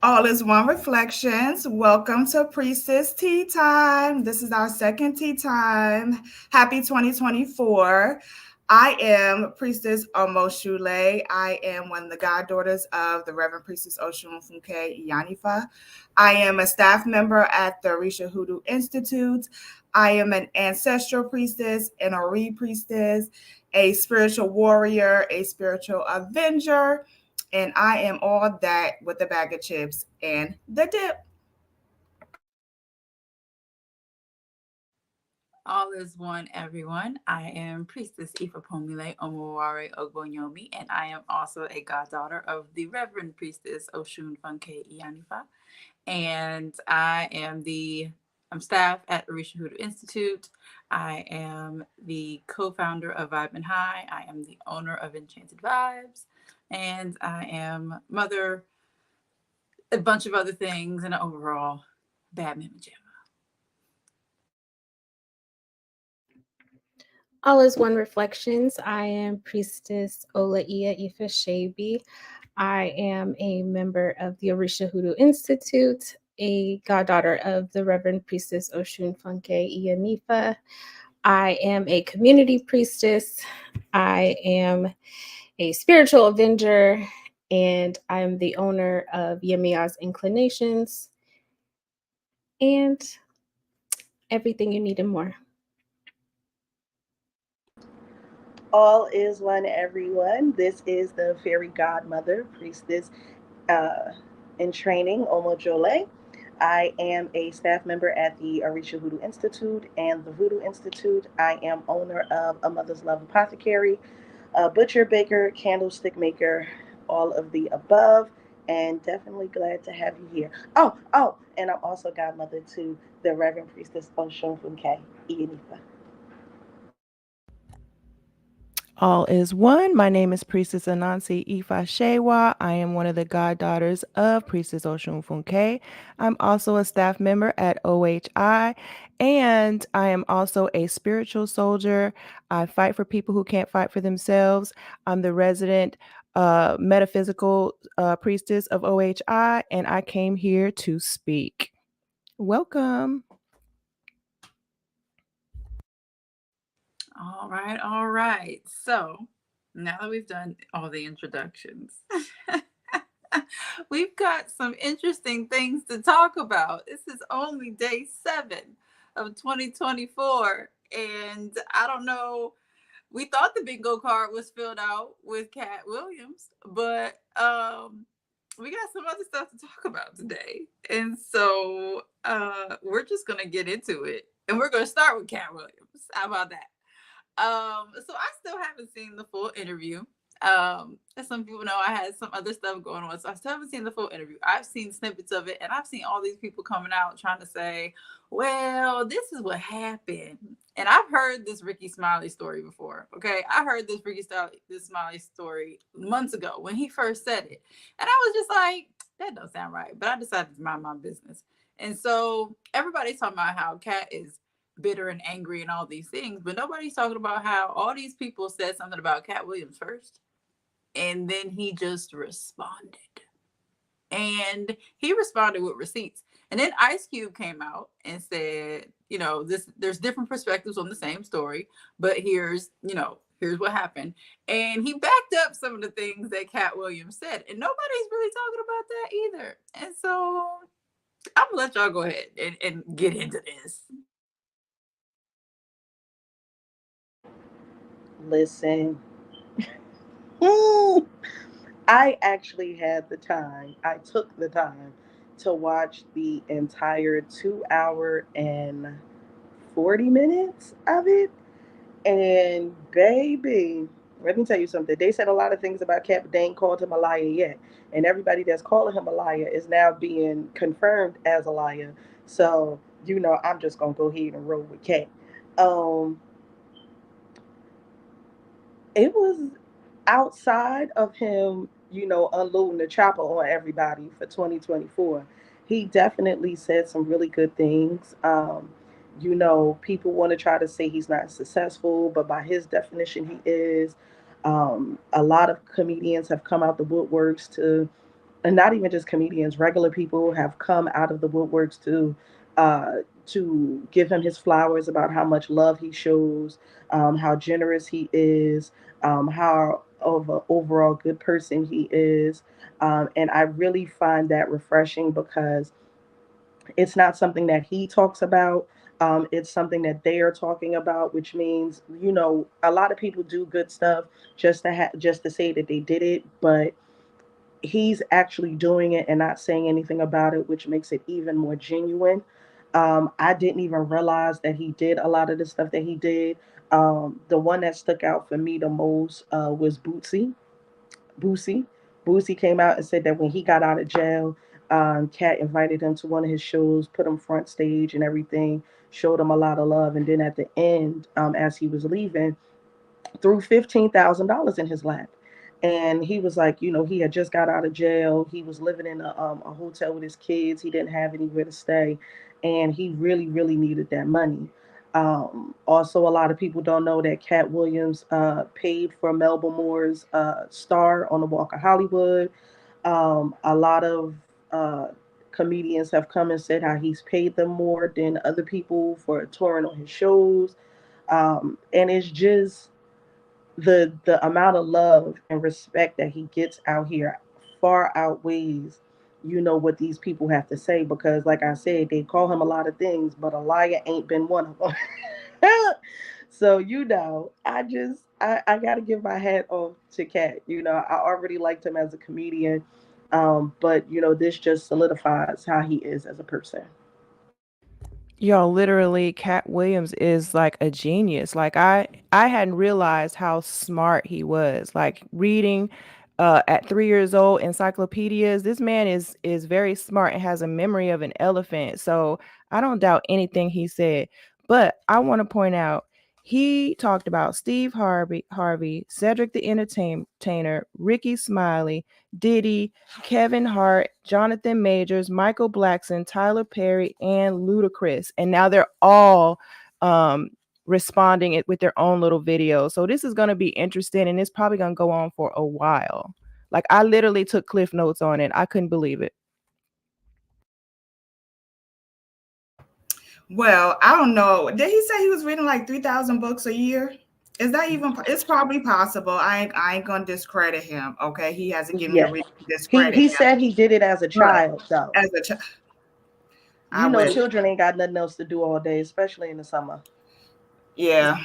All is One Reflections. Welcome to Priestess Tea Time. This is our second tea time. Happy 2024. I am Priestess Omoshule. I am one of the goddaughters of the Reverend Priestess Oshun Funke Iyanifa. I am a staff member at the Orisha Hoodoo Institute. I am an ancestral priestess, an Ori priestess, a spiritual warrior, a spiritual avenger, and I am all that with a bag of chips and the dip. All is one, everyone. I am Priestess Ifa Pomile Omoware Ogbonyomi, and I am also a goddaughter of the Reverend Priestess Oshun Funke Iyanifa. And I'm staff at Orisha Hoodoo Institute. I am the co-founder of Vibe and High. I am the owner of Enchanted Vibes, and I am mother, a bunch of other things, and overall bad mama jam. All is One Reflections. I am Priestess Olaia Ifa Shebi. I am a member of the Orisha Hoodoo Institute, a goddaughter of the Reverend Priestess Oshun Funke Iyanifa. I am a community priestess. I am a spiritual avenger, and I am the owner of Yemiya's Inclinations and everything you need and more. All is one, everyone. This is the fairy godmother, priestess uh, in training, Omojole. I am a staff member at the Orisha Hoodoo Institute and the Voodoo Institute. I am owner of A Mother's Love Apothecary, a butcher, baker, candlestick maker, all of the above, and definitely glad to have you here. And I'm also godmother to the Reverend Priestess Oshun Funke Iyanifa. All is one. My name is Priestess Anansi Ifa Shewa. I am one of the goddaughters of Priestess Oshun Funke. I'm also a staff member at OHI, and I am also a spiritual soldier. I fight for people who can't fight for themselves. I'm the resident metaphysical priestess of OHI, and I came here to speak. Welcome. All right, all right. So now that we've done all the introductions, we've got some interesting things to talk about. This is only day 7 of 2024. And I don't know, we thought the bingo card was filled out with Katt Williams, but we got some other stuff to talk about today. And so we're just going to get into it. And we're going to start with Katt Williams. How about that? So I still haven't seen the full interview. As some people know, I had some other stuff going on, so I still haven't seen the full interview. I've seen snippets of it, and I've seen all these people coming out trying to say, "Well, this is what happened." And I've heard this Ricky Smiley story before. Okay, I heard this Smiley story months ago when he first said it, and I was just like, "That don't sound right." But I decided to mind my business, and so everybody's talking about how Katt is bitter and angry and all these things, but nobody's talking about how all these people said something about Katt Williams first, and then he just responded. And he responded with receipts. And then Ice Cube came out and said, there's different perspectives on the same story, but here's what happened. And he backed up some of the things that Katt Williams said. And nobody's really talking about that either. And so I'm gonna let y'all go ahead and get into this. Listen, I actually had the time, I took the time to watch the entire 2 hour and 40 minutes of it. And baby, let me tell you something. They said a lot of things about Katt, but they ain't called him a liar yet. And everybody that's calling him a liar is now being confirmed as a liar. So, I'm just going to go ahead and roll with Katt. Um, it was outside of him, unloading the chopper on everybody for 2024. He definitely said some really good things. People want to try to say he's not successful, but by his definition, he is. A lot of comedians have come out the woodworks to and not even just comedians, regular people have come out of the woodworks uh, to give him his flowers about how much love he shows, how generous he is, how of an overall good person he is, and I really find that refreshing because it's not something that he talks about. It's something that they are talking about, which means, a lot of people do good stuff just to say that they did it, but he's actually doing it and not saying anything about it, which makes it even more genuine. I didn't even realize that he did a lot of the stuff that he did. The one that stuck out for me the most was Boosie. Boosie came out and said that when he got out of jail, Katt invited him to one of his shows, put him front stage and everything, showed him a lot of love, and then at the end, as he was leaving, threw $15,000 in his lap. And he was like, he had just got out of jail. He was living in a hotel with his kids. He didn't have anywhere to stay. And he really, really needed that money. Also, a lot of people don't know that Katt Williams paid for Melba Moore's star on the Walk of Hollywood. A lot of uh, comedians have come and said how he's paid them more than other people for touring on his shows. And it's just the amount of love and respect that he gets out here far outweighs what these people have to say, because like I said, they call him a lot of things, but a liar ain't been one of them. So I gotta give my hat off to Katt. I already liked him as a comedian, but this just solidifies how he is as a person. Y'all, literally, Katt Williams is like a genius. Like I hadn't realized how smart he was. Like reading at 3 years old encyclopedias. This man is very smart and has a memory of an elephant. So I don't doubt anything he said. But I want to point out he talked about Steve Harvey, Cedric the Entertainer, Ricky Smiley, Diddy, Kevin Hart, Jonathan Majors, Michael Blackson, Tyler Perry, and Ludacris. And now they're all responding it with their own little videos. So this is going to be interesting, and it's probably going to go on for a while. Like I literally took cliff notes on it. I couldn't believe it. Well, I don't know. Did he say he was reading like 3,000 books a year? Is that even? It's probably possible. I ain't gonna discredit him. Okay, he hasn't given me a Yes. reason to He discredit he him. said he did it as a But child, though. as a child, I wish. Children ain't got nothing else to do all day, especially in the summer. Yeah,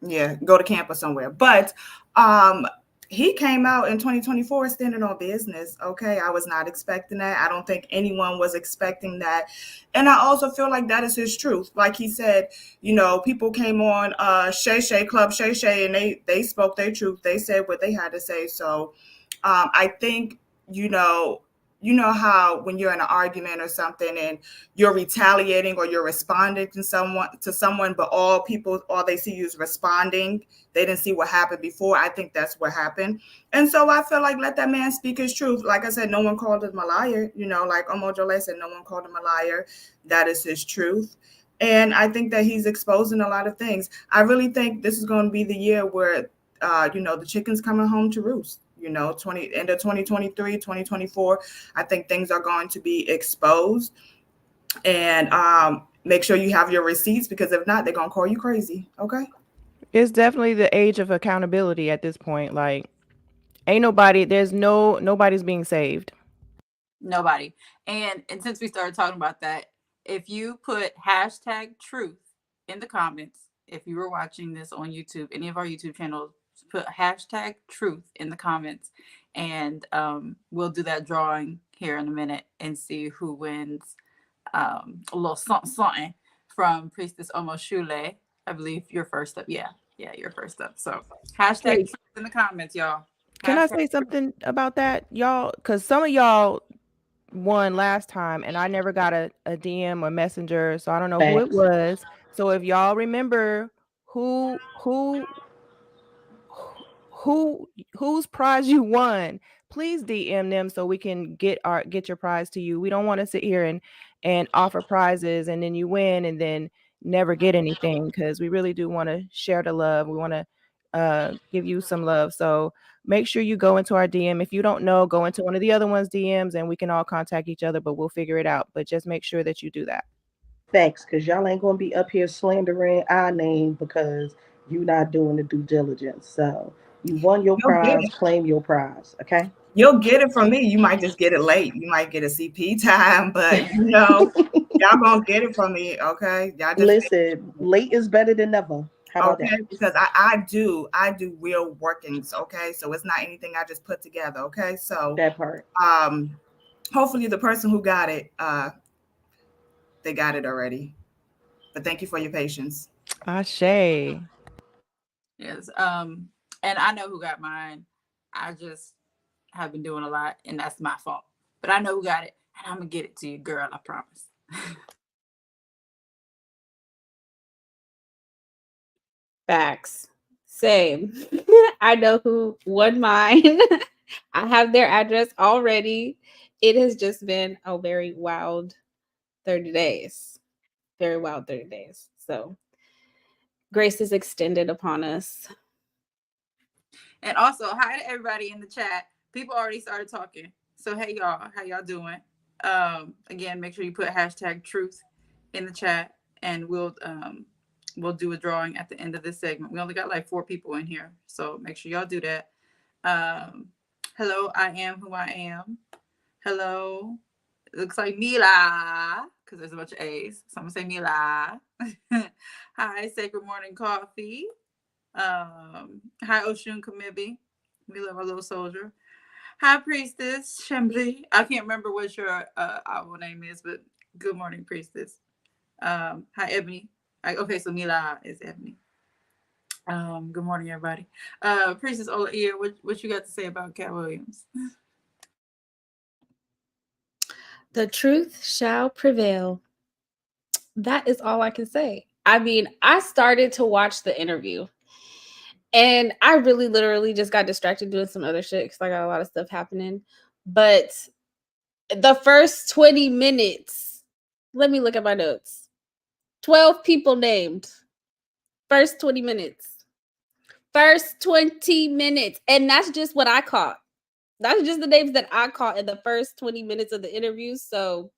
yeah, go to camp or somewhere. But um, he came out in 2024 standing on business. Okay, I was not expecting that. I don't think anyone was expecting that, and I also feel like that is his truth. Like he said, people came on Shay Shay Club Shay Shay, and they spoke their truth. They said what they had to say. So I think you know. You know how when you're in an argument or something and you're retaliating or you're responding to someone, but all they see you is responding. They didn't see what happened before. I think that's what happened. And so I feel like let that man speak his truth. Like I said, no one called him a liar. Like Omojole said, no one called him a liar. That is his truth. And I think that he's exposing a lot of things. I really think this is going to be the year where the chicken's coming home to roost. 2023, 2024. I think things are going to be exposed, and make sure you have your receipts, because if not, they're gonna call you crazy. Okay. It's definitely the age of accountability at this point. Like nobody's being saved. Nobody. And since we started talking about that, if you put hashtag truth in the comments, if you were watching this on YouTube, any of our YouTube channels, put hashtag truth in the comments, and we'll do that drawing here in a minute and see who wins a little something from Priestess Omoshule. I believe you're first up. Yeah, you're first up. So hashtag truth in the comments, y'all. Can I say something about that, y'all? Because some of y'all won last time, and I never got a DM or messenger, so I don't know who it was. So if y'all remember whose prize you won, please DM them so we can get your prize to you. We don't want to sit here and offer prizes and then you win and then never get anything, because we really do want to share the love. We want to give you some love. So make sure you go into our DM. If you don't know, go into one of the other ones DMs and we can all contact each other, but we'll figure it out. But just make sure that you do that. Thanks, because y'all ain't gonna be up here slandering our name because you not doing the due diligence. So you won your You'll get prize, it. claim your prize. Okay. You'll get it from me. You might just get it late. You might get a CP time, but y'all gonna get it from me. Okay. Y'all just Listen, late is better than never. How about okay, that? because I do real workings, okay? So it's not anything I just put together, okay? So That part. hopefully the person who got it, they got it already. But thank you for your patience. Ashe. Yes. And I know who got mine. I just have been doing a lot, and that's my fault. But I know who got it, and I'm gonna get it to you, girl. I promise. Facts. Same. I know who won mine. I have their address already. It has just been a very wild 30 days. Very wild 30 days. So grace is extended upon us. And also, hi to everybody in the chat. People already started talking. So hey y'all, how y'all doing? Again, make sure you put hashtag truth in the chat, and we'll do a drawing at the end of this segment. We only got like 4 people in here, so make sure y'all do that. Hello, I am who I am. Hello. It looks like Mila, because there's a bunch of A's. So I'm gonna say Mila. Hi, Sacred Morning Coffee. Hi, Oshun Kamibi. We love our little soldier. Hi, Priestess Chambly. I can't remember what your our name is, but good morning, Priestess. Hi, Ebony. Okay, so Mila is Ebony. Good morning, everybody. Priestess Olaia, what you got to say about Katt Williams? The truth shall prevail. That is all I can say. I mean, I started to watch the interview and I really literally just got distracted doing some other shit because I got a lot of stuff happening. But the first 20 minutes, let me look at my notes. 12 people named. First 20 minutes. First 20 minutes. And that's just what I caught. That's just the names that I caught in the first 20 minutes of the interview. So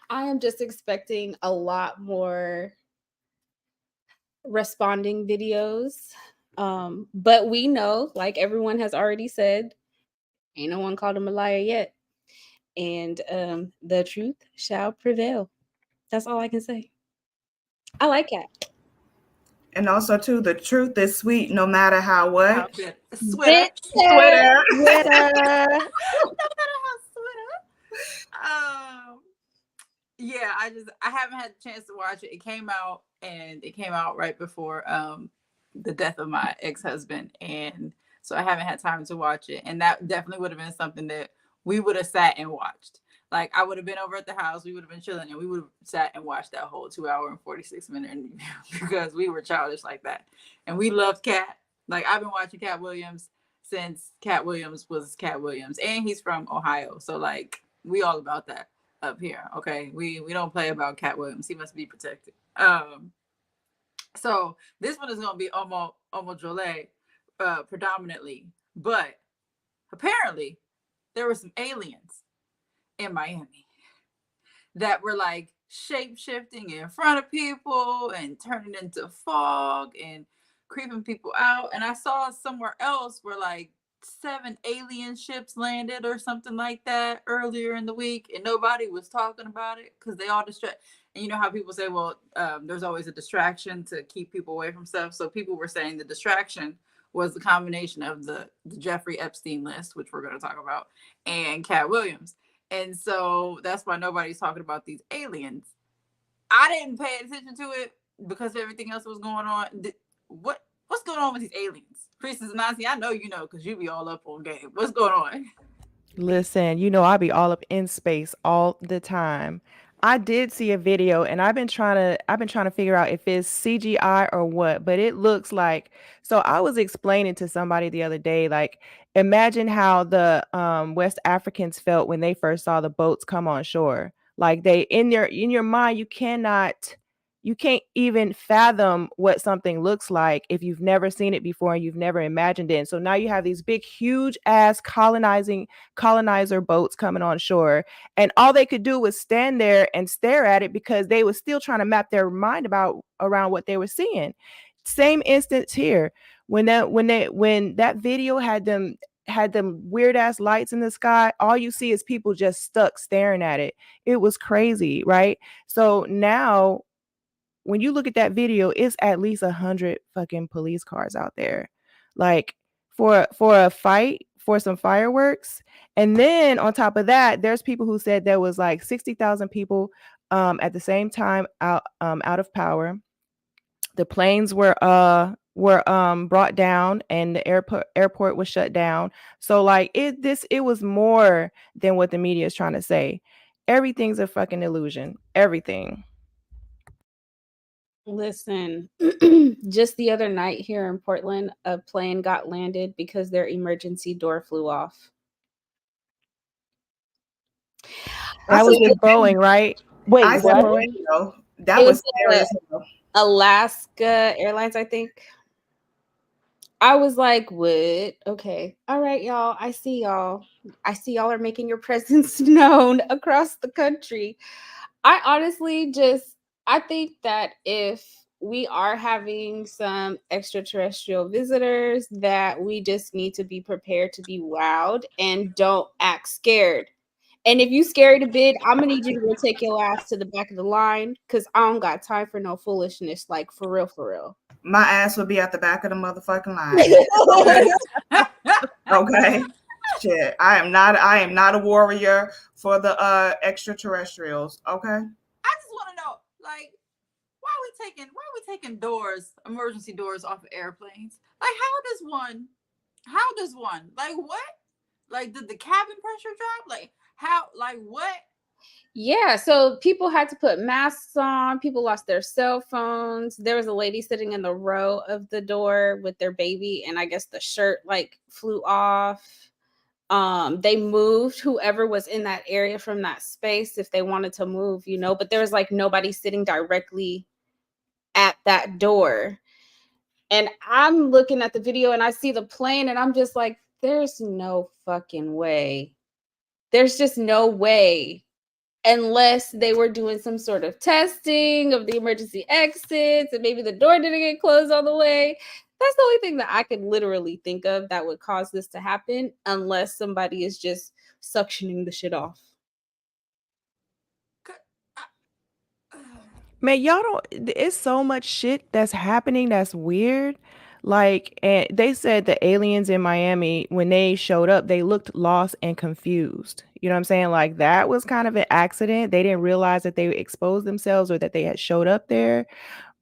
I am just expecting a lot more responding videos. But we know, like everyone has already said, ain't no one called him a liar yet. And the truth shall prevail. That's all I can say. I like it. And also too, the truth is sweet no matter how what? Sweater. Bitter. Twitter. Twitter. Yeah, I haven't had a chance to watch it. It came out right before the death of my ex-husband, and so I haven't had time to watch it. And that definitely would have been something that we would have sat and watched. Like I would have been over at the house, we would have been chilling, and we would have sat and watched that whole 2 hour and 46-minute interview because we were childish like that. And we loved Katt. Like I've been watching Katt Williams since Katt Williams was Katt Williams, and he's from Ohio, so like we all about that up here. Okay, we don't play about Katt Williams. He must be protected. So this one is gonna be Omo Jole predominantly, but apparently there were some aliens in Miami that were like shape shifting in front of people and turning into fog and creeping people out. And I saw somewhere else where like 7 alien ships landed or something like that earlier in the week, and nobody was talking about it because they all distract. And you know how people say, well, there's always a distraction to keep people away from stuff. So people were saying the distraction was the combination of the Jeffrey Epstein list, which we're going to talk about, and Katt Williams. And so that's why nobody's talking about these aliens. I didn't pay attention to it because everything else was going on. What's going on with these aliens? Priestess Nancy, I know you know because you be all up on game. What's going on? Listen, I be all up in space all the time. I did see a video and I've been trying to figure out if it's CGI or what, but it looks like, so I was explaining to somebody the other day, like imagine how the West Africans felt when they first saw the boats come on shore. Like they in your mind, you cannot You can't even fathom what something looks like if you've never seen it before and you've never imagined it. And so now you have these big, huge ass colonizer boats coming on shore, and all they could do was stand there and stare at it because they were still trying to map their mind about around what they were seeing. Same instance here. When that video had them weird ass lights in the sky, all you see is people just stuck staring at it. It was crazy, right? So now when you look at that video, it's at least 100 fucking police cars out there, like for a fight for some fireworks. And then on top of that, there's people who said there was like 60,000 people at the same time out of power. The planes were brought down and the airport was shut down. So like it was more than what the media is trying to say. Everything's a fucking illusion. Everything. Listen, just the other night here in Portland, a plane got landed because their emergency door flew off. That was with Boeing, right? Wait, I said what? Moreno. That It was was scary as hell. Alaska Airlines, I think. I was like, what? Okay. All right, y'all. I see y'all. I see y'all are making your presence known across the country. I honestly I think that if we are having some extraterrestrial visitors, that we just need to be prepared to be wowed and don't act scared. And if you scared a bit, I'm gonna need you to go take your ass to the back of the line because I don't got time for no foolishness. Like for real, for real. My ass would be at the back of the motherfucking line. Okay. Shit. I am not a warrior for the extraterrestrials. Okay. I just want to know, like, why are we taking emergency doors off of airplanes? Like, how does one, like, what? Like, did the cabin pressure drop? Like, how, like, what? Yeah, so people had to put masks on. People lost their cell phones. There was a lady sitting in the row of the door with their baby, and I guess the shirt like flew off. They moved whoever was in that area from that space if they wanted to move, but there was like nobody sitting directly at that door. And I'm looking at the video and I see the plane and I'm just like, there's no fucking way. There's just no way, unless they were doing some sort of testing of the emergency exits and maybe the door didn't get closed all the way. That's the only thing that I could literally think of that would cause this to happen, unless somebody is just suctioning the shit off. Man, y'all don't. It's so much shit that's happening that's weird. Like, and they said the aliens in Miami, when they showed up, they looked lost and confused. You know what I'm saying? Like, that was kind of an accident. They didn't realize that they exposed themselves or that they had showed up there.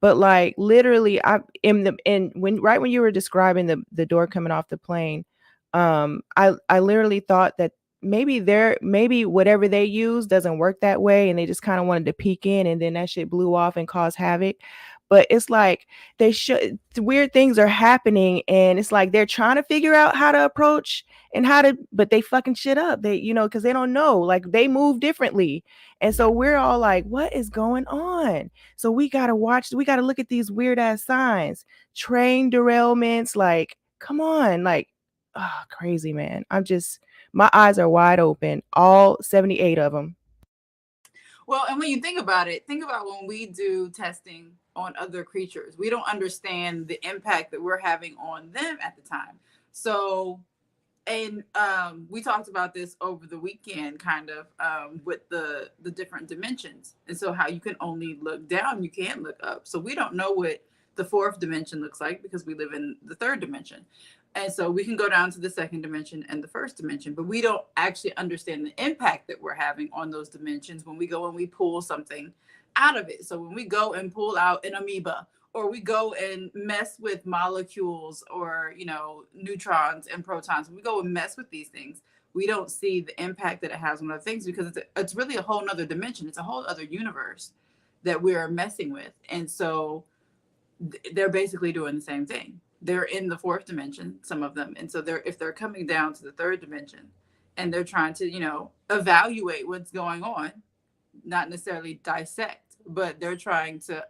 But like literally, I in the in when right when you were describing the door coming off the plane, I literally thought that maybe whatever they use doesn't work that way, and they just kind of wanted to peek in, and then that shit blew off and caused havoc. But it's like weird things are happening, and it's like they're trying to figure out how to approach and but they fucking shit up. They, because they don't know, like they move differently, and so we're all like, what is going on? So we gotta look at these weird ass signs, train derailments, like, come on, like, oh, crazy, man. My eyes are wide open, all 78 of them. Well, and when you think about when we do testing on other creatures, we don't understand the impact that we're having on them at the time. So, and we talked about this over the weekend, kind of with the different dimensions, and so how you can only look down, you can't look up. So we don't know what the fourth dimension looks like because we live in the third dimension. And so we can go down to the second dimension and the first dimension, but we don't actually understand the impact that we're having on those dimensions when we go and we pull something out of it. So when we go and pull out an amoeba, or we go and mess with molecules or, neutrons and protons, when we go and mess with these things, we don't see the impact that it has on other things because it's really a whole nother dimension. It's a whole other universe that we're messing with. And so they're basically doing the same thing. They're in the fourth dimension, some of them. And so if they're coming down to the third dimension and they're trying to, evaluate what's going on, not necessarily dissect, but they're trying to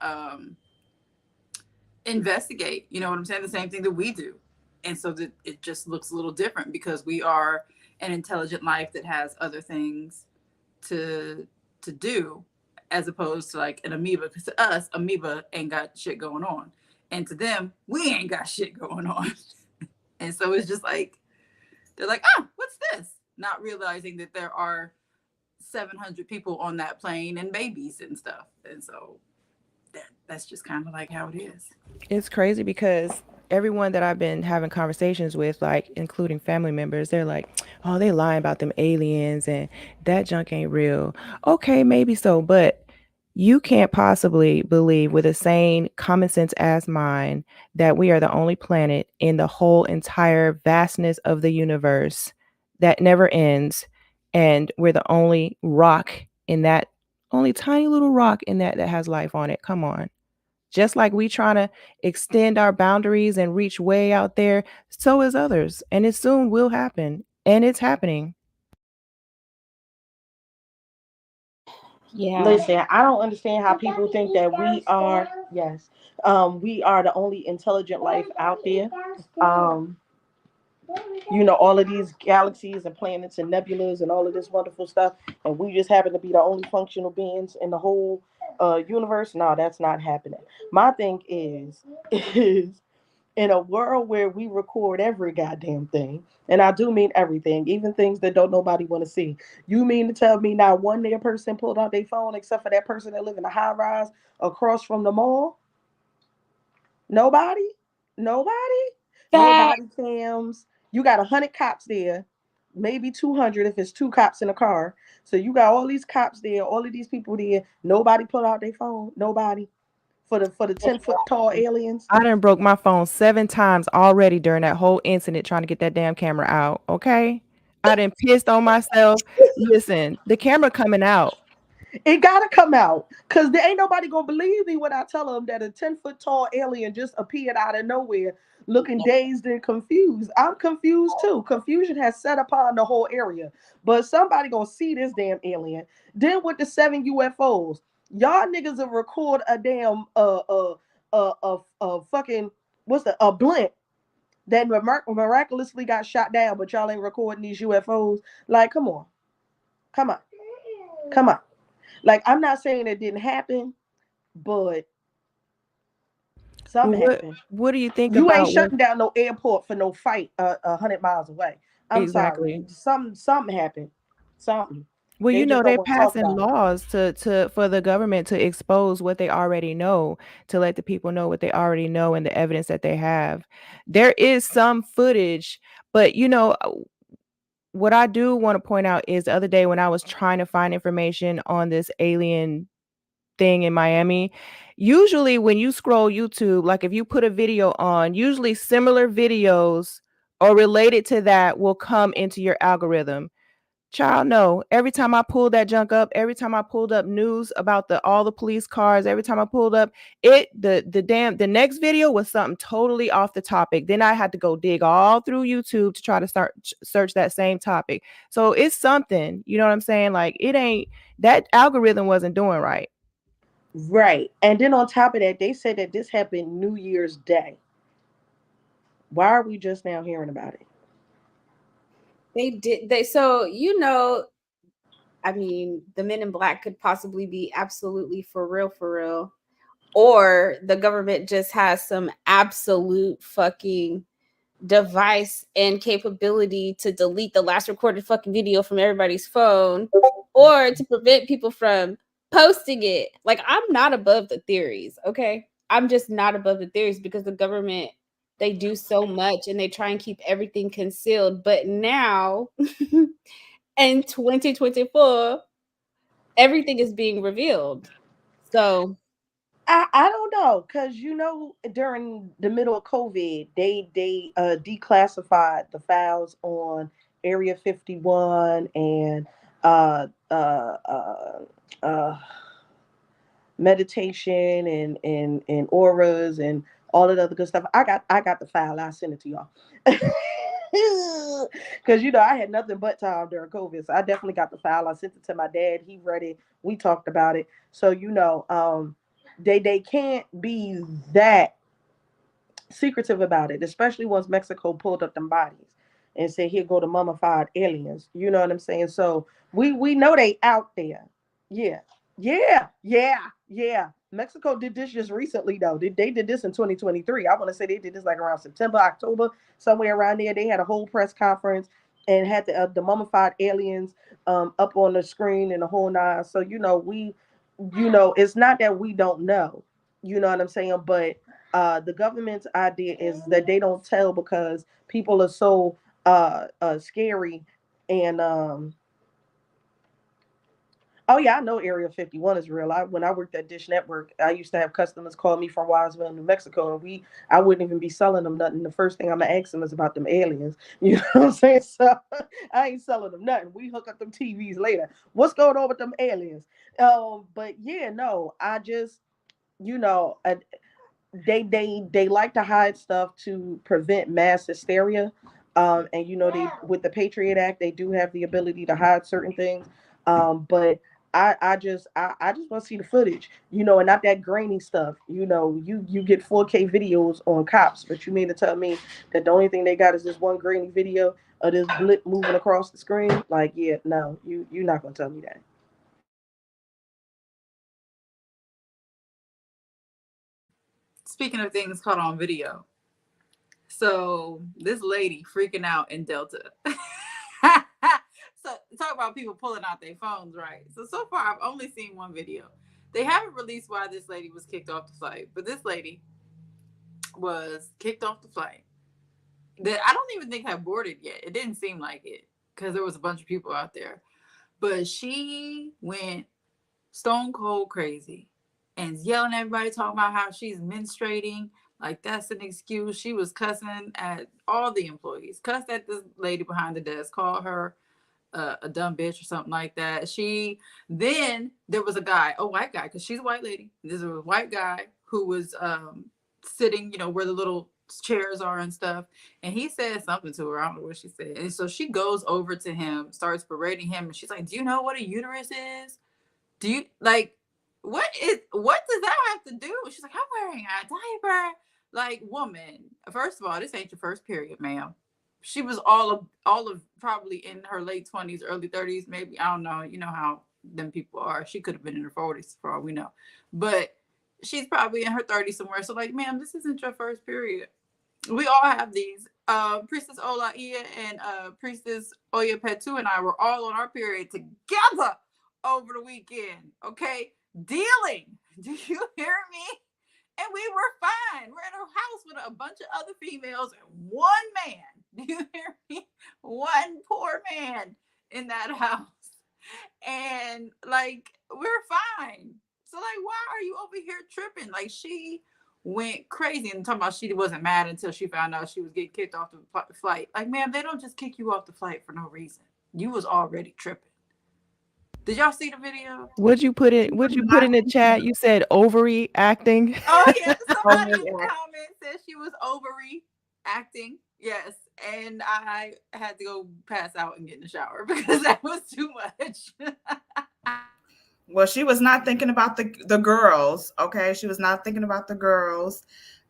investigate, you know what I'm saying, the same thing that we do. And so that it just looks a little different because we are an intelligent life that has other things to do, as opposed to like an amoeba, because to us amoeba ain't got shit going on, and to them we ain't got shit going on. And so it's just like they're like, oh, what's this, not realizing that there are 700 people on that plane and babies and stuff. And so that's just kind of like how it is. It's crazy because everyone that I've been having conversations with, like including family members, they're like, "Oh, they lying about them aliens and that junk ain't real." Okay, maybe so, but you can't possibly believe with a sane, common sense ass mind that we are the only planet in the whole entire vastness of the universe that never ends, and we're the only rock in that, only tiny little rock in that has life on it. Come on. Just like we trying to extend our boundaries and reach way out there, so is others. And it soon will happen. And it's happening. Yeah. Listen, I don't understand how people think that we are the only intelligent life out there. Um, all of these galaxies and planets and nebulas and all of this wonderful stuff, and we just happen to be the only functional beings in the whole universe. No, that's not happening. My thing is in a world where we record every goddamn thing, and I do mean everything, even things that don't nobody want to see. You mean to tell me not one there person pulled out their phone except for that person that live in a high rise across from the mall? Nobody? Nobody? No Fact. body cams. You got 100 cops there, maybe 200 if it's two cops in a car. So you got all these cops there, all of these people there. Nobody pull out their phone. Nobody for the 10-foot tall aliens. I done broke my phone 7 times already during that whole incident trying to get that damn camera out. Okay. I done pissed on myself. Listen, the camera coming out. It gotta come out because there ain't nobody gonna believe me when I tell them that a 10-foot tall alien just appeared out of nowhere, looking dazed and confused. I'm confused too. Confusion has set upon the whole area, but somebody gonna see this damn alien. Then with the 7 UFOs, y'all niggas will record a damn fucking what's a blimp that miraculously got shot down, but y'all ain't recording these UFOs. Like, come on, come on, come on. Like, I'm not saying it didn't happen, but Well, something happened. what do you think You ain't about what shutting down no airport for no fight 100 miles away. I'm sorry. exactly? Something happened. Something. Well, They just don't they're want to talk passing about it. laws to for the government to expose what they already know, to let the people know what they already know and the evidence that they have. There is some footage, but what I do want to point out is the other day when I was trying to find information on this alien thing in Miami, usually when you scroll YouTube, like if you put a video on, usually similar videos or related to that will come into your algorithm. Child, no. Every time I pulled that junk up, every time I pulled up news about all the police cars, every time I pulled up the next video was something totally off the topic. Then I had to go dig all through YouTube to try to start search that same topic. So it's something, you know what I'm saying? Like it ain't that algorithm wasn't doing right. Right. And then on top of that, they said that this happened New Year's Day. Why are we just now hearing about it? I mean, the Men in Black could possibly be absolutely for real, or the government just has some absolute fucking device and capability to delete the last recorded fucking video from everybody's phone, or to prevent people from posting it. Like, I'm not above the theories, okay? I'm just not above the theories because the government, they do so much and they try and keep everything concealed. But now in 2024, everything is being revealed. So I don't know, because during the middle of COVID, they declassified the files on Area 51 and uh uh uh uh meditation and auras and all of the other good stuff. I got the file. I'll send it to y'all. Because, you know, I had nothing but time during COVID. So I definitely got the file. I sent it to my dad. He read it. We talked about it. So, you know, they can't be that secretive about it, especially once Mexico pulled up them bodies and said, "Here go the mummified aliens." You know what I'm saying? So we know they out there. Yeah, yeah. Mexico did this just recently though. They did this in 2023. I want to say they did this like around September, October, somewhere around there. They had a whole press conference and had the mummified aliens up on the screen and the whole nine. So it's not that we don't know. You know what I'm saying? But the government's idea is that they don't tell because people are so scary. And oh yeah, I know Area 51 is real. When I worked at Dish Network, I used to have customers call me from Wiseville, New Mexico, and I wouldn't even be selling them nothing. The first thing I'm gonna ask them is about them aliens. You know what I'm saying? So I ain't selling them nothing. We hook up them TVs later. What's going on with them aliens? But yeah, no, I just you know, they like to hide stuff to prevent mass hysteria. And you know, they with the Patriot Act, they do have the ability to hide certain things. But I just want to see the footage, you know, and not that grainy stuff. You know, you get 4K videos on cops, but you mean to tell me that the only thing they got is this one grainy video of this blip moving across the screen? Like, yeah, no, you're not gonna tell me that. Speaking of things caught on video, so this lady freaking out in Delta. So talk about people pulling out their phones, right? So far I've only seen one video. They haven't released why this lady was kicked off the flight, but this lady was kicked off the flight that I don't even think had boarded yet. It didn't seem like it because there was a bunch of people out there, but she went stone cold crazy and yelling at everybody, talking about how she's menstruating. Like that's an excuse. She was cussing at all the employees, cussed at this lady behind the desk, called her a dumb bitch or something like that. Then there was a white guy, because she's a white lady. There's a white guy who was sitting, you know, where the little chairs are and stuff. And he said something to her. I don't know what she said. And so she goes over to him, starts berating him. And she's like, "Do you know what a uterus is? Do you like what does that have to do?" She's like, "I'm wearing a diaper." Like, woman, first of all, this ain't your first period, ma'am. She was all of probably in her late 20s, early 30s, maybe. I don't know. You know how them people are. She could have been in her 40s for all we know. But she's probably in her 30s somewhere. So, like, ma'am, this isn't your first period. We all have these. Priestess Ola Ia and Priestess Oya Petu and I were all on our period together over the weekend. Okay? Dealing. Do you hear me? And we were fine. We're in a house with a bunch of other females and one man. Do you hear me? One poor man in that house. And like, we're fine. So like, why are you over here tripping? Like, she went crazy and talking about she wasn't mad until she found out she was getting kicked off the flight. Like, man, they don't just kick you off the flight for no reason. You was already tripping. Did y'all see the video? Would you put in the chat? You said ovary acting. Oh yeah, somebody in the comments said she was ovary acting. Yes, and I had to go pass out and get in the shower because that was too much. Well, she was not thinking about the girls. Okay, she was not thinking about the girls.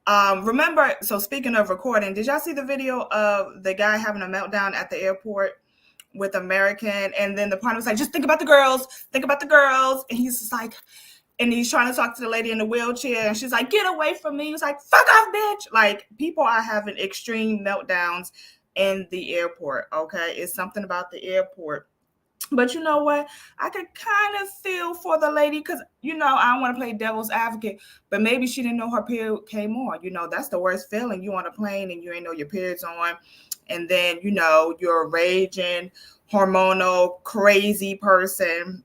Remember, so speaking of recording, did y'all see the video of the guy having a meltdown at the airport with American? And then the partner was like, "Just think about the girls, think about the girls." And he's just like, and he's trying to talk to the lady in the wheelchair, and she's like, "Get away from me." He's like, "Fuck off, bitch." Like, people are having extreme meltdowns in the airport. Okay, it's something about the airport. But you know what? I could kind of feel for the lady because, you know, I don't want to play devil's advocate, but maybe she didn't know her period came on. You know, that's the worst feeling. You on a plane and you ain't know your period's on. And then, you know, you're a raging, hormonal, crazy person.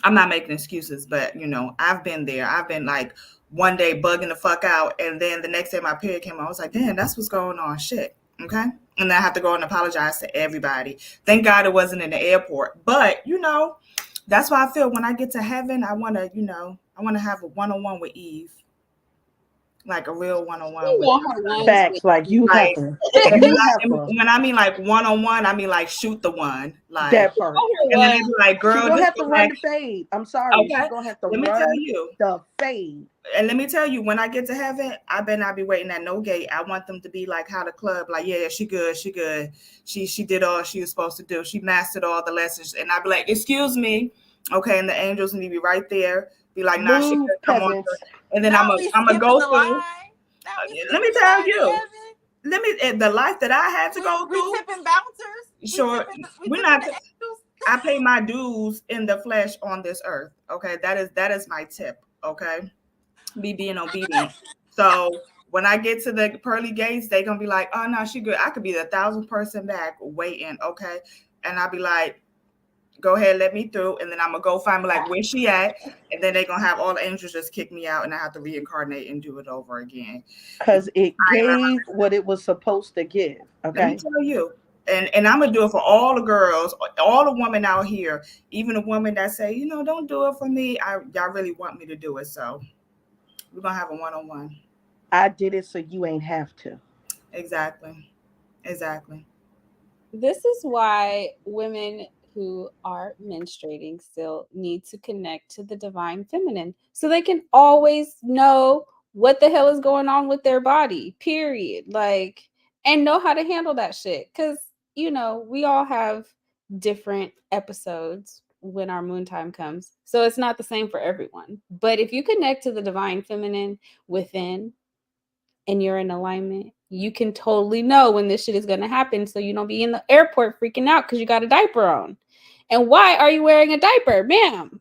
I'm not making excuses, but, you know, I've been there. I've been like one day bugging the fuck out. And then the next day my period came on. I was like, damn, that's what's going on. Shit. Okay. And then I have to go and apologize to everybody. Thank God it wasn't in the airport. But, you know, that's why I feel when I get to heaven, I want to, you know, I want to have a one-on-one with Eve. like a real one-on-one You with want her ones Facts, like you like heifer. and You heifer. when I mean like one-on-one, I mean like shoot the one, like, That part. and then they be like, She girl, gonna just have to go run back. the fade. I'm sorry. She Okay, gonna have to let me tell run you. the fade. And let me tell you, when I get to heaven, I better not be waiting at no gate. I want them to be like how the club, like, yeah, she good, she good. She did all she was supposed to do. She mastered all the lessons. And I'd be like, excuse me. Okay, and the angels need to be right there. Be like, nah, she Move, could come on. peasants. And then Now I'm we a skipping go the through. line. Now we Let me skipping the tell line in you. heaven. The life that I had to go We through. tipping bouncers. Sure, We we're tipping not. the angels. I pay my dues in the flesh on this earth. Okay, that is my tip. Okay, me being obedient. So when I get to the pearly gates, they gonna be like, oh no, she good. I could be the 1,000th person back waiting. Okay, and I'll be like, go ahead, let me through, and then I'm gonna go find me like where she at, and then they gonna have all the angels just kick me out, and I have to reincarnate and do it over again. Because it gave what it was supposed to give. Okay. Let me tell you. And I'm gonna do it for all the girls, all the women out here, even the women that say, you know, don't do it for me. Y'all really want me to do it, so we're gonna have a one-on-one. I did it so you ain't have to. Exactly. This is why women who are menstruating still need to connect to the divine feminine so they can always know what the hell is going on with their body, period. Like, and know how to handle that shit. Because, you know, we all have different episodes when our moon time comes. So it's not the same for everyone. But if you connect to the divine feminine within, and you're in alignment, you can totally know when this shit is going to happen so you don't be in the airport freaking out because you got a diaper on. And why are you wearing a diaper, ma'am?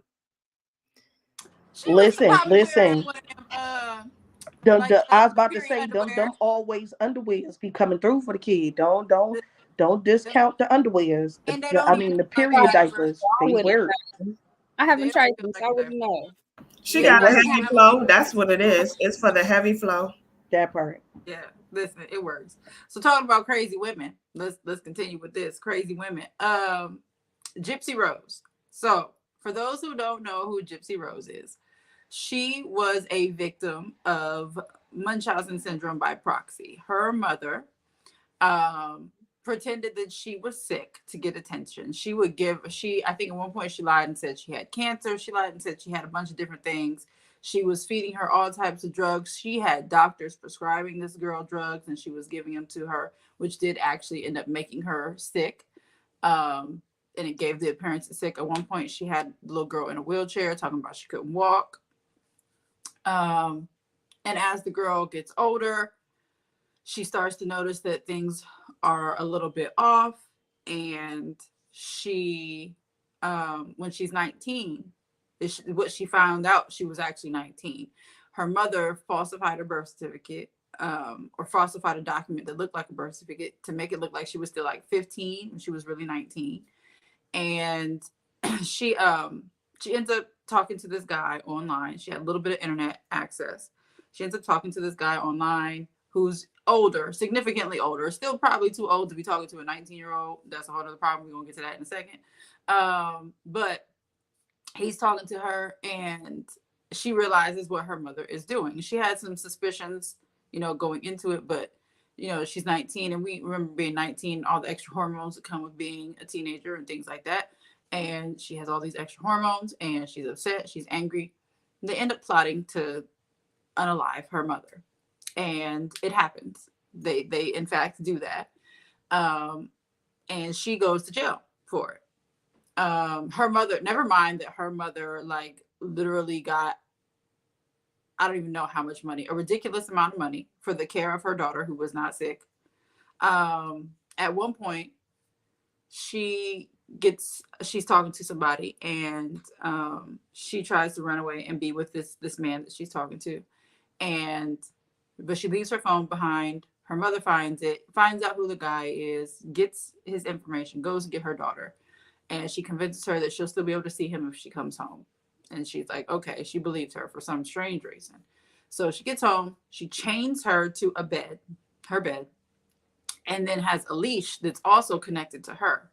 Listen. Wearing one of them, I was about to period say underwear. them always underwears be coming through for the kid. Don't discount the underwears. And they don't even The feel like period diapers. diapers, they wear. I haven't They tried don't feel them, so like I a wouldn't diaper. know. She Yeah, got a I heavy have flow. That's what it is. It's for the heavy flow. That part. Yeah, listen, it works. So talking about crazy women, let's continue with this. Crazy women. Gypsy Rose. So for those who don't know who Gypsy Rose is, she was a victim of Munchausen syndrome by proxy. Her mother pretended that she was sick to get attention. I think at one point she lied and said she had cancer. She lied and said she had a bunch of different things. She was feeding her all types of drugs. She had doctors prescribing this girl drugs and she was giving them to her, which did actually end up making her sick. And it gave the appearance of sick. At one point, she had the little girl in a wheelchair talking about she couldn't walk. And as the girl gets older, she starts to notice that things are a little bit off. And she, when she's 19, what she found out, she was actually 19. Her mother falsified her birth certificate, or falsified a document that looked like a birth certificate to make it look like she was still like 15 when she was really 19. And she ends up talking to this guy online. She had a little bit of internet access. She ends up talking to this guy online who's older, significantly older, still probably too old to be talking to a 19-year-old. That's a whole other problem. We're gonna get to that in a second. But he's talking to her and she realizes what her mother is doing. She had some suspicions, going into it, but she's 19 and we remember being 19, all the extra hormones that come with being a teenager and things like that. And she has all these extra hormones and she's upset, she's angry. They end up plotting to unalive her mother. And it happens. They in fact do that. And she goes to jail for it. Her mother, never mind that her mother like literally got, I don't even know how much money, a ridiculous amount of money for the care of her daughter who was not sick. At one point, she's talking to somebody and she tries to run away and be with this man that she's talking to. But she leaves her phone behind. Her mother finds it, finds out who the guy is, gets his information, goes to get her daughter. And she convinces her that she'll still be able to see him if she comes home. And she's like, okay, she believes her for some strange reason. So she gets home, she chains her to her bed, and then has a leash that's also connected to her.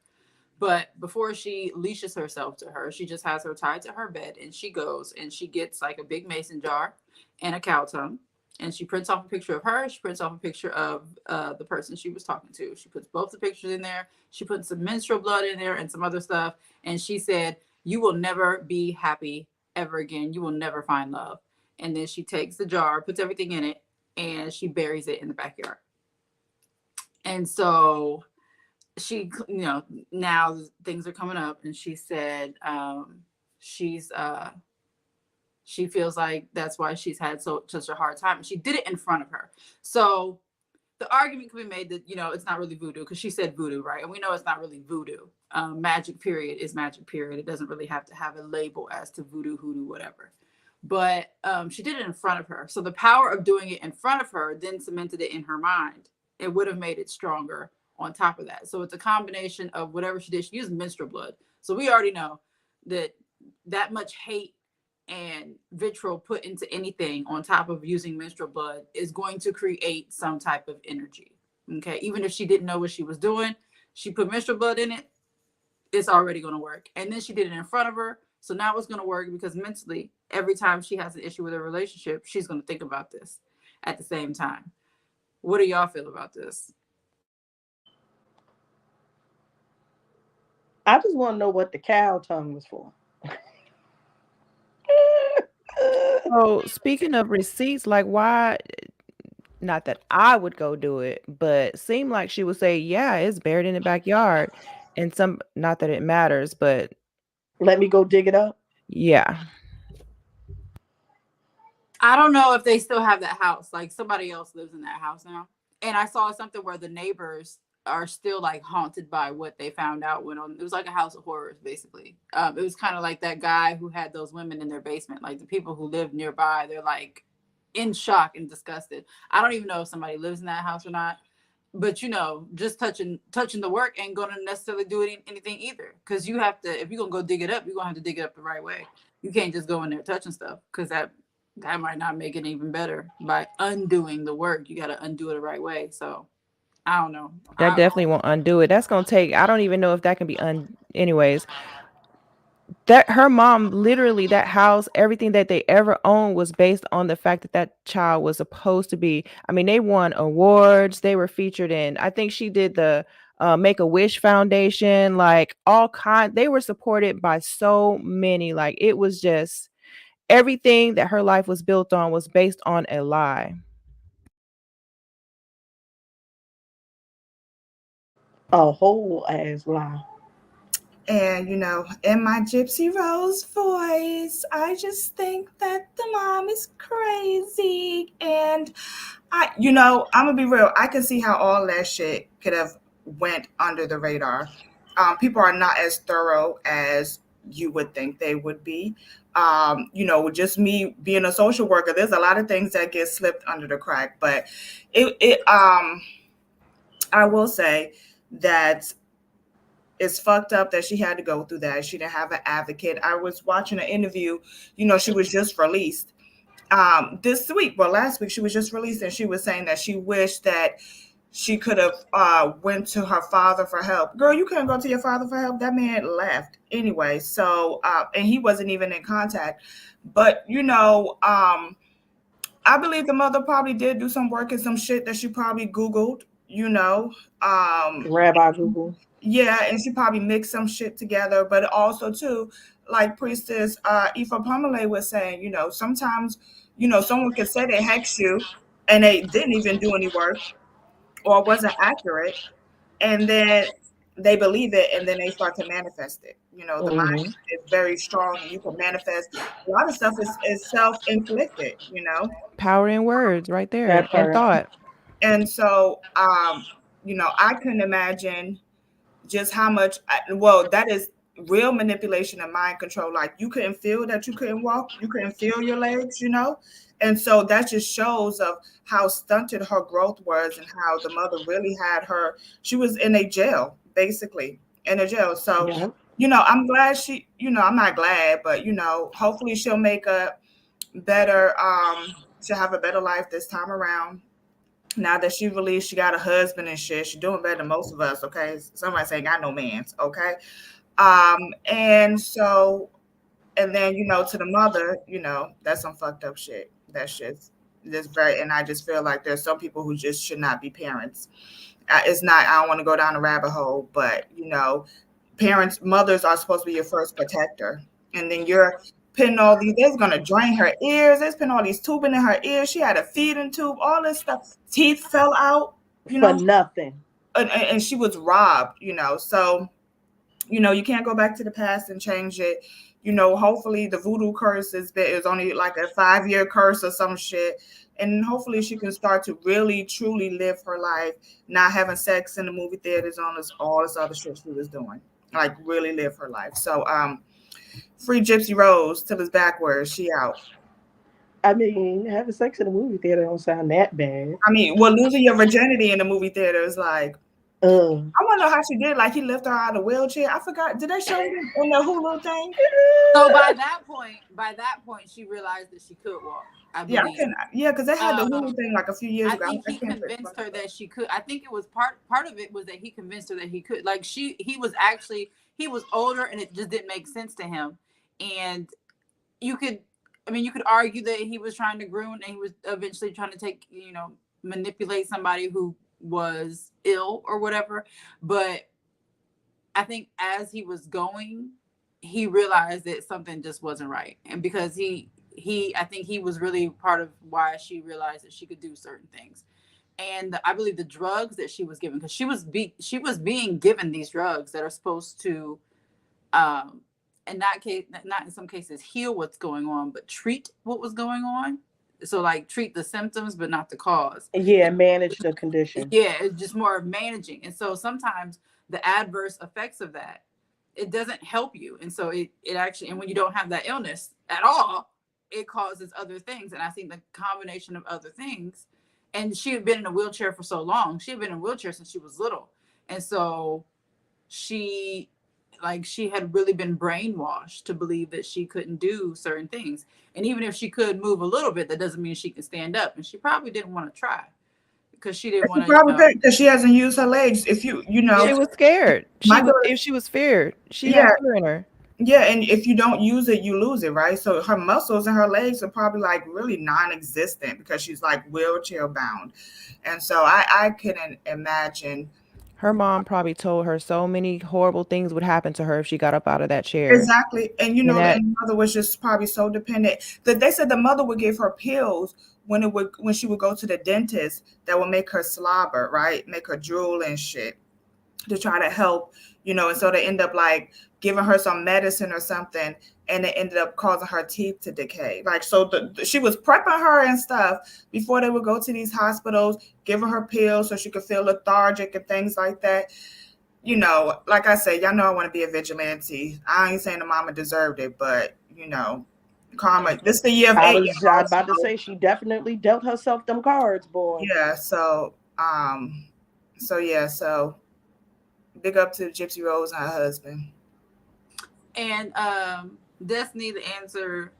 But before she leashes herself to her, she just has her tied to her bed and she goes and she gets like a big mason jar and a cow tongue. And she prints off a picture of her. She prints off a picture of the person she was talking to. She puts both the pictures in there. She puts some menstrual blood in there and some other stuff. And she said, "You will never be happy ever again. You will never find love." And then she takes the jar, puts everything in it, and she buries it in the backyard. And so she, now things are coming up, and she said she's she feels like that's why she's had such a hard time. And she did it in front of her. So the argument can be made that, it's not really voodoo, because she said voodoo, right? And we know it's not really voodoo. Magic period is magic period. It doesn't really have to have a label as to voodoo, hoodoo, whatever. But she did it in front of her. So the power of doing it in front of her then cemented it in her mind. It would have made it stronger on top of that. So it's a combination of whatever she did. She used menstrual blood. So we already know that much hate and vitriol put into anything on top of using menstrual blood is going to create some type of energy. Okay. Even if she didn't know what she was doing, she put menstrual blood in it, it's already going to work. And then she did it in front of her. So now it's going to work, because mentally, every time she has an issue with her relationship, she's going to think about this at the same time. What do y'all feel about this? I just want to know what the cow tongue was for. So speaking of receipts, like why? Not that I would go do it, but seemed like she would say, "Yeah, it's buried in the backyard," and not that it matters, but Let me go dig it up. yeah. I don't know if they still have that house. Like, somebody else lives in that house now. And I saw something where the neighbors are still like haunted by what they found out went on. It was like a house of horrors, basically. It was kind of like that guy who had those women in their basement. Like, the people who live nearby, they're like in shock and disgusted. I don't even know if somebody lives in that house or not. But just touching the work ain't gonna necessarily do anything either. Because you have to, if you're gonna go dig it up, you're gonna have to dig it up the right way. You can't just go in there touching stuff, because that might not make it even better by undoing the work. You got to undo it the right way. So I don't know. That definitely won't undo it. That's gonna take. I don't even know if that can be anyways. That her mom, literally, that house, everything that they ever owned was based on the fact that that child was supposed to be. I mean, they won awards. They were featured in. I think she did the Make a Wish Foundation. Like all kind. They were supported by so many. Like it was just everything that her life was built on was based on a lie. A whole ass lie. And, in my Gypsy Rose voice, I just think that the mom is crazy. And I'm going to be real. I can see how all that shit could have went under the radar. People are not as thorough as you would think they would be. Just me being a social worker, there's a lot of things that get slipped under the crack. But I will say that it's fucked up that she had to go through that. She didn't have an advocate. I was watching an interview, she was just released this week. Well, last week she was just released, and she was saying that she wished that she could have went to her father for help. Girl, you couldn't go to your father for help. That man left anyway. So, and he wasn't even in contact. But, I believe the mother probably did do some work and some shit that she probably Googled, Rabbi Google. Yeah, and she probably mixed some shit together. But also, too, like Priestess Aoife Pamela was saying, sometimes, someone could say they hexed you and they didn't even do any work or wasn't accurate, and then they believe it, and then they start to manifest it. The mind is very strong, and you can manifest. A lot of stuff is self-inflicted, Power in words right there, and thought. And so, I couldn't imagine just how much, that is real manipulation and mind control. Like, you couldn't feel that you couldn't walk, you couldn't feel your legs, and so that just shows of how stunted her growth was, and how the mother really had her. She was in a jail, basically in a jail. So, I'm glad she, I'm not glad, but hopefully she'll make a better, she'll have a better life this time around. Now that she released, she got a husband and shit. She's doing better than most of us, okay? Somebody saying got no mans, okay? And so, and then, to the mother, that's some fucked up shit. That shit's And I just feel like there's some people who just should not be parents. It's not, I don't want to go down a rabbit hole, but mothers are supposed to be your first protector. And then you're putting all these, they're going to drain her ears. They're putting all these tubing in her ears. She had a feeding tube, all this stuff. Teeth fell out, for nothing. And she was robbed, So, you can't go back to the past and change it. Hopefully the voodoo curse is only like a 5-year curse or some shit. And hopefully she can start to really, truly live her life, not having sex in the movie theaters on all this other shit she was doing. Like really live her life. So free Gypsy Rose till it's backwards. She out. I mean, having sex in a movie theater don't sound that bad. I mean, losing your virginity in the movie theater is like, I want to know how she did. Like he lifted her out of the wheelchair. I forgot. Did they show him in the Hulu thing? So by that point, she realized that she could walk. I believe. Yeah, because they had the Hulu thing like a few years ago. I think he convinced her that she could. I think it was part of it was that he convinced her that he could. Like he was older and it just didn't make sense to him. And you could argue that he was trying to groom and he was eventually trying to manipulate somebody who was ill or whatever. But I think as he was going, he realized that something just wasn't right. And because I think he was really part of why she realized that she could do certain things. And I believe the drugs that she was given, because she was being given these drugs that are supposed to, in not in some cases heal what's going on, but treat what was going on. So like treat the symptoms, but not the cause. Yeah, manage the condition. Yeah, it's just more of managing. And so sometimes the adverse effects of that, it doesn't help you. And so it actually, and when you don't have that illness at all, it causes other things. And I think the combination of other things, and she had been in a wheelchair for so long. She had been in a wheelchair since she was little. And so she had really been brainwashed to believe that she couldn't do certain things. And even if she could move a little bit, that doesn't mean she can stand up. And she probably didn't want to try because she didn't want to. Probably because she hasn't used her legs. If she was scared. She was feared. She had fear in her. Yeah, and if you don't use it, you lose it, right? So her muscles and her legs are probably like really non-existent because she's like wheelchair bound. And so I couldn't imagine. Her mom probably told her so many horrible things would happen to her if she got up out of that chair. Exactly. And the mother was just probably so dependent that they said the mother would give her pills when she would go to the dentist that would make her slobber, right? Make her drool and shit to try to help, and so they end up like giving her some medicine or something, and it ended up causing her teeth to decay. Like, so she was prepping her and stuff before they would go to these hospitals, giving her pills so she could feel lethargic and things like that. Like I said, y'all know I want to be a vigilante. I ain't saying the mama deserved it, but karma. This is the year of 8. I was about to say she definitely dealt herself them cards, boy. Yeah. So big up to Gypsy Rose and her husband. And Destiny, the answer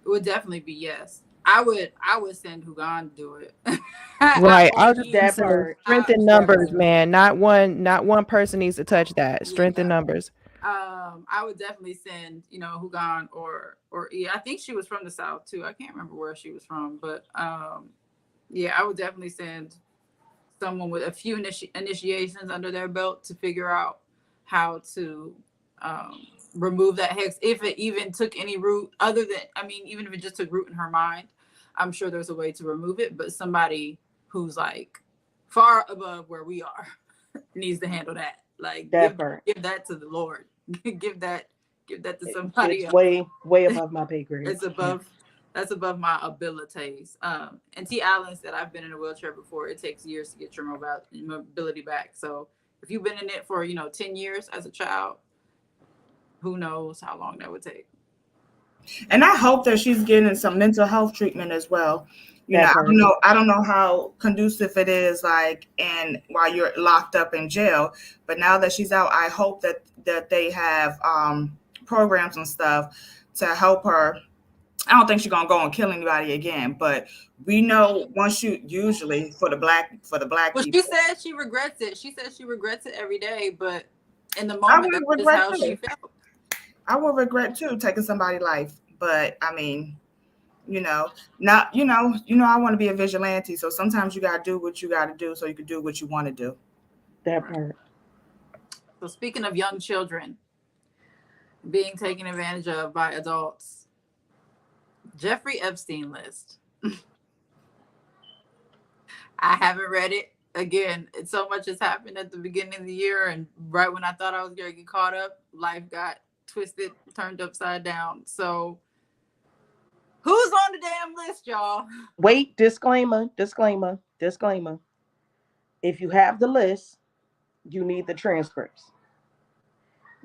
would definitely be yes. I would send Hugan to do it. Right. I'll just strength in numbers, man. Not one person needs to touch that. Strength in numbers. I would definitely send, Hugan or I think she was from the South too. I can't remember where she was from, but I would definitely send someone with a few initiations under their belt to figure out how to remove that hex, if it even took any root other than, even if it just took root in her mind. I'm sure there's a way to remove it, but somebody who's like far above where we are needs to handle that. Like give that to the Lord. give that to somebody else. Way above my pay grade. That's above my abilities. And T. Allen said, I've been in a wheelchair before. It takes years to get your mobility back. So if you've been in it for 10 years as a child, who knows how long that would take. And I hope that she's getting some mental health treatment as well. I don't know how conducive it is like while you're locked up in jail, but now that she's out, I hope that they have programs and stuff to help her. I don't think she's gonna go and kill anybody again, but we know once you usually for the black people. She said she regrets it. She said she regrets it every day, but in the moment that's just how she felt. I would regret too taking somebody's life, but Not I want to be a vigilante, so sometimes you gotta do what you gotta do so you can do what you want to do. That part. So speaking of young children being taken advantage of by adults, Jeffrey Epstein list. I haven't read it. Again, so much has happened at the beginning of the year, and right when I thought I was going to get caught up, life got twisted, turned upside down. So who's on the damn list, y'all? Wait, disclaimer. If you have the list, you need the transcripts,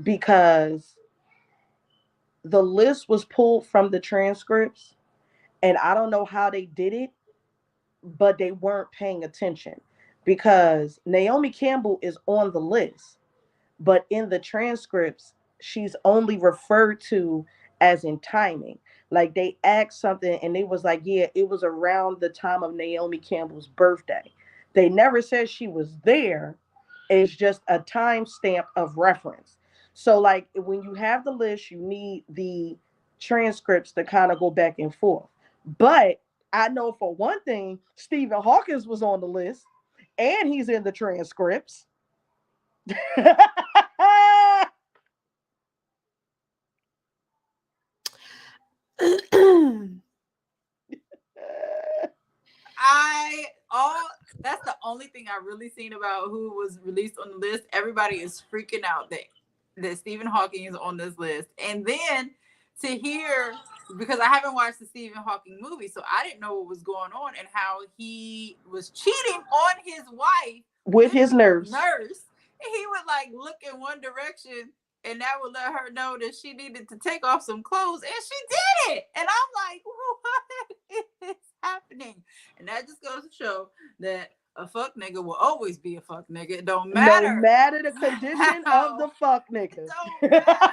because the list was pulled from the transcripts, and I don't know how they did it, but they weren't paying attention, because Naomi Campbell is on the list, but in the transcripts, she's only referred to as in timing. Like, they asked something and they was like, yeah, it was around the time of Naomi Campbell's birthday. They never said she was there. It's just a timestamp of reference. So, like, when you have the list, you need the transcripts to kind of go back and forth. But I know for one thing, Stephen Hawkins was on the list and he's in the transcripts. That's the only thing I really seen about who was released on the list. Everybody is freaking out that Stephen Hawking is on this list. And then to hear, because I haven't watched the Stephen Hawking movie, so I didn't know what was going on and how he was cheating on his wife with his nurse. And he would like look in one direction, and that would let her know that she needed to take off some clothes, and she did it. And I'm like, what is happening? And that just goes to show that a fuck nigga will always be a fuck nigga. It don't matter. No matter the condition of the fuck nigga. It don't matter.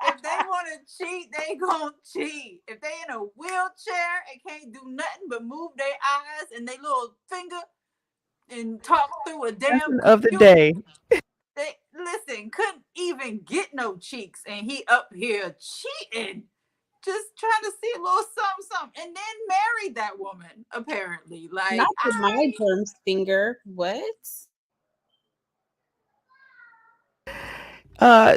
If they want to cheat, they gonna cheat. If they in a wheelchair and can't do nothing but move their eyes and their little finger and talk through a damn of the day. They couldn't even get no cheeks, and he up here cheating, just trying to see a little something, and then married that woman apparently. Like, not with my germs finger. What?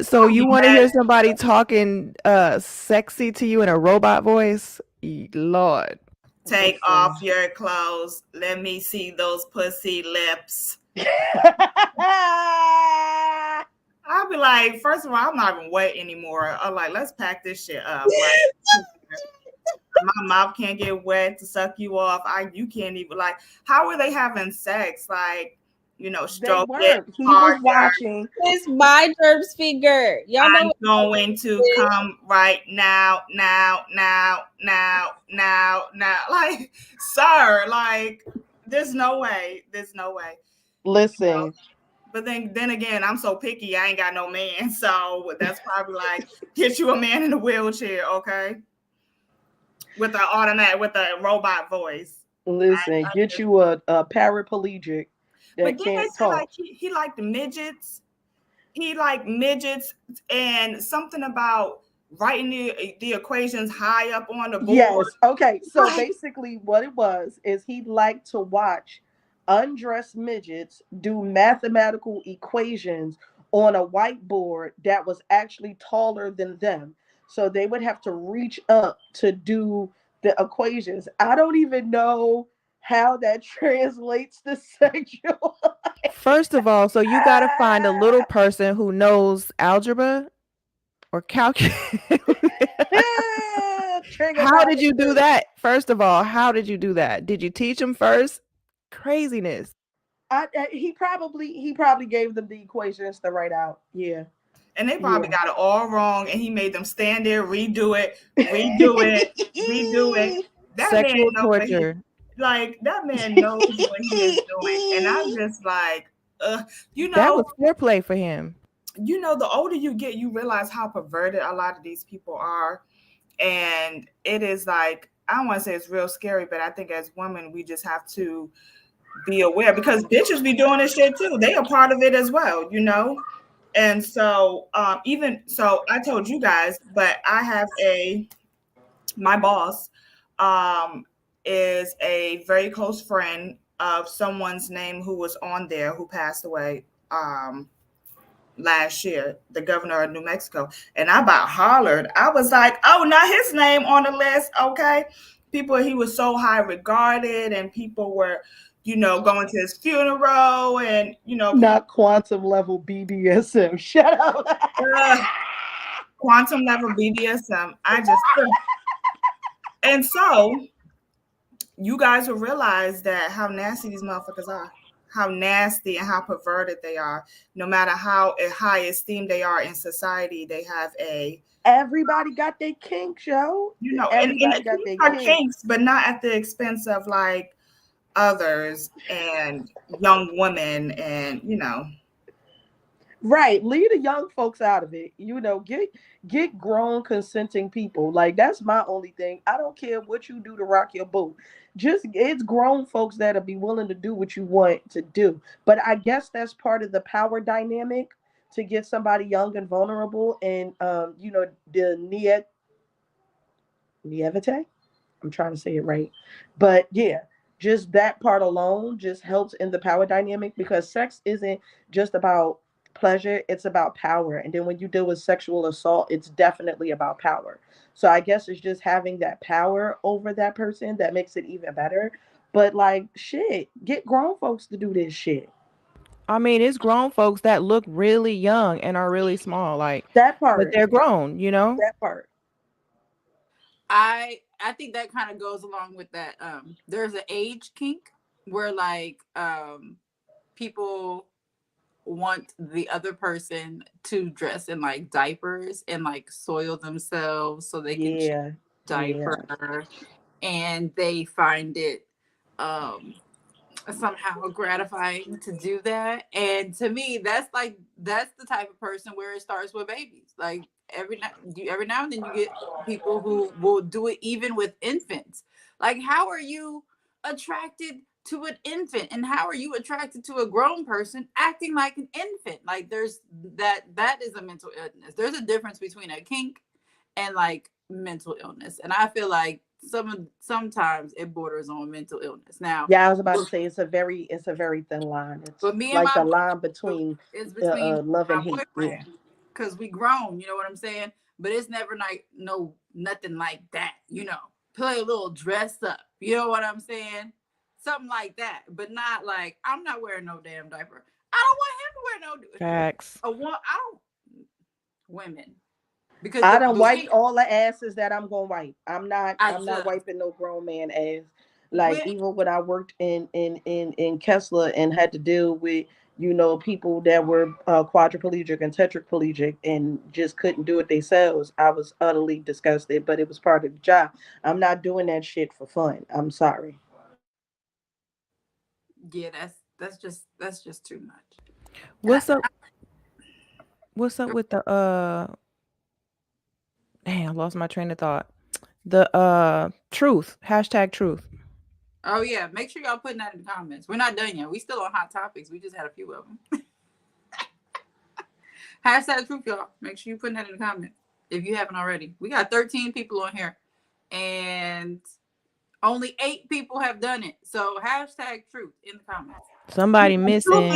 So you want to hear somebody talking sexy to you in a robot voice? Lord. Take off your clothes. Let me see those pussy lips. I'll be like, first of all, I'm not even wet anymore. I'm like, let's pack this shit up. Like, my mouth can't get wet to suck you off. You can't even, like, how are they having sex? Like, stroke it. He was watching. It's my germs finger. Y'all know I'm going to come right now. Like, sir, like, there's no way. Listen. But then again, I'm so picky, I ain't got no man. So that's probably like, get you a man in a wheelchair, okay? With a robot voice. Listen, get you a paraplegic that can't talk. Like he liked midgets. He liked midgets and something about writing the equations high up on the board. Yes. Okay. So basically what it was is he liked to watch undressed midgets do mathematical equations on a whiteboard that was actually taller than them. So they would have to reach up to do the equations. I don't even know how that translates to sexual. First of all, so you got to find a little person who knows algebra or calculus. How did you do that? First of all, how did you do that? Did you teach them first? Craziness. He probably gave them the equations to write out. Yeah. And they probably got it all wrong, and he made them stand there, redo it. That sexual torture. That man knows what he is doing. And I'm just like, that was foreplay for him. The older you get, you realize how perverted a lot of these people are. And it is like, I don't want to say it's real scary, but I think as women, we just have to be aware, because bitches be doing this shit too. They are part of it as well, And so I told you guys, but I have my boss is a very close friend of someone's name who was on there who passed away last year, the governor of New Mexico. And I about hollered. I was like, oh, not his name on the list. Okay. People, he was so high regarded, and people were, going to his funeral, and, Not quantum level BDSM. Shut up. quantum level BDSM. And so you guys will realize that how nasty these motherfuckers are, how nasty and how perverted they are. No matter how high esteemed they are in society, they have everybody got their kinks, yo. Everybody got their kinks, but not at the expense of like others and young women, and right, leave the young folks out of it. Get grown consenting people. Like, that's my only thing. I don't care what you do to rock your boat. Just, it's grown folks that'll be willing to do what you want to do. But I guess that's part of the power dynamic, to get somebody young and vulnerable. And the naivete, I'm trying to say it right. But yeah, just that part alone just helps in the power dynamic, because sex isn't just about pleasure, it's about power. And then when you deal with sexual assault, it's definitely about power. So I guess it's just having that power over that person that makes it even better. But like, shit, get grown folks to do this shit. I mean, it's grown folks that look really young and are really small, like, that part. But they're grown, That part. I think that kind of goes along with that. There's an age kink where like people want the other person to dress in like diapers and like soil themselves so they can change diaper, and they find it somehow gratifying to do that. And to me, that's the type of person where it starts with babies. Like every now and then you get people who will do it even with infants. Like, how are you attracted to an infant, and how are you attracted to a grown person acting like an infant? Like, there's that is a mental illness. There's a difference between a kink and like mental illness, and I feel like sometimes it borders on mental illness. Now, yeah, I was about to say it's a very thin line. It's but me like and my the line between love and hate. Yeah, because we grown, you know what I'm saying? But it's never like nothing like that, play a little dress up, you know what I'm saying? Something like that, but not like, I'm not wearing no damn diaper. I don't want him to wear no facts. Women, because I done wiped all the asses that I'm gonna wipe. I'm not wiping no grown man ass. Like, even when I worked in Kessler and had to deal with people that were quadriplegic and tetraplegic and just couldn't do it themselves, I was utterly disgusted. But it was part of the job. I'm not doing that shit for fun. I'm sorry. Yeah, that's just too much. What's up with the damn, I lost my train of thought. The truth, #truth. Oh yeah, make sure y'all putting that in the comments. We're not done yet. We still on hot topics. We just had a few of them. #truth, y'all. Make sure you putting that in the comments if you haven't already. We got 13 people on here, and only 8 people have done it. So #truth in the comments. Somebody missing.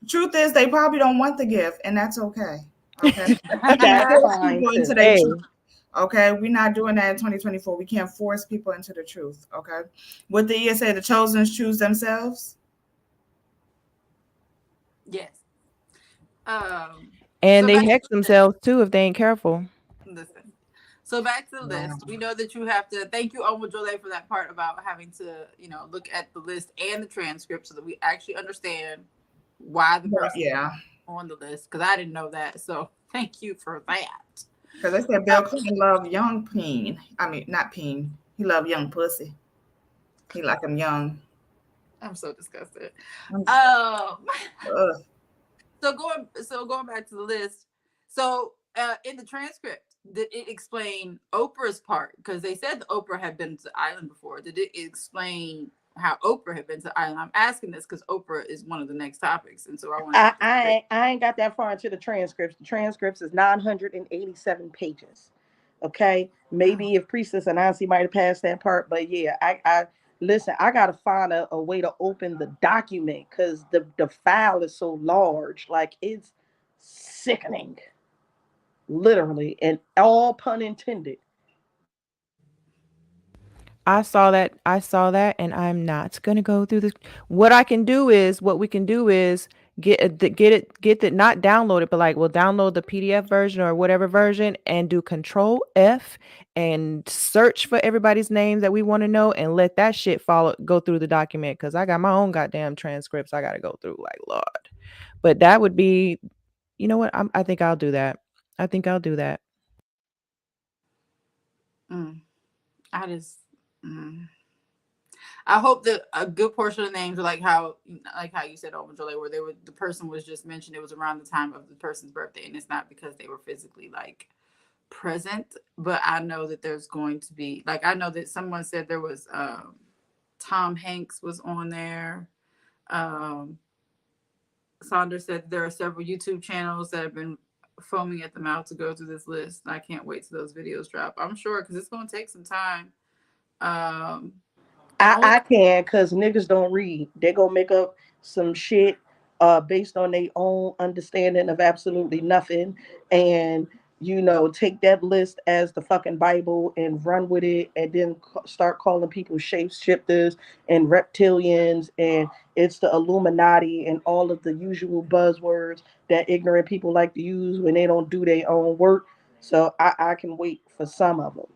Truth is they probably don't want the gift, and that's okay. Okay. That's fine. Okay, we're not doing that in 2024. We can't force people into the truth. Okay. What did you say? The chosen choose themselves? Yes. And they hex themselves too if they ain't careful. Listen. So back to the list. We know that you have to, thank you, Oma Jole, for that part about having to, look at the list and the transcript so that we actually understand why the person is on the list. Because I didn't know that. So thank you for that. Because they said Bill Clinton loved young peen. I mean, not peen. He loved young pussy. He like him young. I'm so disgusted. So going back to the list. So in the transcript, did it explain Oprah's part? Because they said that Oprah had been to the island before. Did it explain how Oprah had been to the island? I'm asking this because Oprah is one of the next topics, and so I want. I ain't got that far into the transcripts. The transcripts is 987 pages. Okay, maybe if Priestess and Nancy might have passed that part, but yeah, I listen. I gotta find a way to open the document because the file is so large, like it's sickening, literally, and all pun intended. I saw that, and I'm not gonna go through this. What we can do is get it, not download it, but like we'll download the PDF version or whatever version and do Control F and search for everybody's name that we want to know and let that shit go through the document because I got my own goddamn transcripts I gotta go through. Like Lord, but that would be, you know what? I think I'll do that. I think I'll do that. I just. I hope that a good portion of the names are like how you said, Jolie, where the person was just mentioned. It was around the time of the person's birthday, and it's not because they were physically like present. But I know that there's going to be I know that someone said there was Tom Hanks was on there. Sandra said there are several YouTube channels that have been foaming at the mouth to go through this list. I can't wait till those videos drop. I'm sure because it's going to take some time. I can because niggas don't read. They gonna make up some shit based on their own understanding of absolutely nothing, and take that list as the fucking Bible and run with it, and then start calling people shapeshifters and reptilians, and it's the Illuminati and all of the usual buzzwords that ignorant people like to use when they don't do their own work. So I can wait for some of them,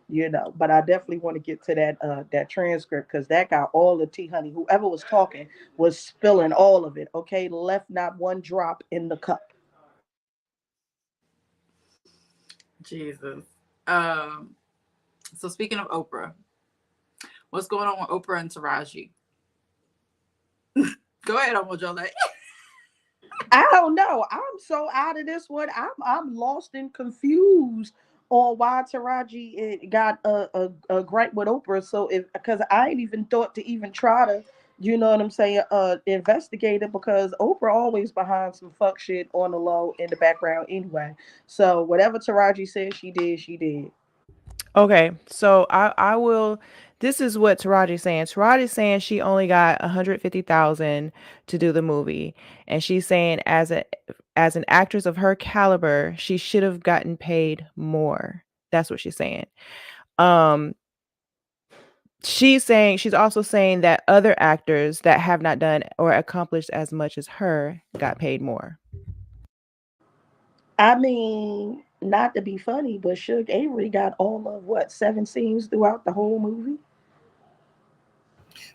but I definitely want to get to that transcript because that got all the tea, honey. Whoever was talking was spilling all of it. Okay, left not one drop in the cup. Jesus. So speaking of Oprah, what's going on with Oprah and Taraji? Go ahead, Jolie. I don't know. I'm so out of this one. I'm lost and confused on why Taraji got a gripe with Oprah. So because I ain't even thought to even try to, you know what I'm saying, investigate it because Oprah always behind some fuck shit on the low in the background anyway. So whatever Taraji said she did, she did. Okay, so I will. This is what Taraji's saying. Taraji's saying she only got 150,000 to do the movie, and she's saying as an actress of her caliber, she should have gotten paid more. That's what she's saying. Um, she's also saying that other actors that have not done or accomplished as much as her got paid more. I mean, not to be funny, but Suge Avery got all of what 7 scenes throughout the whole movie.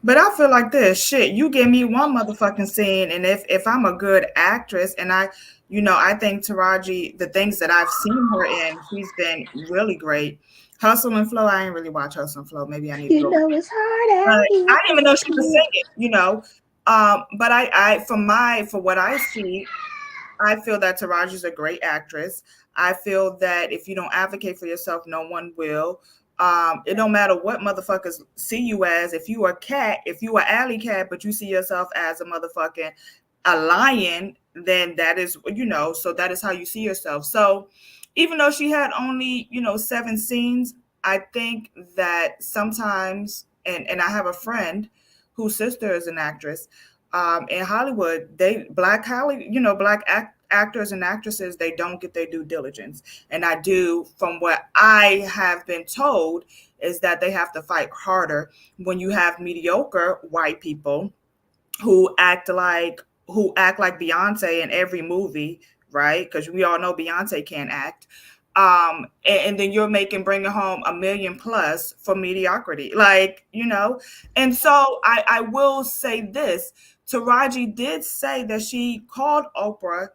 But I feel like this shit. You give me one motherfucking scene, and if I'm a good actress, and I think Taraji, the things that I've seen her in, she's been really great. Hustle and Flow, I ain't really watch Hustle and Flow. Maybe I need to You go. know it's hard But out I here. didn't even know she was singing. But for what I see, I feel that Taraji's a great actress. I feel that if you don't advocate for yourself, no one will. It don't matter what motherfuckers see you as. If you are cat, if you are alley cat, but you see yourself as a lion, then that is, so that is how you see yourself. So even though she had only, 7 scenes, I think that sometimes, and I have a friend whose sister is an actress, in Hollywood, black actors and actresses, they don't get their due diligence. And I do, from what I have been told, is that they have to fight harder when you have mediocre white people who act like Beyonce in every movie, right? Because we all know Beyonce can't act. And then you're bringing home $1 million plus for mediocrity, And so I will say this: Taraji did say that she called Oprah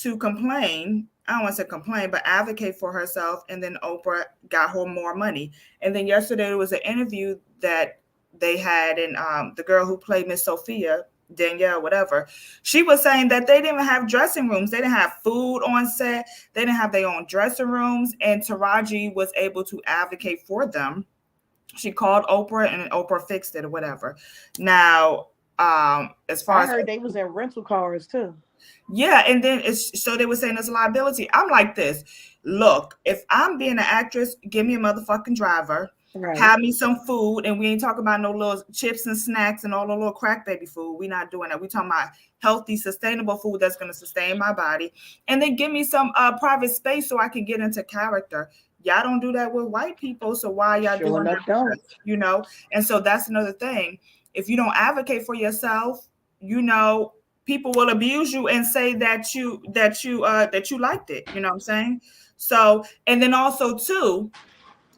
to complain. I don't want to say complain, but advocate for herself. And then Oprah got her more money. And then yesterday there was an interview that they had, and the girl who played Miss Sophia, Danielle, whatever, she was saying that they didn't have dressing rooms. They didn't have food on set. They didn't have their own dressing rooms. And Taraji was able to advocate for them. She called Oprah and Oprah fixed it or whatever. Now, As far I as heard they was in rental cars too. yeah, and then it's so they were saying it's a liability. I'm like this. Look, if I'm being an actress, give me a motherfucking driver. Right. Have me some food, and we ain't talking about no little chips and snacks and all the little crack baby food. We not doing that. We talking about healthy, sustainable food that's gonna sustain my body, and then give me some private space so I can get into character. Y'all don't do that with white people, so why y'all Sure doing enough, that? don't. You know, and so that's another thing. If you don't advocate for yourself, you know, people will abuse you and say that you liked it. You know what I'm saying? So, and then also too,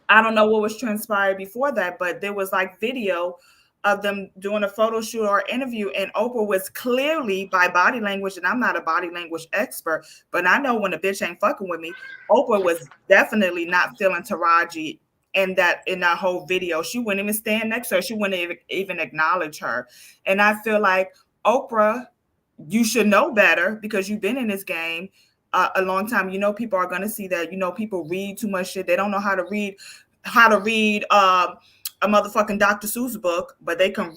I don't know what was transpired before that, but there was like video of them doing a photo shoot or interview, and Oprah was clearly by body language, and I'm not a body language expert, but I know when a bitch ain't fucking with me, Oprah was definitely not feeling Taraji in that whole video. She wouldn't even stand next to her. She wouldn't even acknowledge her. And I feel like Oprah, you should know better because you've been in this game a long time. You know, people are going to see that. You know, people read too much shit. They don't know how to read a motherfucking Dr. Seuss book, but they can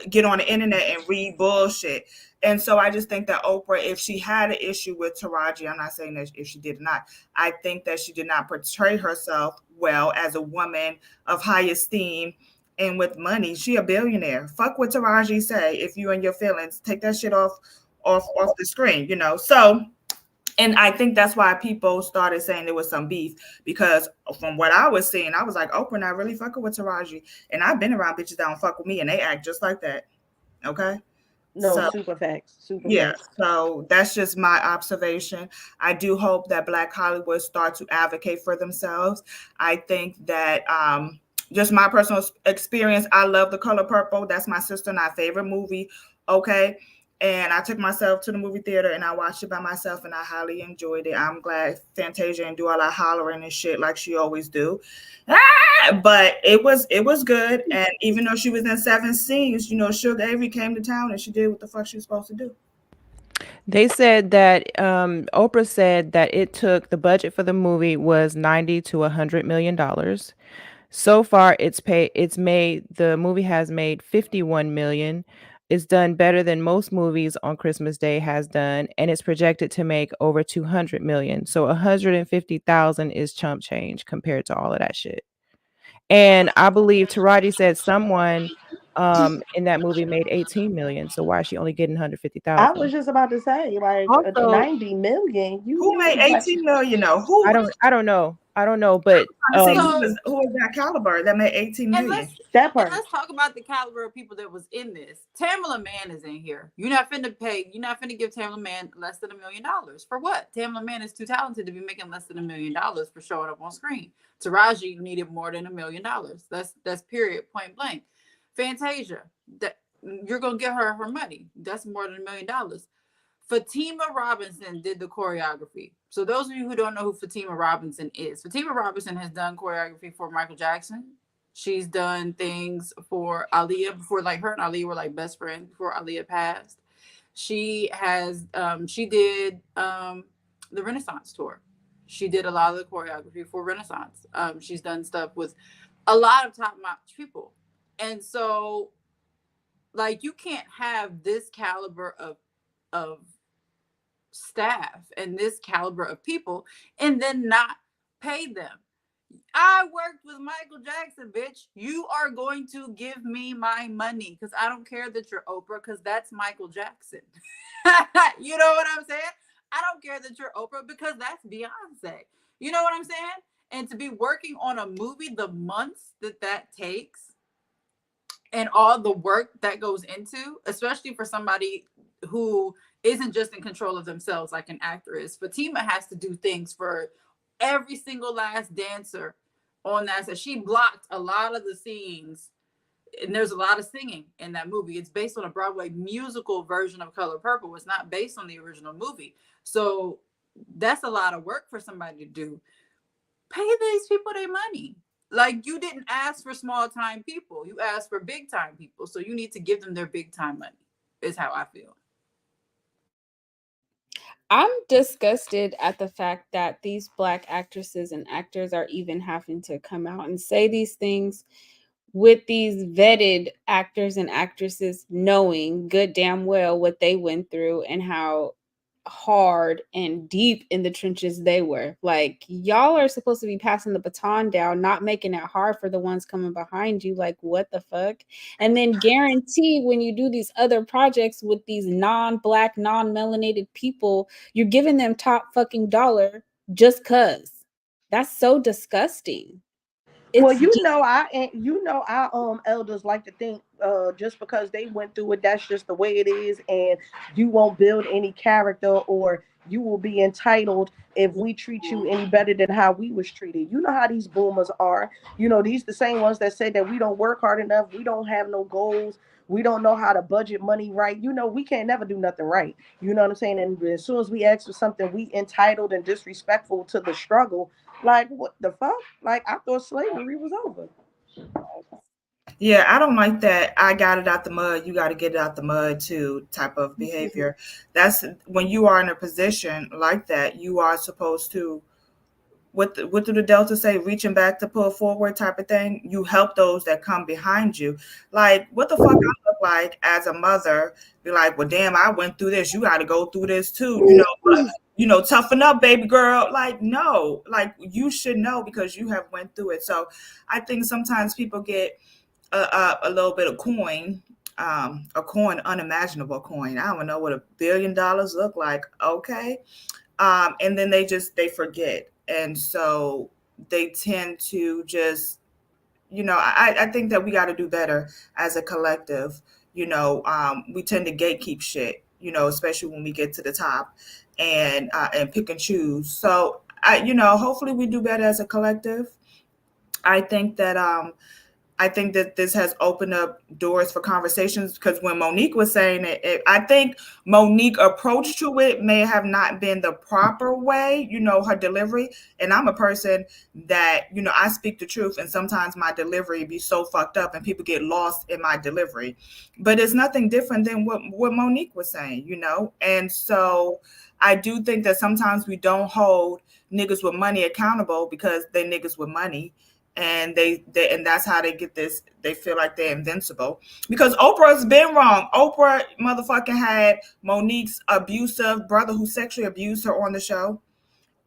get on the internet and read bullshit. And so I just think that Oprah, if she had an issue with Taraji, I'm not saying that if she did not, I think that she did not portray herself well as a woman of high esteem and with money. She a billionaire. Fuck what Taraji say. If you and your feelings, take that shit off the screen, you know. So, and I think that's why people started saying there was some beef, because from what I was seeing, I was like, Oprah not really fucking with Taraji. And I've been around bitches that don't fuck with me and they act just like that. Okay. No, So super facts. Super yeah, facts. so that's just my observation. I do hope that Black Hollywood start to advocate for themselves. I think that just my personal experience, I love The Color Purple. That's my sister and I favorite movie. Okay. And I took myself to the movie theater and I watched it by myself and I highly enjoyed it. I'm glad Fantasia and do all that hollering and shit like she always do. But it was good. And even though she was in 7 scenes, you know, Sugar Avery came to town and she did what the fuck she was supposed to do. They said that Oprah said that it took the budget for the movie was 90 to $100 million. So far, the movie has made 51 million. It's done better than most movies on Christmas Day has done, and it's projected to make over 200 million. So 150,000 is chump change compared to all of that shit. And I believe Taraji said someone in that movie made 18 million. So why is she only getting I was 150,000? just about to say, like, Also, 90 million. You Who made mean like 18 million? No, who I don't know. I don't know, but trying to say So who was that caliber that made 18 and million? that and part? let's talk about the caliber of people that was in this. Tamala Mann is in here. You're not finna give Tamala Mann less than $1 million. For what? Tamala Mann is too talented to be making less than $1 million for showing up on screen. Taraji needed more than $1 million. That's period, point blank. Fantasia, that you're gonna get her money. That's more than $1 million. Fatima Robinson did the choreography. So those of you who don't know who Fatima Robinson is, Fatima Robinson has done choreography for Michael Jackson. She's done things for Aaliyah before, like her and Aaliyah were like best friends before Aaliyah passed. She did the Renaissance tour. She did a lot of the choreography for Renaissance. She's done stuff with a lot of top-notch people. And so, like, you can't have this caliber of staff and this caliber of people and then not pay them. I worked with Michael Jackson, bitch. You are going to give me my money because I don't care that you're Oprah, because that's Michael Jackson. You know what I'm saying? I don't care that you're Oprah because that's Beyonce. You know what I'm saying? And to be working on a movie, the months that takes and all the work that goes into, especially for somebody who isn't just in control of themselves like an actor is. Fatima has to do things for every single last dancer on that set. She blocked a lot of the scenes, and there's a lot of singing in that movie. It's based on a Broadway musical version of Color Purple. It's not based on the original movie. So that's a lot of work for somebody to do. Pay these people their money. Like, you didn't ask for small time people. You asked for big time people. So you need to give them their big time money, is how I feel. I'm disgusted at the fact that these Black actresses and actors are even having to come out and say these things with these vetted actors and actresses knowing good damn well what they went through and how hard and deep in the trenches they were. Like, y'all are supposed to be passing the baton down, not making it hard for the ones coming behind you. Like, what the fuck? And then guarantee when you do these other projects with these non-black, non-melanated people, you're giving them top fucking dollar just cuz. That's so disgusting. Well, It's our elders like to think just because they went through it, that's just the way it is, and you won't build any character, or you will be entitled if we treat you any better than how we was treated. You know how these boomers are. These the same ones that say that we don't work hard enough, we don't have no goals, we don't know how to budget money right. We can't never do nothing right. You know what I'm saying? And as soon as we ask for something, we entitled and disrespectful to the struggle. Like, what the fuck? Like, I thought slavery was over. Yeah, I don't like that. I got it out the mud. You got to get it out the mud too type of behavior. That's when you are in a position like that, you are supposed to, what do the Delta say? Reaching back to pull forward type of thing. You help those that come behind you. Like, what the fuck I look like as a mother? Be like, well, damn, I went through this. You got to go through this too. Toughen up, baby girl. Like, no, like you should know because you have went through it. So I think sometimes people get a little bit of coin, a coin, unimaginable coin. I don't know what $1 billion look like. Okay. And then they forget. And so they tend to just, I think that we got to do better as a collective. We tend to gatekeep shit, especially when we get to the top and pick and choose. So hopefully we do better as a collective. I think that this has opened up doors for conversations because when Monique was saying it, I think Monique's approach to it may have not been the proper way, her delivery. And I'm a person that, I speak the truth, and sometimes my delivery be so fucked up and people get lost in my delivery. But it's nothing different than what Monique was saying, And so I do think that sometimes we don't hold niggas with money accountable because they niggas with money. And and that's how they get this. They feel like they're invincible because Oprah's been wrong. Oprah motherfucking had Monique's abusive brother who sexually abused her on the show.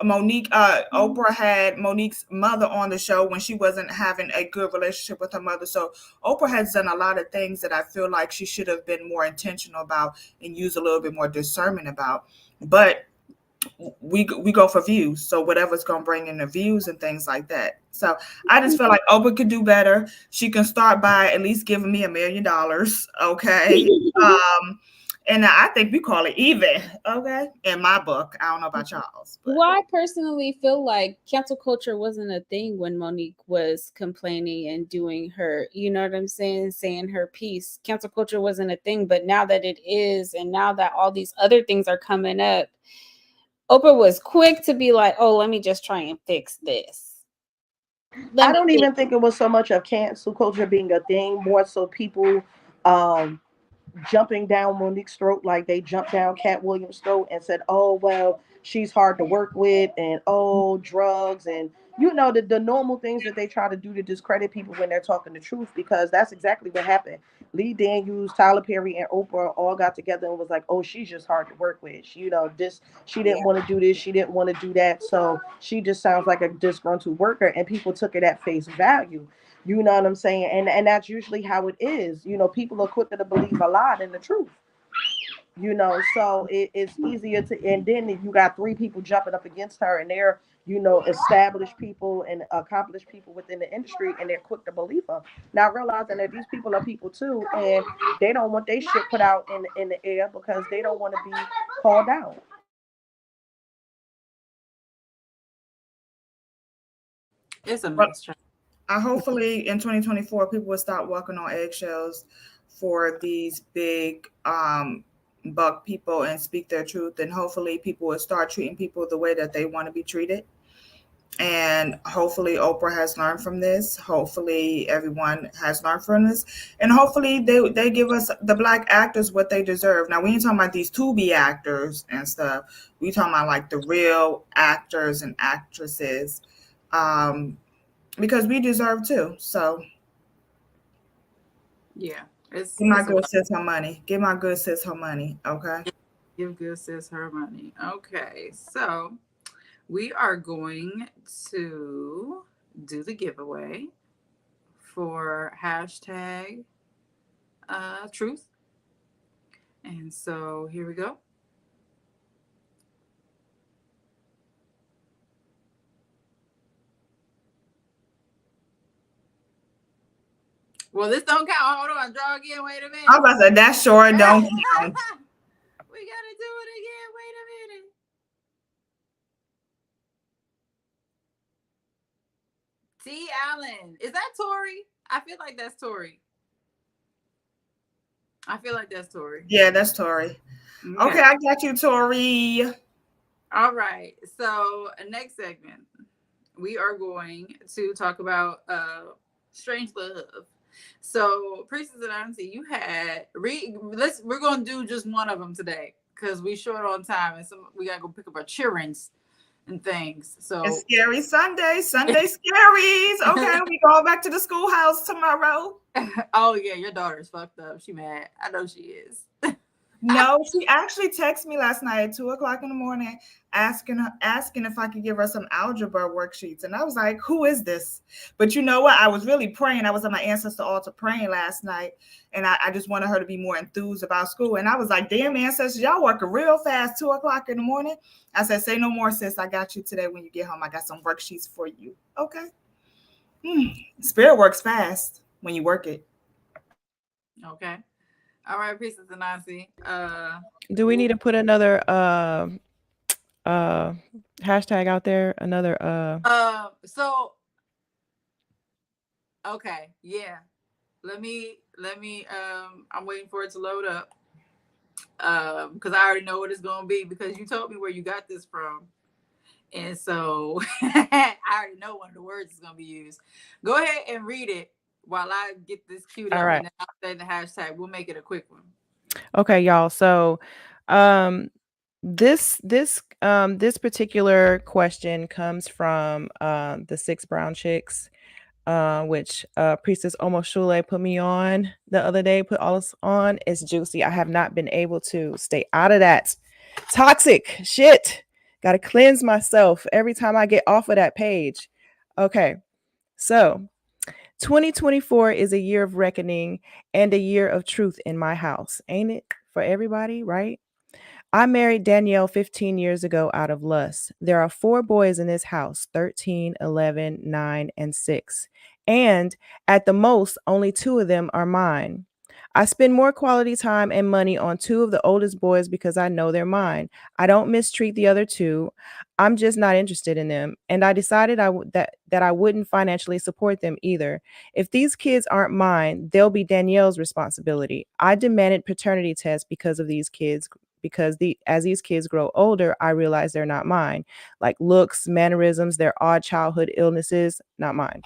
Oprah had Monique's mother on the show when she wasn't having a good relationship with her mother. So Oprah has done a lot of things that I feel like she should have been more intentional about and use a little bit more discernment about. But we go for views, so whatever's going to bring in the views and things like that. So I just feel like Oprah could do better. She can start by at least giving me $1 million, okay? And I think we call it even, okay? In my book, I don't know about y'all's. Well, I personally feel like cancel culture wasn't a thing when Monique was complaining and doing her, you know what I'm saying, saying her piece. Cancel culture wasn't a thing, but now that it is, and now that all these other things are coming up, Oprah was quick to be like, oh, let me just try and fix this. I don't even think it was so much of cancel culture being a thing, more so people jumping down Monique's throat like they jumped down Katt Williams' throat and said, oh, well, she's hard to work with, and oh, drugs, and the normal things that they try to do to discredit people when they're talking the truth, because that's exactly what happened. Lee Daniels, Tyler Perry, and Oprah all got together and was like, oh, she's just hard to work with. She didn't want to do this, she didn't want to do that, so she just sounds like a disgruntled worker, and people took it at face value. You know what I'm saying? And that's usually how it is. People are quicker to believe a lie than the truth. So it's easier to, and then you got three people jumping up against her, and they're, established people and accomplished people within the industry, and they're quick to believe her. Now realizing that these people are people too, and they don't want their shit put out in the air because they don't want to be called out. It's a mixture. Hopefully in 2024, people will stop walking on eggshells for these big buck people and speak their truth. And hopefully people will start treating people the way that they want to be treated. And hopefully Oprah has learned from this. Hopefully everyone has learned from this. And hopefully they give us, the Black actors, what they deserve. Now, we ain't talking about these to-be actors and stuff. We talking about like the real actors and actresses. Because we deserve to. So Yeah, Give my it's a good lot. sis her money. Give my good sis her money. Okay. Give good sis her money. Okay, so we are going to do the giveaway for hashtag truth. And so here we go. Well, this don't count. Hold on, draw again. Wait a minute. I was about to say that sure don't count. We gotta do it again. Wait a minute. T. Allen. Is that Tori? I feel like that's Tori. I feel like that's Tori. Yeah, that's Tori. Okay, I got you, Tori. All right. So next segment, we are going to talk about strange love. So Priestess and Auntie, you had we're gonna do just one of them today because we short on time and we gotta go pick up our childrens and things. So it's Scary Sunday, Sunday Scaries. Okay, we go back to the schoolhouse tomorrow. Oh yeah, your daughter's fucked up. She mad. I know she is. No, she actually texted me last night at 2:00 in the morning, asking if I could give her some algebra worksheets. And I was like, who is this? But you know what? I was really praying. I was at my ancestor altar praying last night. And I just wanted her to be more enthused about school. And I was like, damn, ancestors, y'all working real fast, 2:00 in the morning. I said, say no more, sis. I got you today when you get home. I got some worksheets for you. Okay. Spirit works fast when you work it. Okay. All right, Priestess and Nancy. Do we need to put another hashtag out there? Another so okay, yeah. Let me I'm waiting for it to load up. Because I already know what it's gonna be because you told me where you got this from. And so I already know one of the words is gonna be used. Go ahead and read it while I get this queued up, right. and then I'll say the hashtag. We'll make it a quick one. Okay, y'all. So this particular question comes from the Six Brown Chicks, which Priestess Omoshule put me on the other day, put all us on. It's juicy. I have not been able to stay out of that toxic shit. Gotta cleanse myself every time I get off of that page. Okay, so 2024 is a year of reckoning and a year of truth in my house. Ain't it for everybody, right? I married Danielle 15 years ago out of lust. There are 4 boys in this house, 13, 11, 9, and 6. And at the most, only 2 of them are mine. I spend more quality time and money on 2 of the oldest boys because I know they're mine. I don't mistreat the other 2. I'm just not interested in them. And I decided that I wouldn't financially support them either. If these kids aren't mine, they'll be Danielle's responsibility. I demanded paternity tests because of these kids because as these kids grow older, I realize they're not mine. Like looks, mannerisms, their odd childhood illnesses, not mine.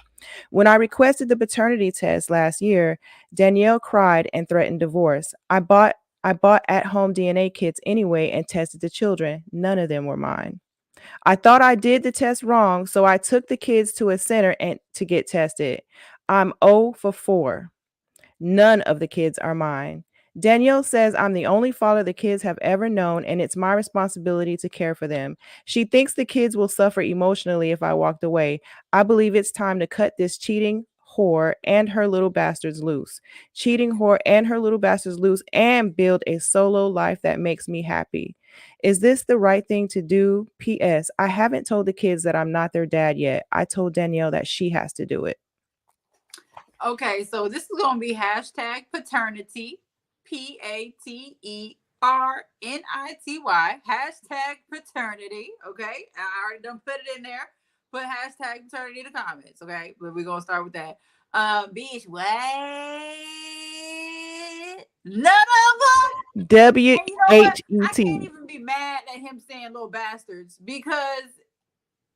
When I requested the paternity test last year, Danielle cried and threatened divorce. I bought at-home DNA kits anyway and tested the children. None of them were mine. I thought I did the test wrong, so I took the kids to a center and to get tested. I'm 0 for 4. None of the kids are mine. Danielle says I'm the only father the kids have ever known, and it's my responsibility to care for them. She thinks the kids will suffer emotionally if I walked away. I believe it's time to cut this cheating whore and her little bastards loose. Cheating whore and her little bastards loose and build a solo life that makes me happy. Is this the right thing to do? P.S. I haven't told the kids that I'm not their dad yet. I told Danielle that she has to do it. Okay, so this is gonna be hashtag paternity, PATERNITY, hashtag paternity. Okay, I already done put it in there. Put hashtag paternity in the comments. Okay, but we're gonna start with that. Bitch, what? None of them. W-H-E-T. I can't even be mad at him saying little bastards because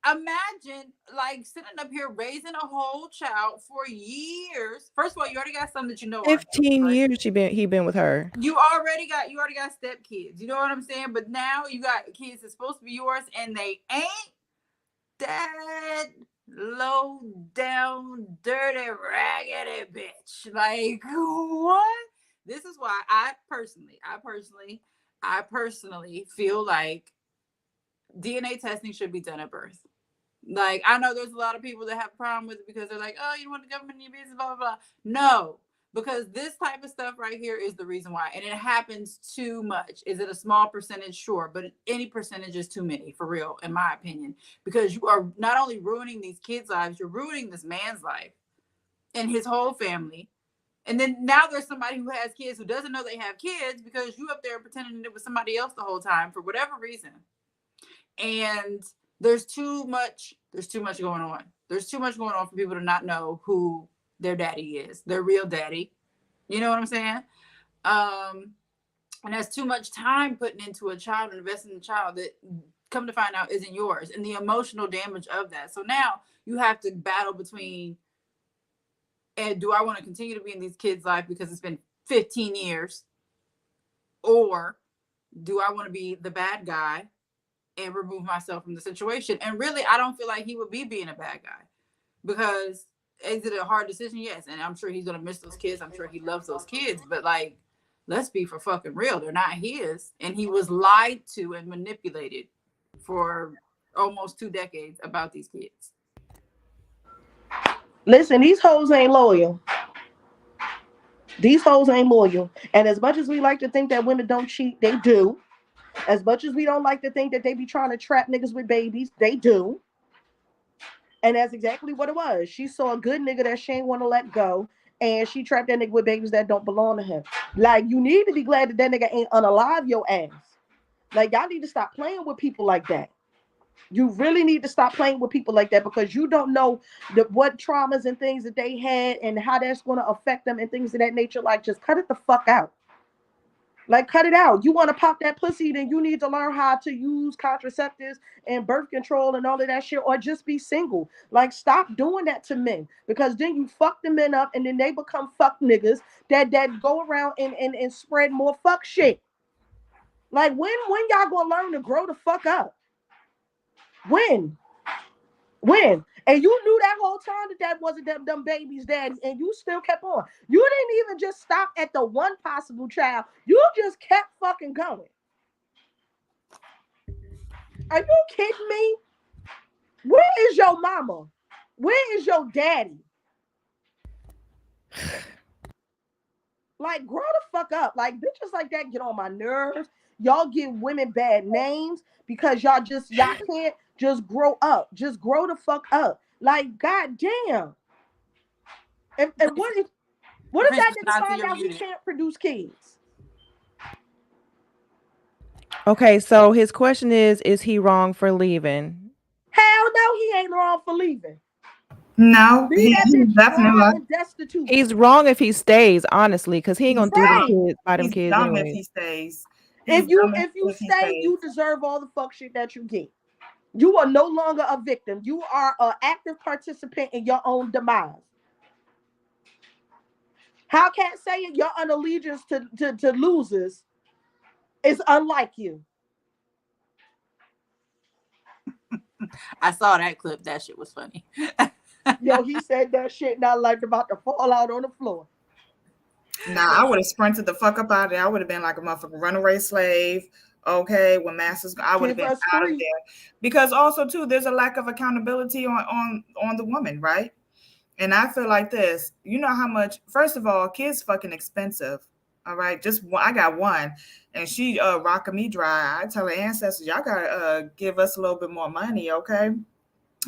imagine like sitting up here raising a whole child for years. First of all, you already got some that you know 15 years he been with her. You already got step kids. You know what I'm saying? But now you got kids that's supposed to be yours and they ain't. That low down, dirty, raggedy bitch. Like, what? This is why I personally feel like DNA testing should be done at birth. Like, I know there's a lot of people that have a problem with it because they're like, oh, you don't want the government in your business, blah, blah, blah. No, because this type of stuff right here is the reason why. And it happens too much. Is it a small percentage? Sure. But any percentage is too many, for real, in my opinion. Because you are not only ruining these kids' lives, you're ruining this man's life and his whole family. And then now there's somebody who has kids who doesn't know they have kids because you up there pretending it was somebody else the whole time for whatever reason. And there's too much going on. There's too much going on for people to not know who their daddy is, their real daddy. You know what I'm saying? And that's too much time putting into a child and investing in a child that, come to find out, isn't yours, and the emotional damage of that. So now you have to battle between, and do I want to continue to be in these kids' life because it's been 15 years, or do I want to be the bad guy and remove myself from the situation? And really, I don't feel like he would be being a bad guy, because is it a hard decision? Yes. And I'm sure he's going to miss those kids. I'm sure he loves those kids, but like, let's be for fucking real. They're not his. And he was lied to and manipulated for almost 2 decades about these kids. Listen, these hoes ain't loyal. These hoes ain't loyal. And as much as we like to think that women don't cheat, they do. As much as we don't like to think that they be trying to trap niggas with babies, they do. And that's exactly what it was. She saw a good nigga that she ain't want to let go, and she trapped that nigga with babies that don't belong to him. Like, you need to be glad that that nigga ain't unalive your ass. Like, y'all need to stop playing with people like that. You really need to stop playing with people like that, because you don't know what traumas and things that they had and how that's going to affect them and things of that nature. Like, just cut it the fuck out. Like, cut it out. You want to pop that pussy, then you need to learn how to use contraceptives and birth control and all of that shit, or just be single. Like, stop doing that to men, because then you fuck the men up and then they become fuck niggas that go around and spread more fuck shit. Like, when y'all gonna learn to grow the fuck up? When? And you knew that whole time that wasn't them babies' daddy, and you still kept on. You didn't even just stop at the one possible child. You just kept fucking going. Are you kidding me? Where is your mama? Where is your daddy? Like, grow the fuck up. Like, bitches like that get on my nerves. Y'all give women bad names because y'all can't just grow up. Just grow the fuck up. Like, goddamn. And what if that nigga find out he can't produce kids? Okay, so his question is he wrong for leaving? Hell no, he ain't wrong for leaving. No, he's definitely wrong. Destitute. He's wrong if he stays, honestly, because he ain't gonna do the kids by them kids dumb anyway. If he stays. If you stay, you deserve all the fuck shit that you get. You are no longer a victim. You are an active participant in your own demise. How Katt say it? Your allegiance to losers is unlike you. I saw that clip. That shit was funny. Yo, he said that shit not like about to fall out on the floor. Nah, I would have sprinted the fuck up out of there. I would have been like a motherfucking runaway slave. Okay, when masters, I would have been out of there. Because also too, there's a lack of accountability on the woman, right? And I feel like this. You know how much? First of all, kids fucking expensive. All right, I got one, and she rocking me dry. I tell her ancestors, y'all gotta give us a little bit more money, okay?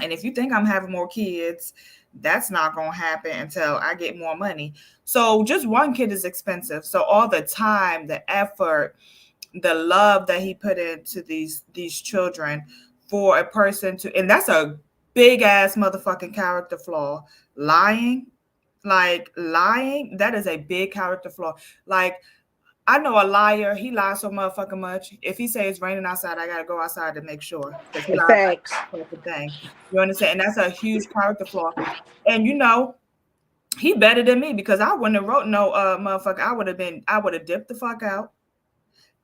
And if you think I'm having more kids, that's not gonna happen until I get more money. So just one kid is expensive. So all the time, the effort, the love that he put into these children for a person to, and that's a big ass motherfucking character flaw. Lying, that is a big character flaw. Like, I know a liar, he lies so motherfucking much. If he says it's raining outside, I gotta go outside to make sure. Facts. Thing. You understand? And that's a huge character flaw. And you know, he better than me, because I wouldn't have wrote no motherfucker. I would have dipped the fuck out.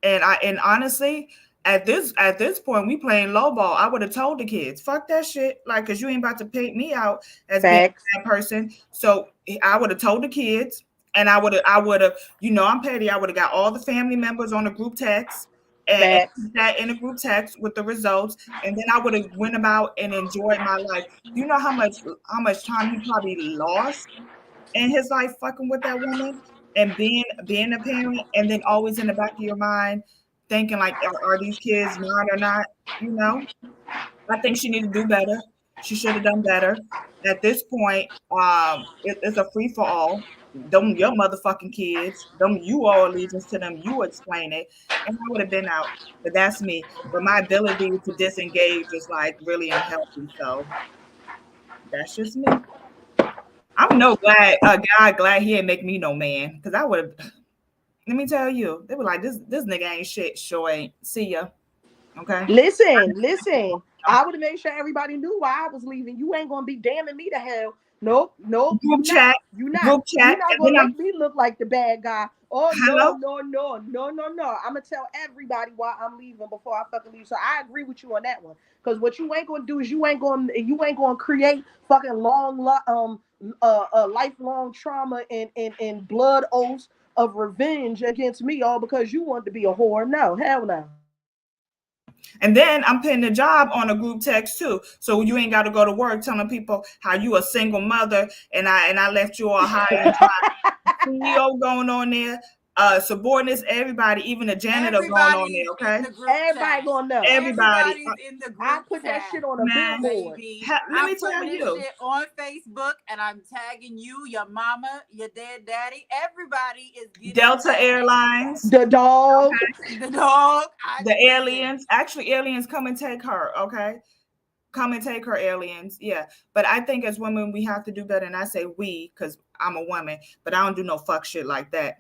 And honestly, at this point, we playing lowball. I would have told the kids, fuck that shit. Like, cause you ain't about to pay me out as being that person. So I would have told the kids, and I would have, I'm petty. I would have got all the family members on the group text and put that in a group text with the results. And then I would have went about and enjoyed my life. You know how much time he probably lost in his life fucking with that woman and being a parent, and then always in the back of your mind thinking like, are these kids mine or not? I think she need to do better. She should have done better. At this point, it's a free for all. Them your motherfucking kids. Them you owe allegiance to them. You explain it, and I would have been out. But that's me. But my ability to disengage is like really unhealthy. So that's just me. I'm glad he didn't make me no man, because I would have. Let me tell you, they were like, this nigga ain't shit. Sure ain't. See ya. Okay. Listen. I would have made sure everybody knew why I was leaving. You ain't gonna be damning me to hell. Nope. Group chat. You're not gonna make me look like the bad guy. Oh hello? No. I'm gonna tell everybody why I'm leaving before I fucking leave. So I agree with you on that one. Because what you ain't gonna do is you ain't gonna create fucking lifelong trauma and blood oaths of revenge against me, all because you want to be a whore. No, hell no. And then I'm putting a job on a group text too, so you ain't got to go to work telling people how you a single mother and I left you all high and dry. CEO going on there, subordinates, everybody, even the janitor going on there. Okay, everybody gonna know. Everybody's in the group. I put that shit on a billboard. Let me tell you, shit on Facebook, and I'm tagging you, your mama, your dead daddy. Everybody is getting Delta Airlines, the dog, the aliens. Actually, aliens come and take her. Okay. Come and take her, aliens. Yeah. But I think as women, we have to do better. And I say we, because I'm a woman, but I don't do no fuck shit like that.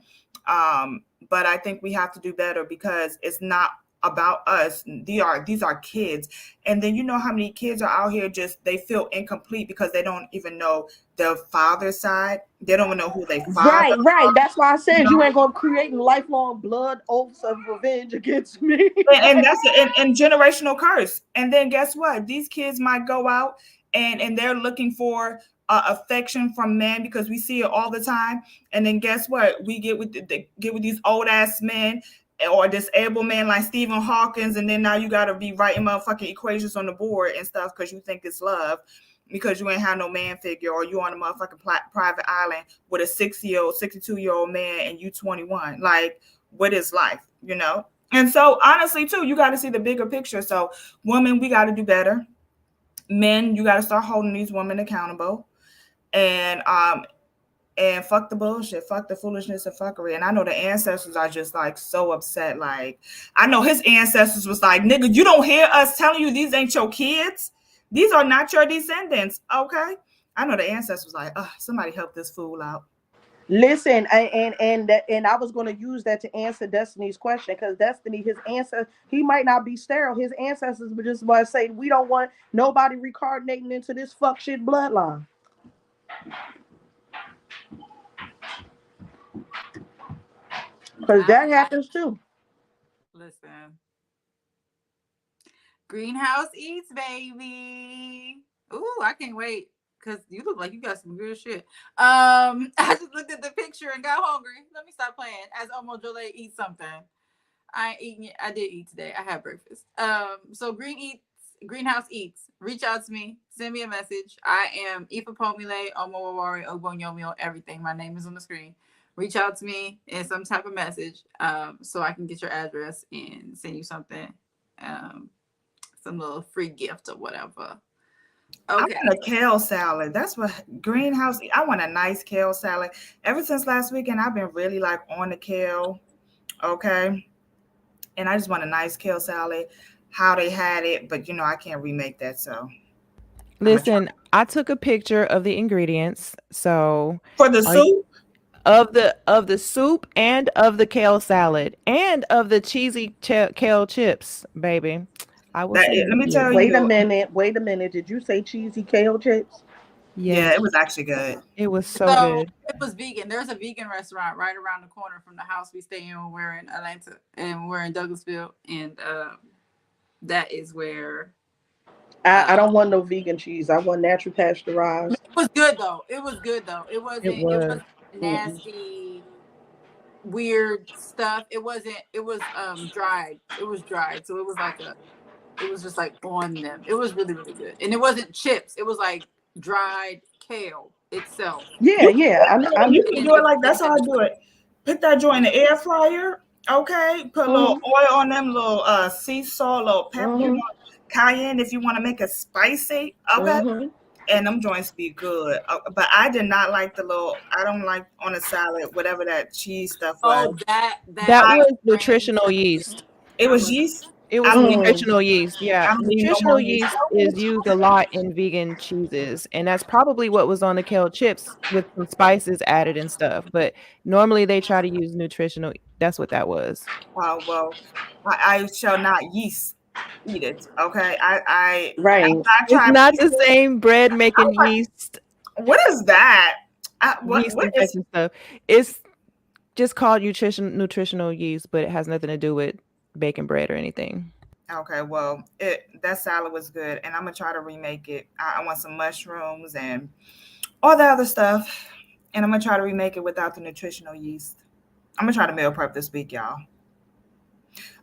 But I think we have to do better, because it's not about us. These are kids. And then you know how many kids are out here they feel incomplete because they don't even know their father's side. They don't even know who they father. Right. That's why I said you ain't gonna create lifelong blood oaths of revenge against me. And that's and generational curse. And then guess what? These kids might go out and they're looking for affection from men, because we see it all the time. And then guess what? We get with these old ass men or disabled men like Stephen Hawkins, and then now you got to be writing motherfucking equations on the board and stuff because you think it's love, because you ain't have no man figure, or you on a motherfucking private island with a 62-year-old man and you 21. Like, what is life, And so honestly too, you got to see the bigger picture. So women, we got to do better. Men, you got to start holding these women accountable, and fuck the bullshit, fuck the foolishness of fuckery. And I know the ancestors are just like so upset. Like, I know his ancestors was like, nigga, you don't hear us telling you these ain't your kids. These are not your descendants. Okay. I know the ancestors was like, somebody help this fool out. Listen, and I was going to use that to answer Destiny's question, because Destiny, his answer, he might not be sterile. His ancestors would just want to say, we don't want nobody reincarnating into this fuck shit bloodline. Because that happens too. Listen. Greenhouse Eats, baby. Ooh, I can't wait, because you look like you got some good shit. I just looked at the picture and got hungry. Let me stop playing as Omo Jole eats something. I ain't eating it. I did eat today. I had breakfast. So Greenhouse Eats. Reach out to me. Send me a message. I am Ifa Pomile, Omo Wawari, Ogbonyomio, everything. My name is on the screen. Reach out to me in some type of message, so I can get your address and send you something, some little free gift or whatever. Okay. I want a kale salad. That's what Greenhouse. I want a nice kale salad. Ever since last weekend, I've been really like on the kale. Okay. And I just want a nice kale salad. How they had it, but I can't remake that. So listen, I took a picture of the ingredients. So for the soup. Of the soup and of the kale salad and of the cheesy kale chips, baby. I will. Let me tell you. Wait a minute. Did you say cheesy kale chips? Yes. Yeah, it was actually good. It was so good. It was vegan. There's a vegan restaurant right around the corner from the house we stay in when we're in Atlanta, and we're in Douglasville, and that is where I don't want no vegan cheese. I want natural pasteurized. it was good though. It was good though. It It wasn't was. nasty, weird stuff. It was dried. It was dried. So it was just like on them. It was really, really good. And it wasn't chips. It was like dried kale itself. Yeah, yeah. You And can then do it it like was that's how I do it. Put that joint in the air fryer. Okay, put a little oil on them, little sea salt, little pepper, cayenne if you want to make it spicy. Okay, and them joints be good. But I did not like the little. I don't like on a salad whatever that cheese stuff was. oh that That was brings nutritional back- yeast. It I was was yeast. It I was don't need. nutritional yeast. Yeah. I don't need no Nutritional more yeast. yeast is used a lot in vegan cheeses. And that's probably what was on the kale chips with some spices added and stuff. But normally they try to use nutritional. That's what that was. Well, I shall not yeast eat it. Okay, I Right. It's not the same bread making yeast. What is that? What Yeast is? infection stuff. It's just called nutritional yeast, but it has nothing to do with baking bread or anything. Okay, well, that salad was good, and I'm gonna try to remake it. I want some mushrooms and all the other stuff, and I'm gonna try to remake it without the nutritional yeast. I'm gonna try to meal prep this week, y'all.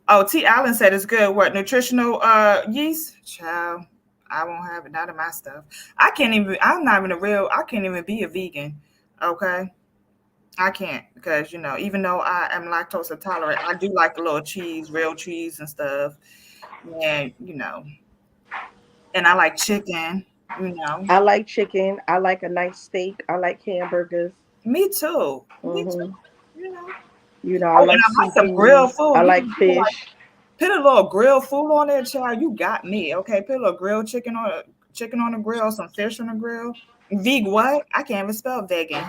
Oh, T. Allen said it's good. What nutritional yeast? Child, I won't have it. Not in my stuff. I can't even. I'm not even I can't even be a vegan. Okay. I can't because even though I am lactose intolerant, I do like a little cheese, real cheese and stuff, and and I like chicken. I like chicken. I like a nice steak. I like hamburgers. Me too. Me too. I Oh, like and I like some seafood. grilled food. I like fish. Put a little grilled food on there, child. You got me. Okay, put a little grilled chicken on the grill, some fish on the grill. Veg what? I can't even spell vegan.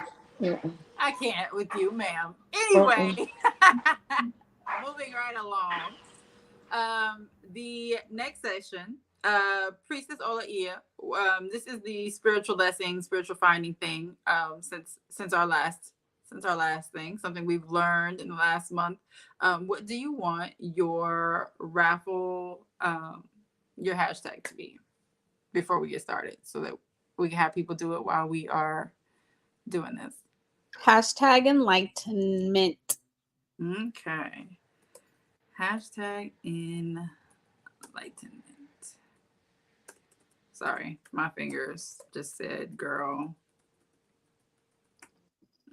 I can't with you, ma'am. Anyway, moving right along. The next session, Priestess Olaia. This is the spiritual lesson, spiritual finding thing. Since our last thing, something we've learned in the last month. What do you want your raffle, your hashtag to be before we get started, so that we can have people do it while we are doing this? Hashtag enlightenment. Okay. Hashtag enlightenment. Sorry, my fingers just said girl.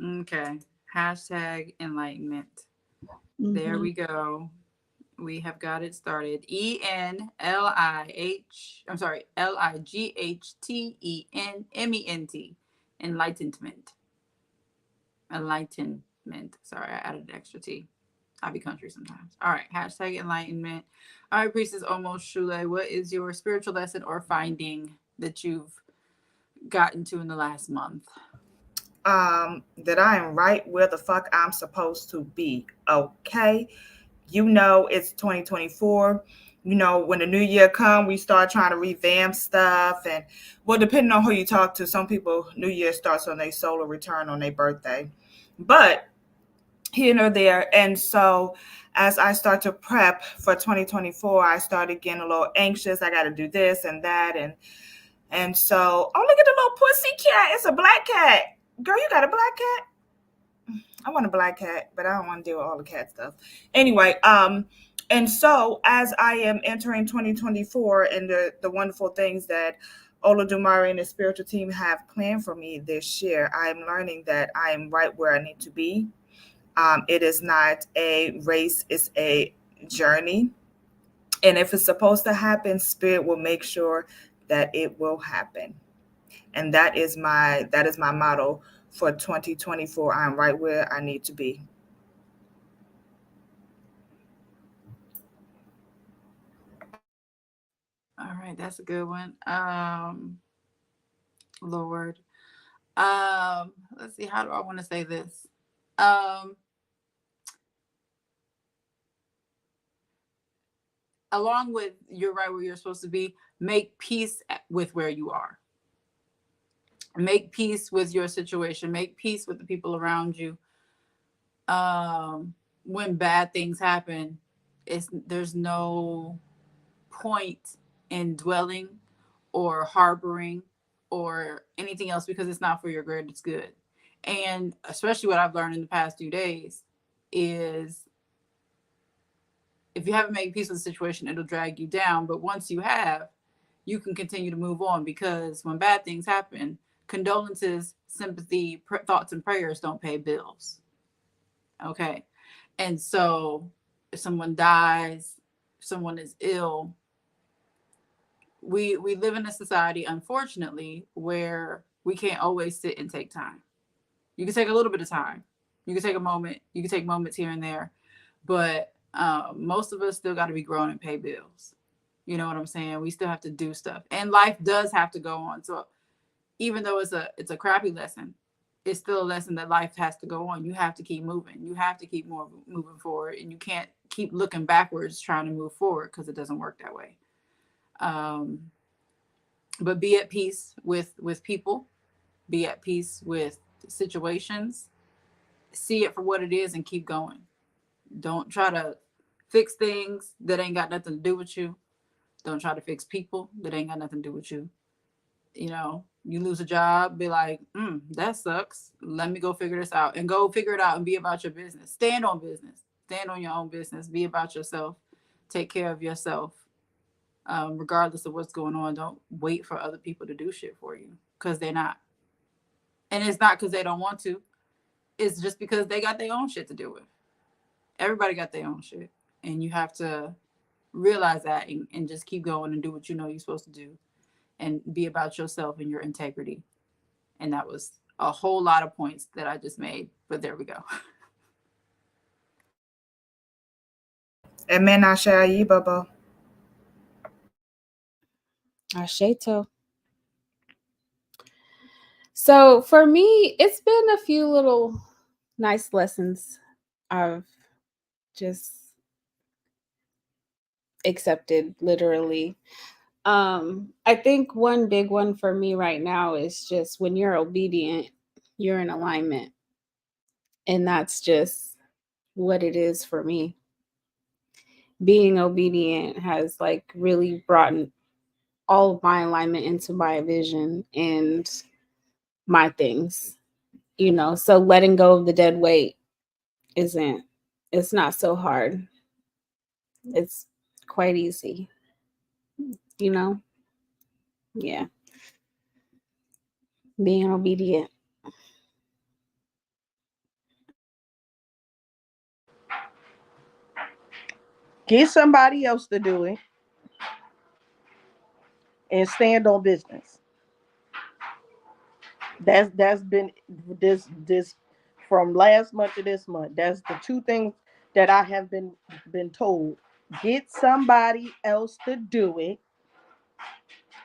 Okay. Hashtag enlightenment. There we go. We have got it started. Lighthetenment. Enlightenment. Enlightenment. Sorry, I added an extra T. I'll be country sometimes. All right. Hashtag enlightenment. All right, Priestess Almost Shule, what is your spiritual lesson or finding that you've gotten to in the last month? That I am right where the fuck I'm supposed to be. Okay. It's 2024. When the new year comes, we start trying to revamp stuff. And depending on who you talk to, some people, New Year starts on their solar return on their birthday. But here or there. And so as I start to prep for 2024, I started getting a little anxious. I got to do this and that. And so, oh, look at the little pussy cat. It's a black cat. Girl, you got a black cat? I want a black cat, but I don't want to deal with all the cat stuff. Anyway, and so as I am entering 2024 and the wonderful things that Olodumare and the spiritual team have planned for me this year, I am learning that I am right where I need to be. It is not a race, it's a journey. And if it's supposed to happen, Spirit will make sure that it will happen. And that is my motto for 2024. I'm right where I need to be. All right, that's a good one. Lord. Let's see, how do I want to say this? Along with you're right where you're supposed to be, make peace with where you are. Make peace with your situation. Make peace with the people around you. When bad things happen, there's no point in dwelling or harboring or anything else, because it's not for your greatest good. And especially what I've learned in the past few days is, if you haven't made peace with the situation, it'll drag you down. But once you have, you can continue to move on, because when bad things happen, condolences, sympathy, thoughts, and prayers don't pay bills. Okay. And so if someone dies, if someone is ill, we live in a society, unfortunately, where we can't always sit and take time. You can take a little bit of time. You can take a moment. You can take moments here and there. But most of us still got to be grown and pay bills. You know what I'm saying? We still have to do stuff. And life does have to go on. So even though it's a crappy lesson, it's still a lesson that life has to go on. You have to keep moving. You have to keep moving forward. And you can't keep looking backwards trying to move forward, because it doesn't work that way. But be at peace with people. Be at peace with situations. See it for what it is and keep going. Don't try to fix things that ain't got nothing to do with you. Don't try to fix people that ain't got nothing to do with you. You know, you lose a job, be like, that sucks. Let me go figure this out, and go figure it out and be about your business. Stand on business. Stand on your own business. Be about yourself. Take care of yourself. Regardless of what's going on. Don't wait for other people to do shit for you, because they're not. And it's not because they don't want to. It's just because they got their own shit to deal with. Everybody got their own shit. And you have to realize that and just keep going and do what you know you're supposed to do, and be about yourself and your integrity. And that was a whole lot of points that I just made, but there we go. Amen. I share you, Bubba. Asheto. So for me, it's been a few little nice lessons I've just accepted, literally. I think one big one for me right now is just, when you're obedient, you're in alignment. And that's just what it is for me. Being obedient has like really brought all of my alignment into my vision and my things, you know. So letting go of the dead weight it's not so hard. It's quite easy, you know. Yeah. Being obedient. Get somebody else to do it and stand on business. That's been this from last month to this month. That's the two things that I have been told. Get somebody else to do it.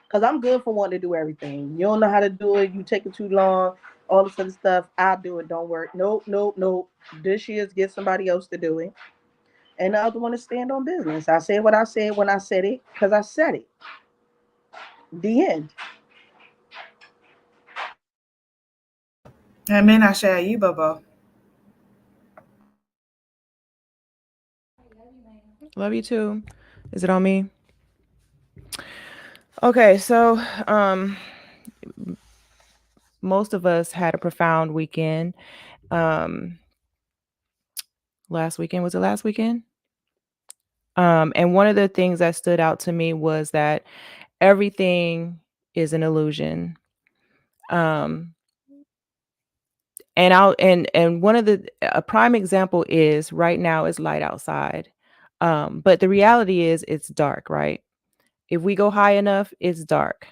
Because I'm good for wanting to do everything. You don't know how to do it. You take it too long. All this other stuff. I'll do it. Don't work. Nope. This year's get somebody else to do it. And the other one is stand on business. I said what I said when I said it, because I said it. The end. Amen. I share you, Bubba. Love you too. Is it on me? Okay, so most of us had a profound weekend. Last weekend, was it last weekend? And one of the things that stood out to me was that everything is an illusion. And one of a prime example is right now is light outside. But the reality is it's dark, right? If we go high enough, it's dark.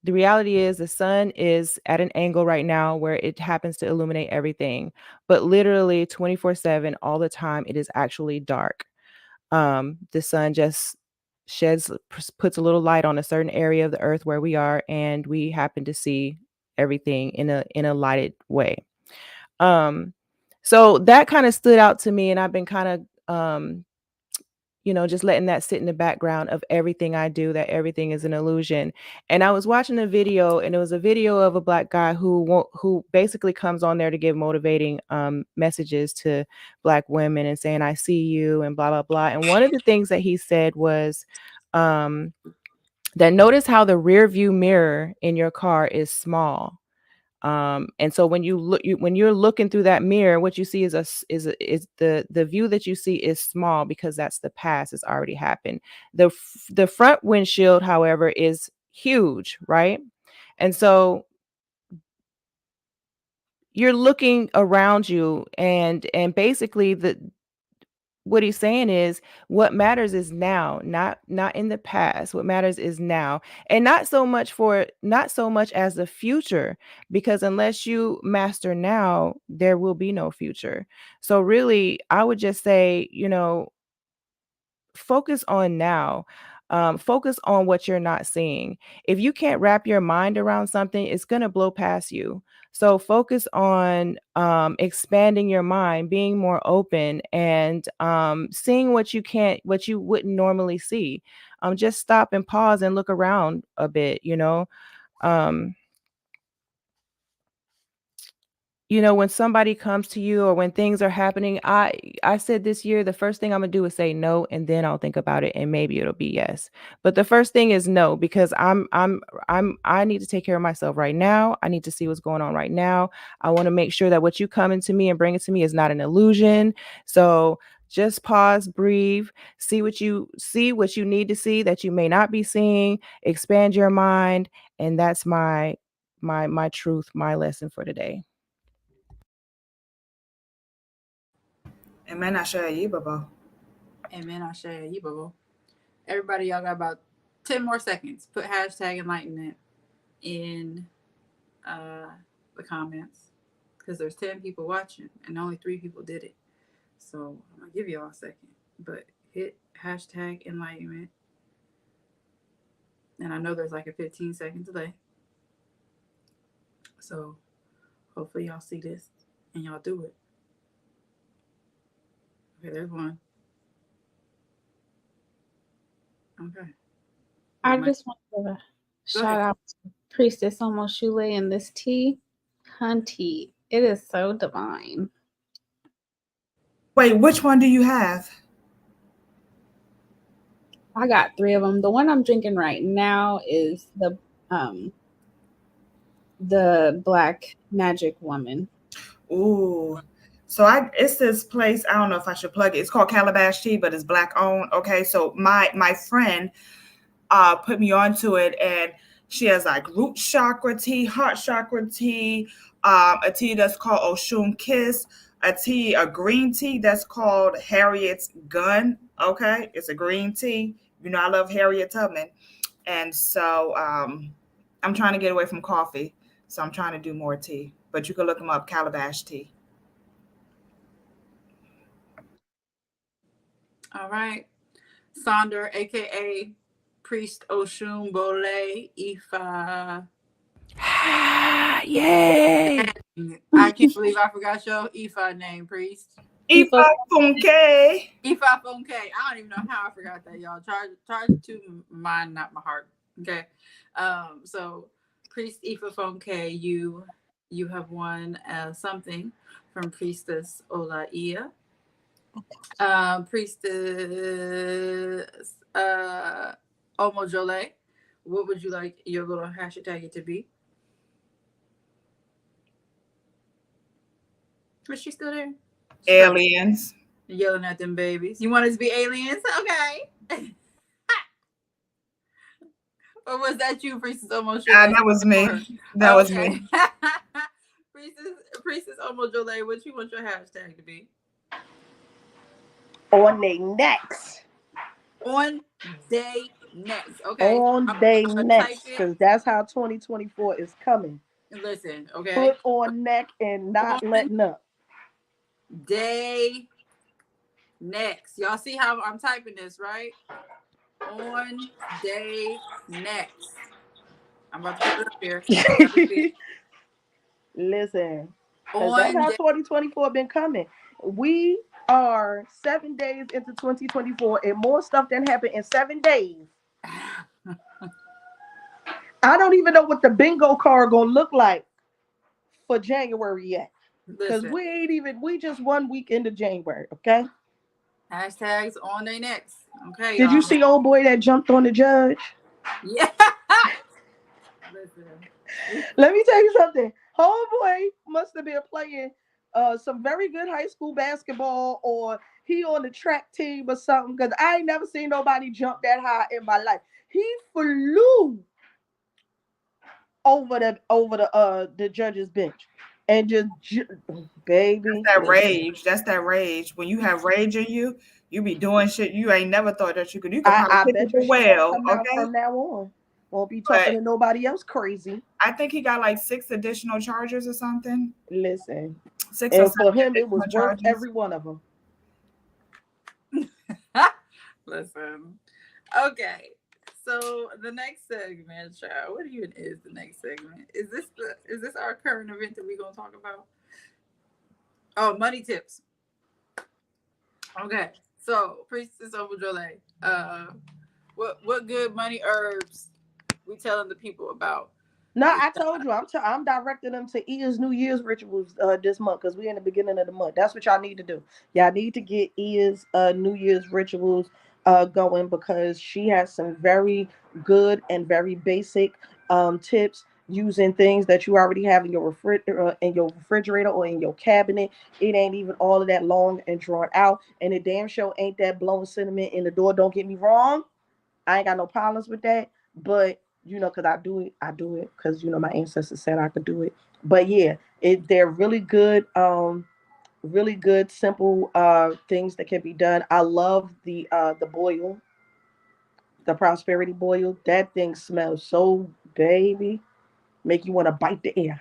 The reality is the sun is at an angle right now where it happens to illuminate everything, but literally 24/7 all the time, it is actually dark. The sun just puts a little light on a certain area of the earth where we are, and we happen to see everything in a lighted way. So that kind of stood out to me, and I've been kind of just letting that sit in the background of everything I do, that everything is an illusion. And I was watching a video, and it was a video of a Black guy who basically comes on there to give motivating messages to Black women and saying, I see you and blah, blah, blah. And one of the things that he said was, that notice how the rear view mirror in your car is small. And so when when you're looking through that mirror, what you see is the view that you see is small because that's the past. It's already happened. The front windshield, however, is huge, right? And so you're looking around you, and basically what he's saying is what matters is now, not in the past. What matters is now, and not so much as the future, because unless you master now, there will be no future. So really, I would just say, focus on now. Focus on what you're not seeing. If you can't wrap your mind around something, it's going to blow past you. So focus on expanding your mind, being more open, and seeing what you wouldn't normally see. Just stop and pause and look around a bit. Um, when somebody comes to you or when things are happening, I said this year, the first thing I'm gonna do is say no, and then I'll think about it, and maybe it'll be yes. But the first thing is no, because I need to take care of myself right now. I need to see what's going on right now. I want to make sure that what you come into me and bring it to me is not an illusion. So just pause, breathe, see what you need to see that you may not be seeing, expand your mind, and that's my truth, my lesson for today. Amen. I share you, Baba. Amen. I share you, Baba. Everybody, y'all got about 10 more seconds. Put hashtag enlightenment in the comments, because there's 10 people watching and only 3 people did it. So I'm gonna give y'all a second, but hit hashtag enlightenment. And I know there's like a 15-second delay. So hopefully y'all see this and y'all do it. Okay, there's one. Okay. I just want to shout out to Priestess Omoshule and this tea. Hunty, it is so divine. Wait, which one do you have? I got 3 of them. The one I'm drinking right now is the Black Magic Woman. Ooh. So it's this place, I don't know if I should plug it. It's called Calabash Tea, but it's Black owned. Okay. So my friend put me onto it, and she has like root chakra tea, heart chakra tea, a tea that's called Oshun Kiss, a green tea that's called Harriet's Gun. Okay. It's a green tea. I love Harriet Tubman. And so I'm trying to get away from coffee. So I'm trying to do more tea, but you can look them up, Calabash Tea. All right. Sonder, aka Priest Oshun Bole Ifa. Yay! I can't believe I forgot your Ifa name, Priest. Ifa Funke. Ifa Funke. I don't even know how I forgot that, y'all. Charge to mine, not my heart. Okay. So Priest Ifa Funke, you have won something from Priestess Olaia. Priestess Omojole, what would you like your little hashtag to be? Is she still there? Aliens. Yelling at them babies. You want it to be aliens? Okay. Or was that you, Priestess Omojole? That was me. That was me. Priestess Omojole, what you want your hashtag to be? On they necks. On day next. Okay. On day next. Because that's how 2024 is coming. Listen, okay. Put on neck and not letting up. Day next. Y'all see how I'm typing this, right? On day next. I'm about to put it up here. Listen. That's how 2024 been coming. We are 7 days into 2024 and more stuff than happened in 7 days. I don't even know what the bingo card gonna look like for January yet. Because we just 1 week into January, okay? Hashtags on their necks. Okay, Did you see old boy that jumped on the judge? Yeah. Listen. Let me tell you something. Homeboy must have been playing some very good high school basketball, or he on the track team or something. Because I ain't never seen nobody jump that high in my life. He flew over the judge's bench and just baby. That Listen, rage. That's that rage. When you have rage in you, you be doing shit you ain't never thought that you could. You could probably I kick bet it you she gonna well, come out okay? from now on. Won't be But talking to nobody else crazy. I think he got like 6 additional charges or something. Listen, 6 or and 7 for him, it was additional worth charges. every one of them. Listen. Okay. So the next segment, child. What even is the next segment? Is this our current event that we're gonna talk about? Oh, money tips. Okay. So Priestess Overdole, what good money herbs we telling the people about? No, I told you, I'm directing them to Ia's New Year's rituals this month, because we're in the beginning of the month. That's what y'all need to do. Y'all need to get Ia's New Year's rituals going, because she has some very good and very basic tips using things that you already have in your refrigerator or in your cabinet. It ain't even all of that long and drawn out, and it damn sure ain't that blowing cinnamon in the door. Don't get me wrong. I ain't got no problems with that, but because I do it because my ancestors said I could do it. But yeah, they're really good, simple things that can be done. I love the boil, the prosperity boil. That thing smells so baby, make you want to bite the air.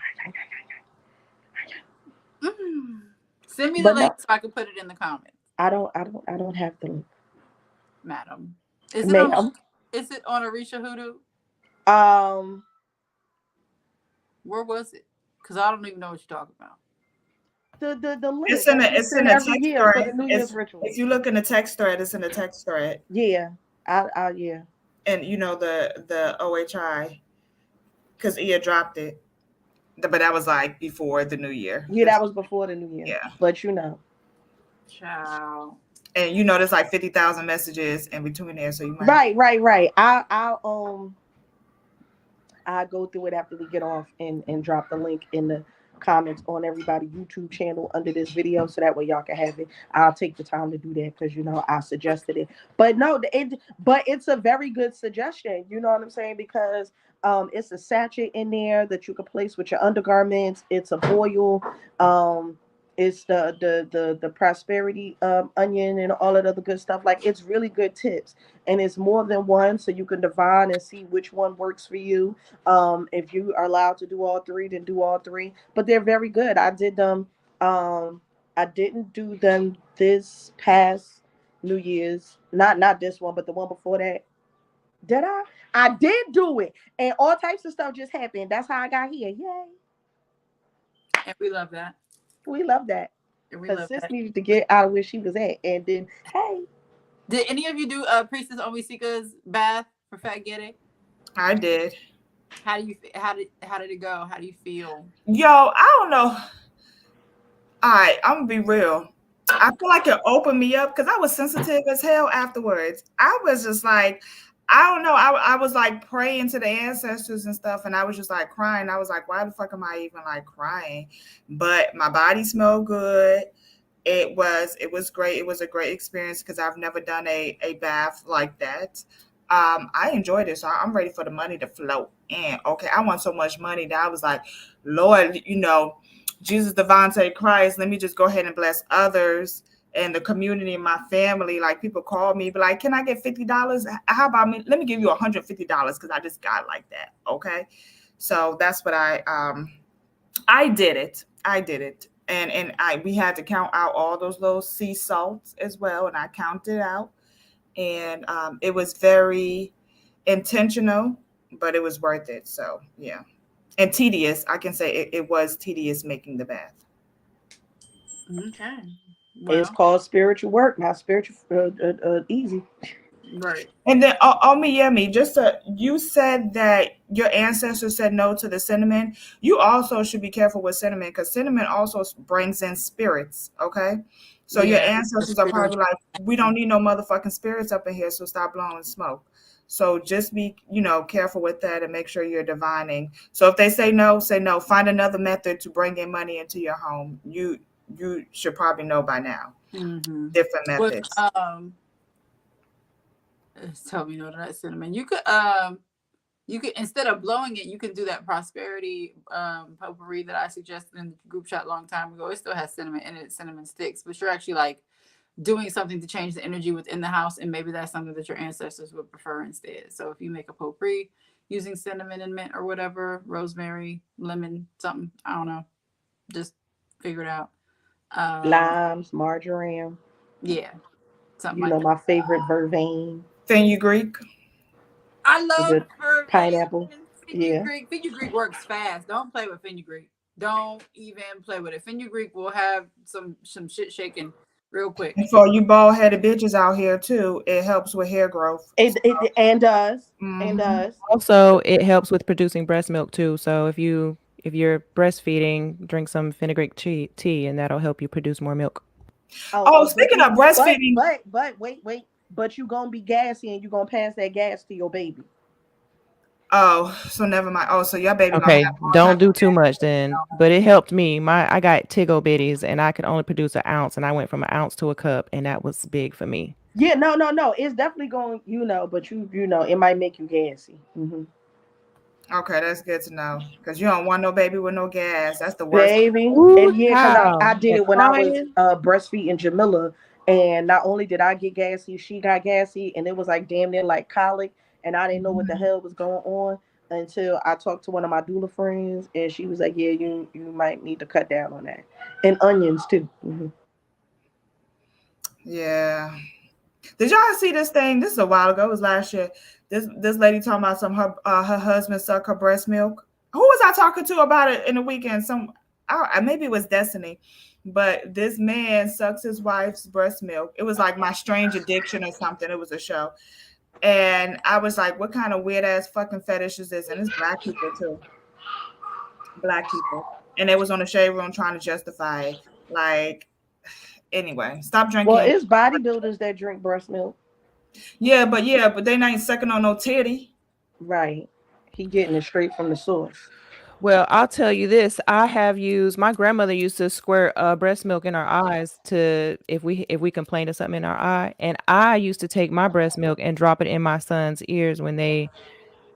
Send me the But link no, so I can put it in the comments, I don't have the link, madam. Is it ma'am. on Orisha Hoodoo? Um, Where was it? Because I don't even know what you're talking about. the link It's in that the we it's in send the every text year for the thread. New Year's ritual. If you look in the text thread, it's in the text thread. Yeah, yeah. And the OHI, because Ia dropped it. But that was like before the new year. Yeah, that was before the New Year. Yeah. But Ciao. And there's like 50,000 messages in between there, so you might. Right. I go through it after we get off and drop the link in the comments on everybody's YouTube channel under this video, so that way y'all can have it. I'll take the time to do that because I suggested it. But no, but it's a very good suggestion. You know what I'm saying? Because it's a sachet in there that you can place with your undergarments. It's a boil. It's the prosperity onion and all of the other good stuff. Like, it's really good tips, and it's more than one, so you can divine and see which one works for you. If you are allowed to do all three, then do all three. But they're very good. I did them. I didn't do them this past New Year's. Not this one, but the one before that. Did I? I did do it, and all types of stuff just happened. That's how I got here. Yay! And we love that. We love that. And we Because love sis that. needed to get out of where she was at, and then hey. Did any of you do Priestess Omisika's bath for Fat Getty? I did. How did it go? How do you feel? Yo, I don't know. All right, I'm gonna be real. I feel like it opened me up because I was sensitive as hell afterwards. I was just like, I don't know. I was like praying to the ancestors and stuff, and I was just like crying. I was like, why the fuck am I even like crying? But my body smelled good. It was great. It was a great experience because I've never done a bath like that. I enjoyed it, so I'm ready for the money to flow in. Okay, I want so much money that I was like, Lord, Jesus, Devontae Christ, let me just go ahead and bless others and the community and my family. Like, people call me, be like, can I get $50? How about me? Let me give you $150 because I just got like that. Okay, so that's what I did it. And we had to count out all those little sea salts as well, and I counted out, and it was very intentional, but it was worth it. So yeah, and tedious. I can say it was tedious making the bath. Okay, well, It's called spiritual work, not spiritual easy. right. And then you said that your ancestors said no to the cinnamon. You also should be careful with cinnamon because cinnamon also brings in spirits. Okay, So your Yeah, ancestors are probably like, we don't need no motherfucking spirits up in here, so stop blowing smoke. So just be, careful with that and make sure you're divining. So if they say no, say no. Find another method to bring in money into your home. You should probably know by now. Mm-hmm. Different methods. Tell me no to that cinnamon. You could instead of blowing it, you can do that prosperity potpourri that I suggested in the group chat a long time ago. It still has cinnamon in it, cinnamon sticks, but you're actually like doing something to change the energy within the house, and maybe that's something that your ancestors would prefer instead. So if you make a potpourri using cinnamon and mint or whatever, rosemary, lemon, something, I don't know, just figure it out. Limes, marjoram. Yeah, something You like know, that. my favorite vervain. Fenugreek. I love Good pineapple. Yeah. fenugreek. Fenugreek works fast. Don't play with fenugreek. Don't even play with it. Fenugreek will have some shit shaking real quick. And for you bald-headed bitches out here too, it helps with hair growth. It and does. Mhm. And does. Also, it helps with producing breast milk too. So if you're breastfeeding, drink some fenugreek tea, and that'll help you produce more milk. Speaking of breastfeeding, but wait. But you gonna be gassy and you gonna pass that gas to your baby. So never mind. So your baby gonna Okay, have all don't type do of too much then. But it helped me. I got tiggle bitties, and I could only produce an ounce, and I went from an ounce to a cup, and that was big for me. Yeah, no. It's definitely going, but it might make you gassy. Mm-hmm. Okay, that's good to know. Because you don't want no baby with no gas. That's the worst. Baby. Ooh, And yeah, because I child. did And it when I was crying. breastfeeding Jamila. And not only did I get gassy, she got gassy. And it was like damn near like colic. And I didn't know what the hell was going on until I talked to one of my doula friends. And she was like, yeah, you might need to cut down on that. And onions too. Mm-hmm. Yeah. Did y'all see this thing? This is a while ago. It was last year. This lady talking about her husband suck her breast milk. Who was I talking to about it in the weekend? Maybe it was Destiny, but this man sucks his wife's breast milk. It was like My Strange Addiction or something. It was a show, and I was like, "What kind of weird ass fucking fetish is this?" And it's black people too, black people, and they was on the shade room trying to justify it. Like, anyway, stop drinking. Well, it's bodybuilders that drink breast milk. Yeah, but they ain't sucking on no titty. Right. He getting it straight from the source. Well, I'll tell you this. My grandmother used to squirt breast milk in our eyes to if we complained of something in our eye. And I used to take my breast milk and drop it in my son's ears when they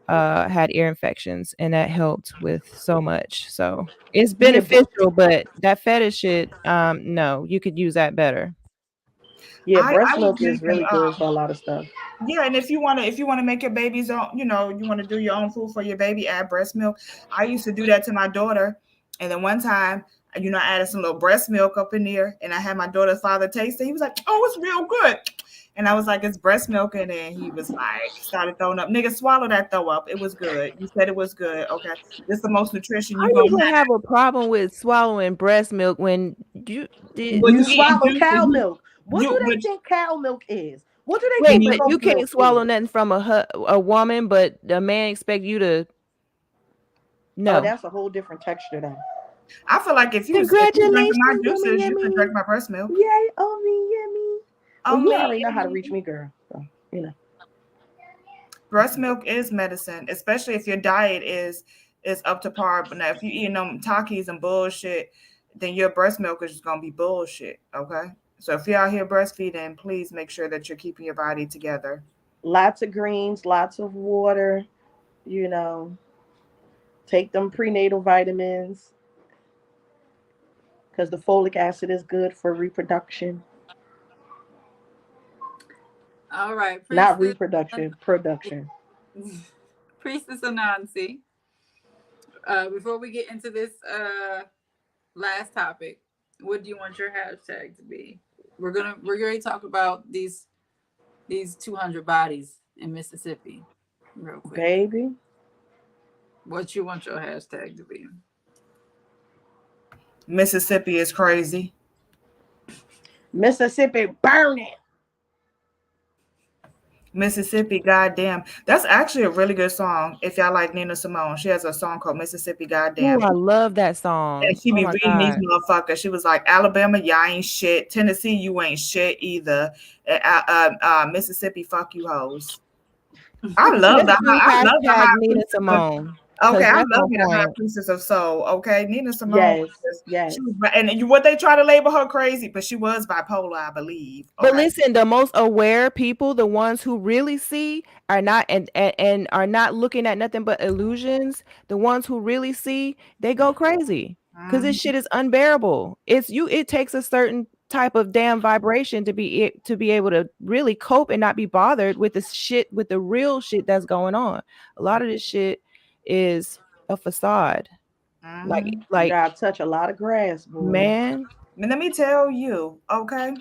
had ear infections, and that helped with so much. So it's beneficial, but that fetish shit, no, you could use that better. Yeah, I breast was milk is really good for a lot of stuff. Yeah, and if you wanna make your baby's own, you wanna do your own food for your baby, add breast milk. I used to do that to my daughter, and then one time, I added some little breast milk up in there, and I had my daughter's father taste it. He was like, "Oh, it's real good," and I was like, "It's breast milk," and then he was like, started throwing up. Nigga, swallow that throw up. It was good. You said it was good. Okay, this is the most nutrition How you you gonna gonna have. have a problem with swallowing breast milk when you did? Well, You you eating swallow juice, cow milk. What do but they think cow milk is? What do they Wait, think but you goat milk can't swallow is? nothing from a woman, but a man expect you to Oh, no. that's a whole different texture then. I feel like if you drinking my Congratulations, yummy, juices, you can drink yummy. my breast milk. Yay, oh me, yummy. Well, you Only already know how to reach me, girl. So, breast milk is medicine, especially if your diet is up to par. But now, if you eating them Takis and bullshit, then your breast milk is just gonna be bullshit. Okay, so if you're out here breastfeeding, please make sure that you're keeping your body together. lots of greens, lots of water. You know, take them prenatal vitamins because the folic acid is good for reproduction. All right, Not Priestess. reproduction, production. Priestess Anansi. Before we get into this last topic, what do you want your hashtag to be? We're gonna talk about these 200 bodies in Mississippi real quick. Baby. What you want your hashtag to be? Mississippi is crazy. Mississippi burning. Mississippi, goddamn. That's actually a really good song. If y'all like Nina Simone, she has a song called Mississippi, Ooh, goddamn. I love that And song. she Oh be my reading these God. motherfuckers. She was like, Alabama, y'all ain't shit. Tennessee, you ain't shit either. Mississippi, fuck you hoes. I love Let's the do I love the hashtag high Nina priestess of, Simone okay, because I that's love on me the high point. priestess of soul. Okay, Nina Simone. Yes, yes. She was, and what they try to label her crazy, but she was bipolar, I believe. But Okay. listen, the most aware people, the ones who really see, are not and are not looking at nothing but illusions. The ones who really see, they go crazy because this Mhm. shit is unbearable. It takes a certain type of damn vibration to be able to really cope and not be bothered with the shit, with the real shit that's going on. A lot of this shit is a facade. Like Mhm. You like gotta touch a lot of grass, boy. man, And let me tell you, okay.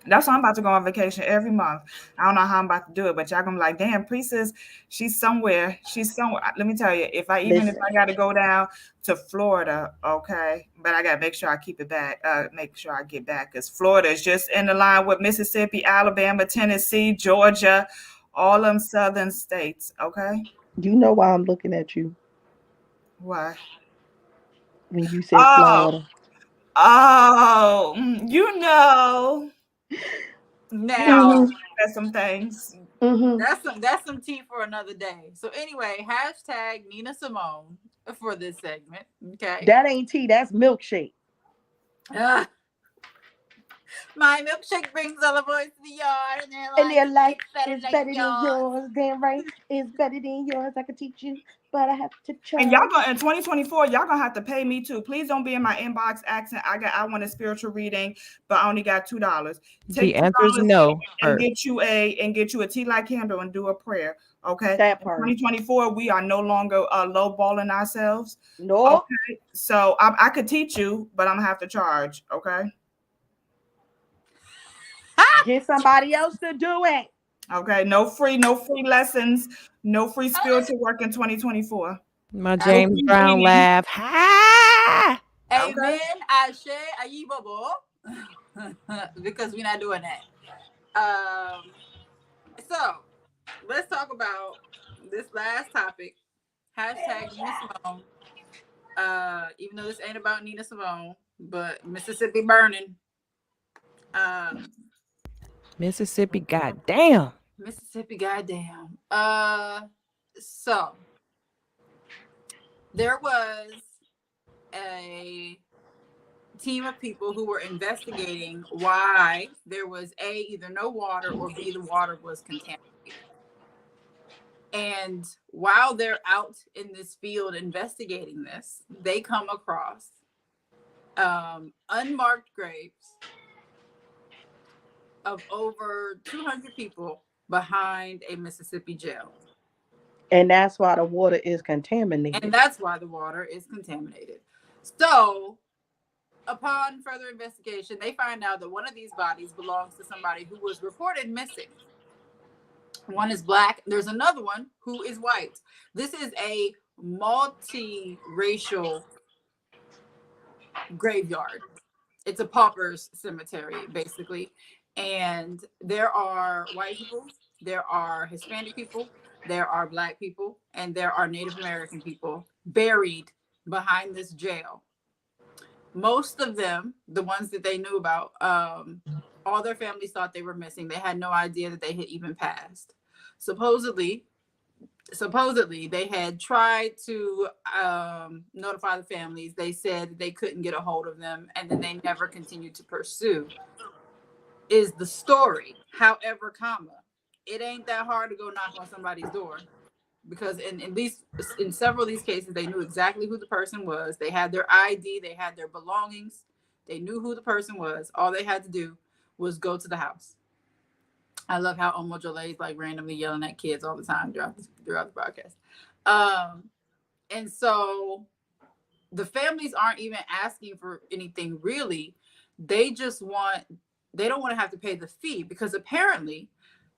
That's why I'm about to go on vacation every month. I don't know how I'm about to do it, but y'all gonna be like, damn, Priestess, she's somewhere. She's somewhere. Let me tell you, if I Listen, gotta go down to Florida, okay, but I gotta make sure I keep it back, make sure I get back, because Florida is just in the line with Mississippi, Alabama, Tennessee, Georgia, all them southern states, okay? you know why I'm looking at you Why? when you said Oh, Florida. you know, Now, Mm-hmm. there's some things. Mm-hmm. that's some tea for another day. So anyway, hashtag Nina Simone for this segment. Okay. That ain't tea, that's milkshake. Ah, my milkshake brings all the boys to the yard, and their And life their life is better is like better than yours. yours. Damn right. It's better than yours. I can teach you, but I have to And y'all charge. going in 2024, y'all gonna have to pay me too. Please don't be in my inbox asking. I want a spiritual reading, but I only got $2. the Take answer is $2 no and first. get you a tea light candle and do a prayer. Okay. That In part. 2024, we are no longer lowballing ourselves. Nope. Okay. So I could teach you, but I'm gonna have to charge. Okay. Get somebody else to do it. Okay. No free lessons, no free spiritual work in 2024. My No James free Brown reading. laugh. Ha! Okay. Amen. Ashe, Ayibabo. Because we're not doing that. So let's talk about this last topic. Hashtag Nina Simone. Even though this ain't about Nina Simone, but Mississippi burning. Um, Mississippi, goddamn. Mississippi, goddamn. So there was a team of people who were investigating why there was A, either no water, or B, the water was contaminated. And while they're out in this field investigating this, they come across unmarked graves of over 200 people behind a Mississippi jail. And that's why the water is contaminated. And that's why the water is contaminated. So, upon further investigation, they find out that one of these bodies belongs to somebody who was reported missing. One is black. There's another one who is white. This is a multi-racial graveyard. It's a pauper's cemetery, basically. And there are white people, there are Hispanic people, there are black people, and there are Native American people buried behind this jail. Most of them, the ones that they knew about, all their families thought they were missing. They had no idea that they had even passed. Supposedly they had tried to notify the families. They said they couldn't get a hold of them, and then they never continued to pursue, is the story. However, it ain't that hard to go knock on somebody's door, because in least in several of these cases, they knew exactly who the person was. They had their ID, they had their belongings, they knew who the person was. All they had to do was go to the house. I love how Omo Jole is like randomly yelling at kids all the time throughout the broadcast. And so the families aren't even asking for anything really. They just they don't want to have to pay the fee, because apparently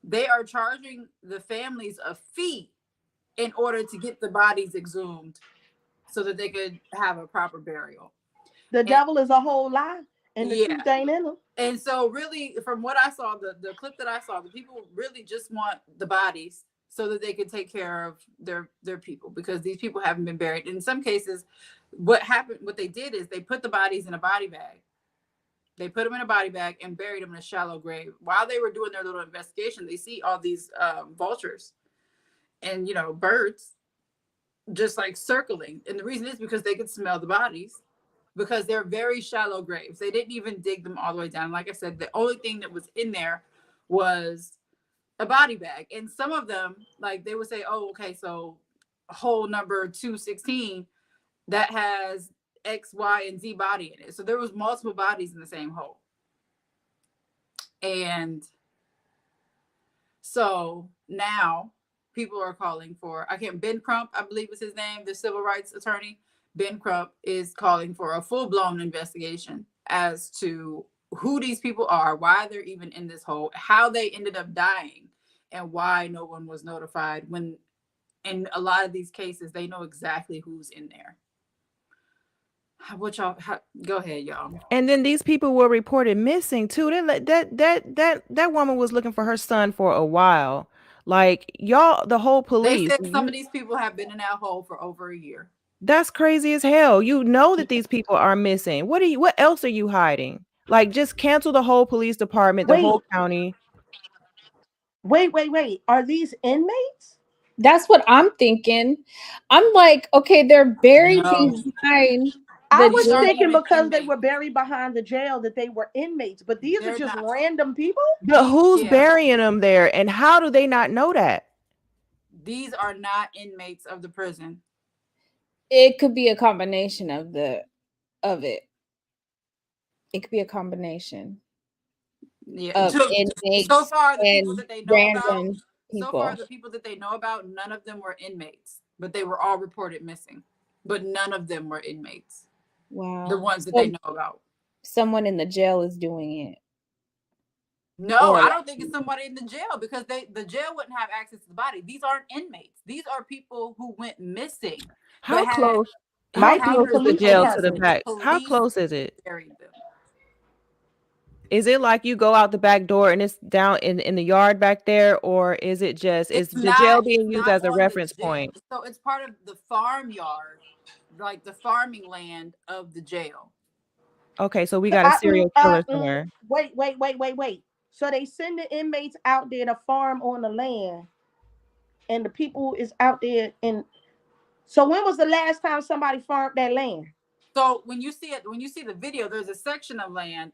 they are charging the families a fee in order to get the bodies exhumed so that they could have a proper burial. The devil is a whole lie. And the Yeah. truth ain't in them. And so really, from what I saw, the clip that I saw, the people really just want the bodies so that they can take care of their people, because these people haven't been buried. In some cases, what they did is they put the bodies in a body bag. They put them in a body bag and buried them in a shallow grave. While they were doing their little investigation, they see all these vultures and, birds just like circling. And the reason is because they could smell the bodies, because they're very shallow graves. They didn't even dig them all the way down. Like I said, the only thing that was in there was a body bag. And some of them, like they would say, oh, okay, so hole number 216, that has X, Y, and Z body in it. So there was multiple bodies in the same hole. And so now people are calling for, Ben Crump, I believe is his name, the civil rights attorney. Ben Crump is calling for a full-blown investigation as to who these people are, why they're even in this hole, how they ended up dying, and why no one was notified, when in a lot of these cases they know exactly who's in there. Go ahead, y'all. And then these people were reported missing too. That woman was looking for her son for a while. Like, y'all, the whole police. They said some of these people have been in that hole for over a year. That's crazy as hell. You know that these people are missing. What else are you hiding? Like, just cancel the whole police department, the whole county. Wait. Are these inmates? That's what I'm thinking. I'm like, okay, they're buried behind. I was thinking because they were buried behind the jail that they were inmates, but these are just random people. But who's burying them there, and how do they not know that? These are not inmates of the prison. It could be a combination of it. It could be a combination. Yeah. Of inmates so far, the people that they know about. People. So far, the people that they know about, none of them were inmates, but they were all reported missing. But none of them were inmates. Wow. The ones that they know about. Someone in the jail is doing it. No, I don't think it's somebody in the jail, because the jail wouldn't have access to the body. These aren't inmates. These are people who went missing. How close? How close is the jail to the back? How close is it? Is it like you go out the back door and it's down in the yard back there, or is it just is the jail being used as a reference point? So it's part of the farmyard, like the farming land of the jail. Okay, so we got a serial killer somewhere. Wait. So they send the inmates out there to farm on the land, and the people is out there. So when was the last time somebody farmed that land? So when you see the video, there's a section of land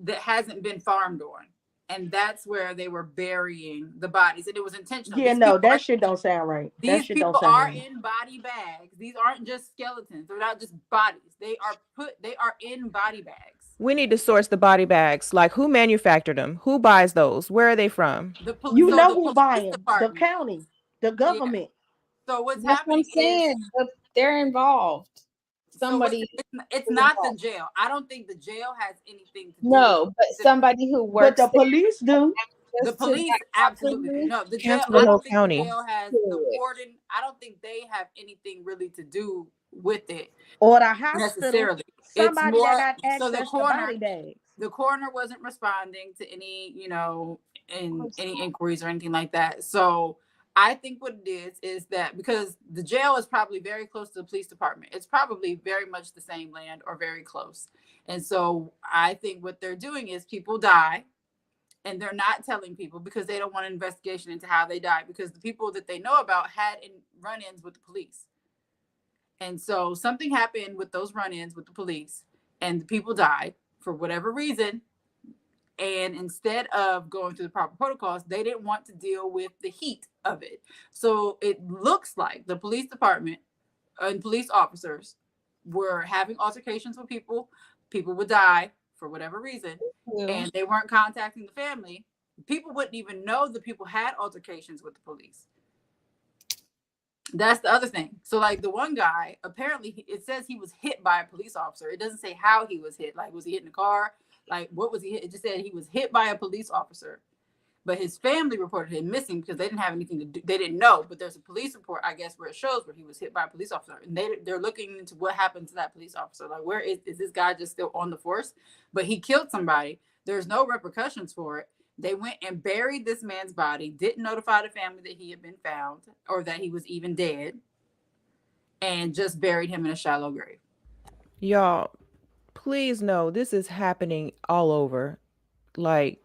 that hasn't been farmed on, and that's where they were burying the bodies, and it was intentional. Yeah, no, that shit don't sound right. These people are in body bags. These aren't just skeletons. They're not just bodies. They are in body bags. We need to source the body bags. Like, who manufactured them? Who buys those? Where are they from? Who buys them? The county, the government. Yeah. So what's That's happening what I'm saying. They're involved. Somebody. So it's not the jail. I don't think the jail has anything to do. No, but somebody who works. But the police do. The police absolutely no. The jail. I don't think the jail has the warden. I don't think they have anything really to do with it, or the hospital necessarily. Somebody it's more, that got access so the body bags. The coroner wasn't responding to any, any inquiries or anything like that. So I think what it is that because the jail is probably very close to the police department, it's probably very much the same land or very close. And so I think what they're doing is people die, and they're not telling people because they don't want an investigation into how they died, because the people that they know about had run-ins with the police. And so something happened with those run-ins with the police, and the people died for whatever reason. And instead of going through the proper protocols, they didn't want to deal with the heat of it. So it looks like the police department and police officers were having altercations with people. People would die for whatever reason, and they weren't contacting the family. People wouldn't even know the people had altercations with the police. That's the other thing. So like the one guy, apparently it says he was hit by a police officer. It doesn't say how he was hit. Like, was he hit in the car? Like, what was he hit? It just said he was hit by a police officer. but his family reported him missing because they didn't have anything to do. They didn't know, but there's a police report, I guess, where it shows where he was hit by a police officer, and they're looking into what happened to that police officer. Like, where is this guy just still on the force? But he killed somebody. There's no repercussions for it. They went and buried this man's body, didn't notify the family that he had been found or that he was even dead, and just buried him in a shallow grave. Y'all, please know this is happening all over. Like,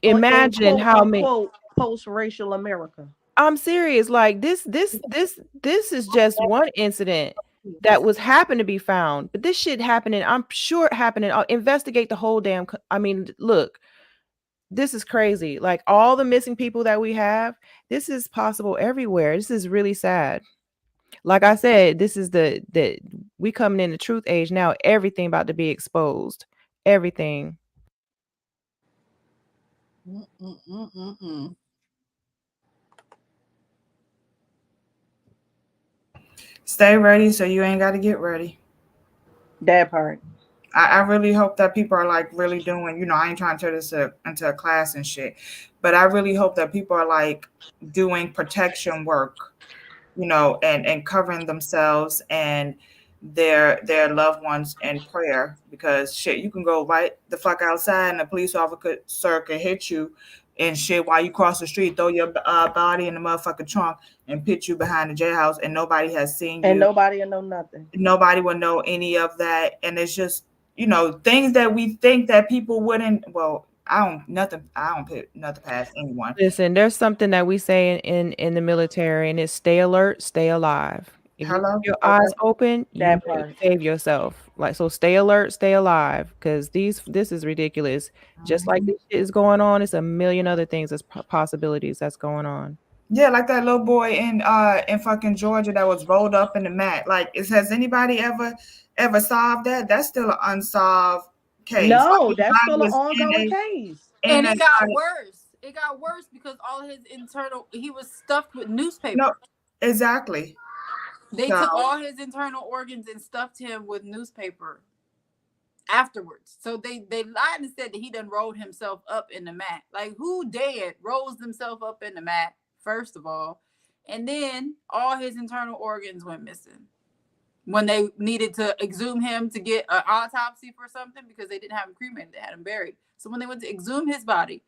imagine how many post-racial America. I'm serious. Like this is just one incident that was happened to be found, but this shit happening. I'm sure it happening. I'll investigate the whole damn. I mean, look, this is crazy. Like all the missing people that we have, this is possible everywhere. This is really sad. Like I said, this is the we coming in the truth age now. Everything about to be exposed. Everything. Stay ready so you ain't got to get ready. That part. I really hope that people are like really doing, you know, I ain't trying to turn this into a class and shit, but I really hope that people are like doing protection work, you know, and covering themselves and their loved ones in prayer, because shit, you can go right the fuck outside and a police officer could hit you and shit while you cross the street, throw your body in the motherfucking trunk and put you behind the jailhouse, and nobody has seen you. And nobody will know nothing. Nobody will know any of that. And it's just, you know, things that we think that people wouldn't, well, I don't put nothing past anyone. Listen, there's something that we say in the military, and it's stay alert, stay alive. If you keep your eyes open, you save yourself. Like, so stay alert, stay alive, because this is ridiculous. Just like this shit is going on, it's a million other things as possibilities that's going on. Yeah, like that little boy in fucking Georgia that was rolled up in the mat. Like, has anybody ever solved that? That's still an unsolved case. No, that's still an ongoing case. And it got worse. It got worse because all his he was stuffed with newspaper. No, exactly. They took all his internal organs and stuffed him with newspaper afterwards. So they lied and said that he done rolled himself up in the mat. Like, who dead rolls themselves up in the mat, first of all? And then all his internal organs went missing when they needed to exhume him to get an autopsy for something, because they didn't have him cremated, they had him buried. So when they went to exhume his body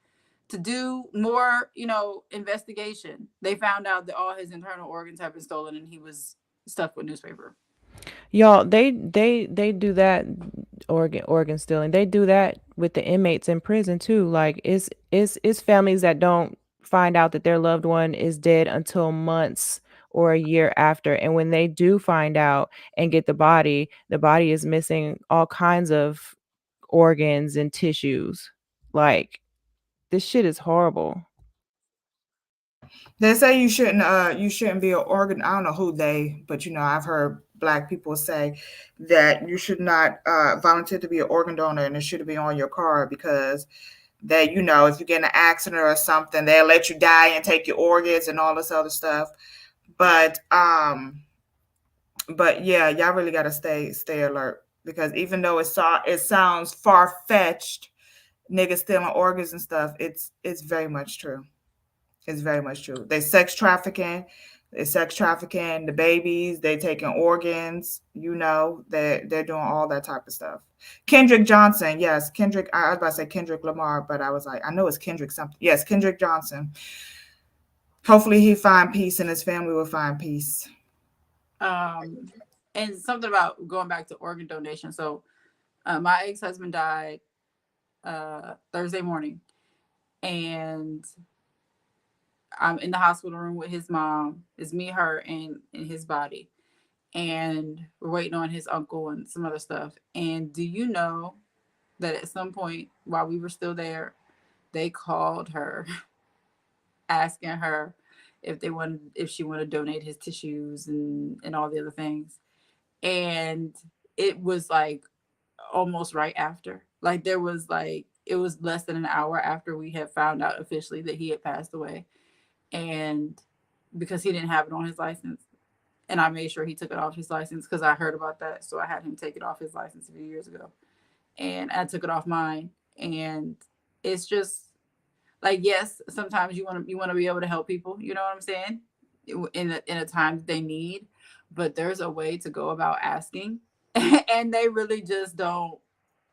to do more, you know, investigation, they found out that all his internal organs had been stolen and he was stuffed with newspaper. Y'all, they do that, organ stealing. They do that with the inmates in prison too. Like, it's families that don't find out that their loved one is dead until months or a year after, and when they do find out and get the body is missing all kinds of organs and tissues. Like, this shit is horrible. They say you shouldn't be an organ. I don't know who they, but you know, I've heard Black people say that you should not volunteer to be an organ donor, and it should be on your card, because that, you know, if you get in an accident or something, they'll let you die and take your organs and all this other stuff. But yeah, y'all really gotta stay alert, because even though it sounds far-fetched, niggas stealing organs and stuff, it's very much true. It's very much true. They sex trafficking the babies, they taking organs, you know, they're doing all that type of stuff. Kendrick Johnson, yes, Kendrick, I was about to say Kendrick Lamar, but I was like, I know it's Kendrick something. Yes, Kendrick Johnson. Hopefully he find peace and his family will find peace. And something about going back to organ donation. So my ex-husband died Thursday morning, and I'm in the hospital room with his mom. It's me, her, and his body. And we're waiting on his uncle and some other stuff. And do you know that at some point while we were still there, they called her asking her if she wanted to donate his tissues and all the other things. And it was like almost right after. Like, there was like, it was less than an hour after we had found out officially that he had passed away. And because he didn't have it on his license, and I made sure he took it off his license because I heard about that. So I had him take it off his license a few years ago, and I took it off mine. And it's just Like, yes, sometimes you want to be able to help people. You know what I'm saying? In a time that they need, but there's a way to go about asking, and they really just don't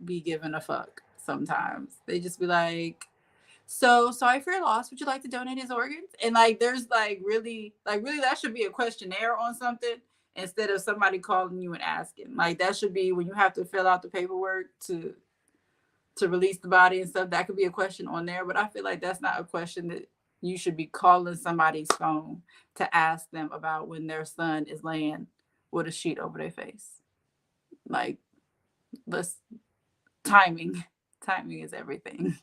be giving a fuck. Sometimes they just be like, "So sorry for your loss. Would you like to donate his organs?" And like, there's really, that should be a questionnaire on something instead of somebody calling you and asking. Like, that should be when you have to fill out the paperwork to release the body and stuff. That could be a question on there, but I feel like that's not a question that you should be calling somebody's phone to ask them about when their son is laying with a sheet over their face. Like, let's timing is everything.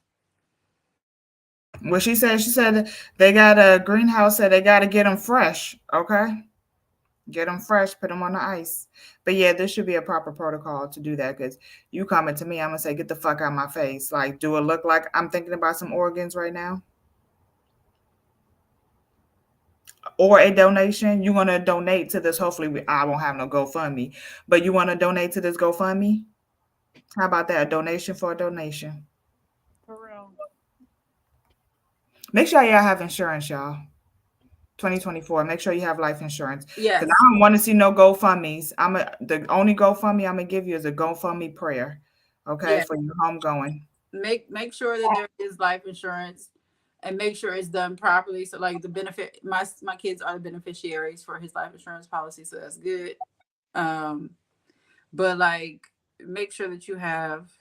What she said they got a greenhouse, said they got to get them fresh. Okay. Get them fresh, put them on the ice. But yeah, there should be a proper protocol to do that, because you coming to me, I'm going to say, get the fuck out of my face. Like, do it look like I'm thinking about some organs right now? Or a donation? You want to donate to this? Hopefully, I won't have no GoFundMe, but you want to donate to this GoFundMe? How about that? A donation for a donation. For real. Make sure y'all have insurance, y'all. 2024. Make sure you have life insurance. Yes. Because I don't want to see no GoFundMes. The only GoFundMe I'm gonna give you is a GoFundMe prayer. Okay, Yeah. for your homegoing. Make sure that there is life insurance, and make sure it's done properly. So like, the benefit, my kids are the beneficiaries for his life insurance policy, so that's good. But like, make sure that you have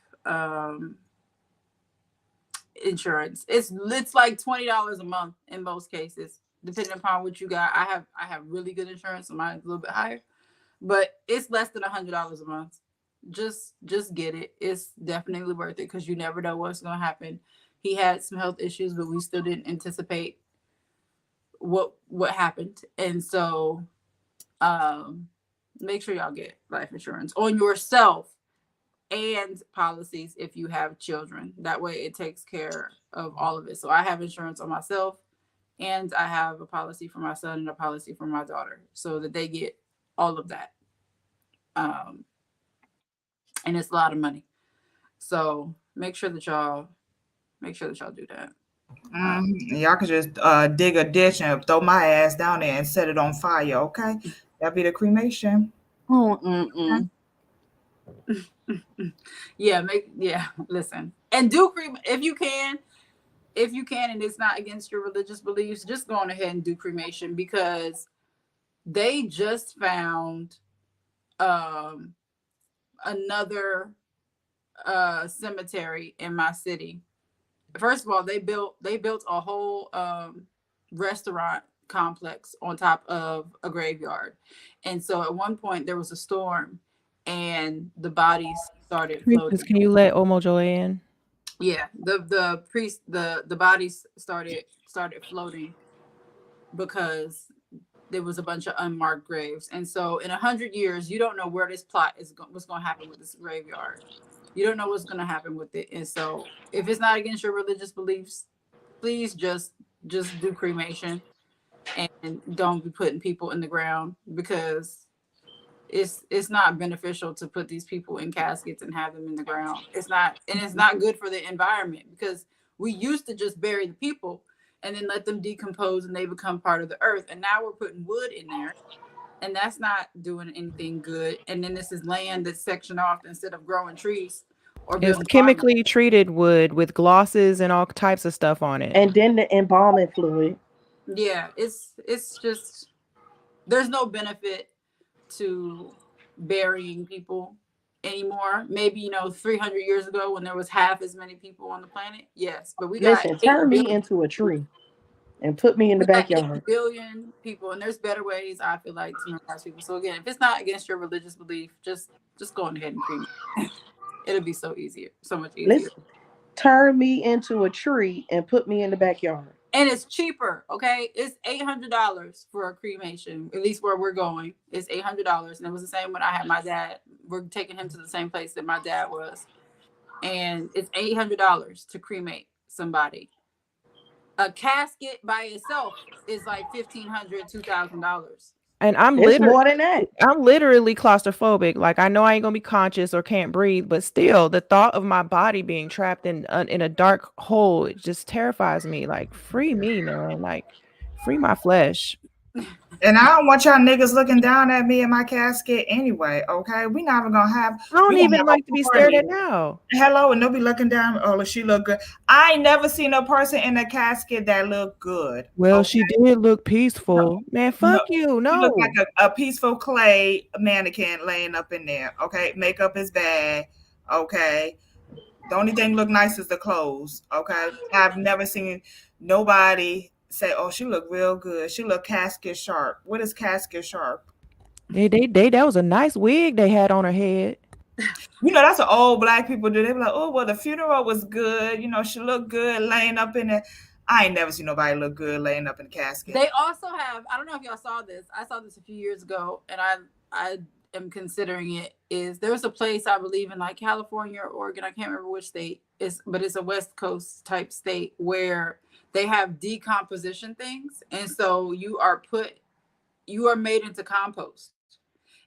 insurance. It's like $20 a month in most cases, depending upon what you got. I have really good insurance, so mine's a little bit higher, but it's less than $100 a month. Just get it. It's definitely worth it, because you never know what's gonna happen. He had some health issues, but we still didn't anticipate what happened, and so make sure y'all get life insurance on yourself and policies if you have children. That way it takes care of all of it. So I have insurance on myself, and I have a policy for my son and a policy for my daughter, so that they get all of that. And it's a lot of money. So make sure that y'all do that. Y'all could just dig a ditch and throw my ass down there and set it on fire. Okay, that'd be the cremation. Okay. Yeah, listen, and do if you can, and it's not against your religious beliefs, just go on ahead and do cremation, because they just found another cemetery in my city. First of all, they built a whole restaurant complex on top of a graveyard, and so at one point there was a storm, and the bodies started floating. Can you let Omojole in? Yeah, the bodies started floating because there was a bunch of unmarked graves. And so in 100 years, you don't know where this plot is what's going to happen with this graveyard. You don't know what's going to happen with it. And so if it's not against your religious beliefs, please just do cremation, and don't be putting people in the ground, because it's not beneficial to put these people in caskets and have them in the ground. It's not good for the environment, because we used to just bury the people and then let them decompose and they become part of the earth. And now we're putting wood in there, and that's not doing anything good. And then this is land that's sectioned off instead of growing trees or It's chemically treated wood with glosses and all types of stuff on it. And then the embalming fluid. Yeah, it's just, there's no benefit to burying people anymore. Maybe 300 years ago, when there was half as many people on the planet, yes, but we got turn me into a tree and put me in the backyard. 8 billion people, and there's better ways, I feel like, to memorize people. So again, if it's not against your religious belief, just go on ahead and cremate. It'll be so much easier. Turn me into a tree and put me in the backyard. And it's cheaper, okay? It's $800 for a cremation, at least where we're going. It's $800, and it was the same when I had my dad. We're taking him to the same place that my dad was, and it's $800 to cremate somebody. A casket by itself is like $1,500, $2,000. And I'm It's literally more than that. claustrophobic. Like I know I ain't gonna be conscious or can't breathe, but still, the thought of my body being trapped in a dark hole, it just terrifies me. Like free me, man. Like free my flesh. And I don't want y'all niggas looking down at me in my casket anyway. Okay, we not even gonna have. I don't We gonna even have like to a be stared party. at now. Hello, and they'll be looking down. Oh, she look good. I ain't never seen a person in a casket that look good. Well, Okay? she did look peaceful. Man, No, fuck you. she look No. like a peaceful clay mannequin laying up in there. Okay, makeup is bad. Okay, the only thing look nice is the clothes. Okay, I've never seen nobody say, "Oh, she look real good. She look casket sharp." What is casket sharp? That was a nice wig they had on her head. You know, that's what old black people do. They be like, "Oh, well, the funeral was good. You know, she looked good laying up in it." I ain't never seen nobody look good laying up in the casket. They also have, I don't know if y'all saw this. I saw this a few years ago, and I am considering it. Is there's a place I believe in like California or Oregon, I can't remember which state is, but it's a West Coast type state where they have decomposition things, and so you are made into compost.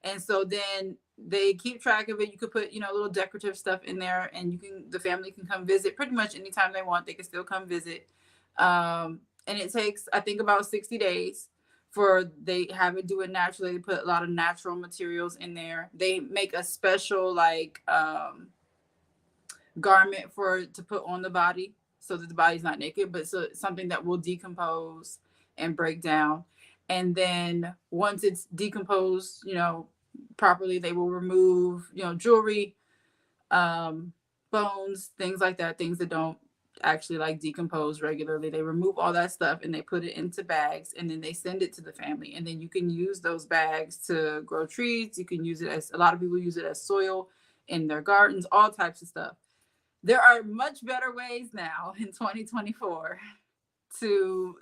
And so then they keep track of it. You could put, little decorative stuff in there, and the family can come visit pretty much anytime they want. They can still come visit. And it takes, I think, about 60 days they have it do it naturally. They put a lot of natural materials in there. They make a special garment to put on the body so that the body's not naked, but so something that will decompose and break down. And then once it's decomposed, properly, they will remove, jewelry, bones, things like that, things that don't actually decompose regularly. They remove all that stuff and they put it into bags, and then they send it to the family. And then you can use those bags to grow trees. You can use it as, a lot of people use it as soil in their gardens, all types of stuff. There are much better ways now in 2024 to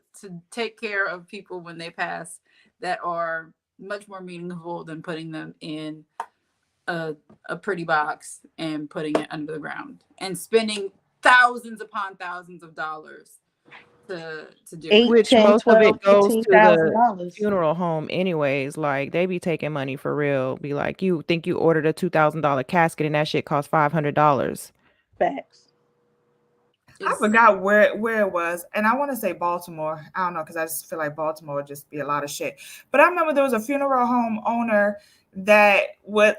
take care of people when they pass that are much more meaningful than putting them in a pretty box and putting it under the ground and spending thousands upon thousands of dollars to do it. Which 10, most 12, of it goes to the $15,000. funeral home anyways. Like they be taking money for real. Be like, you think you ordered a $2,000 casket and that shit cost $500. Facts. I forgot where it was, and I want to say Baltimore. I don't know, because I just feel like Baltimore would just be a lot of shit. But I remember there was a funeral home owner that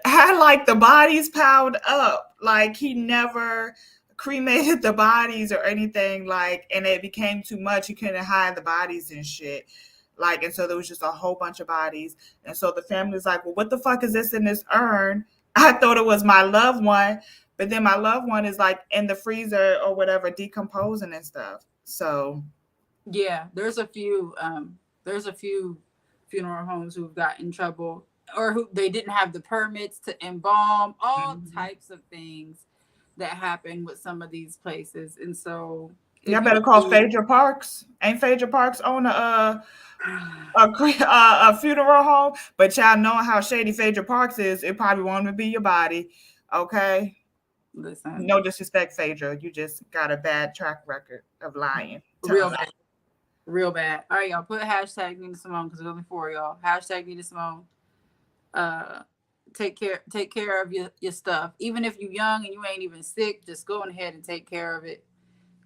had like the bodies piled up, like he never cremated the bodies or anything, like, and it became too much. He couldn't hide the bodies and shit. Like, and so there was just a whole bunch of bodies. And so the family's like, well, what the fuck is this in this urn? I thought it was my loved one. But then my loved one is like in the freezer or whatever, decomposing and stuff. So yeah, there's a few funeral homes who've got in trouble, or who they didn't have the permits to embalm, all types of things that happen with some of these places. And so y'all better call Phaedra Parks. Ain't Phaedra Parks own a funeral home? But y'all knowing how shady Phaedra Parks is, it probably won't even be your body. Okay. Listen, no disrespect, Phaedra. You just got a bad track record of lying. Real bad. All right, y'all. Put hashtag Nina Simone, because there's only 4 of y'all. Hashtag Nina Simone. Take care of your stuff. Even if you're young and you ain't even sick, just go ahead and take care of it.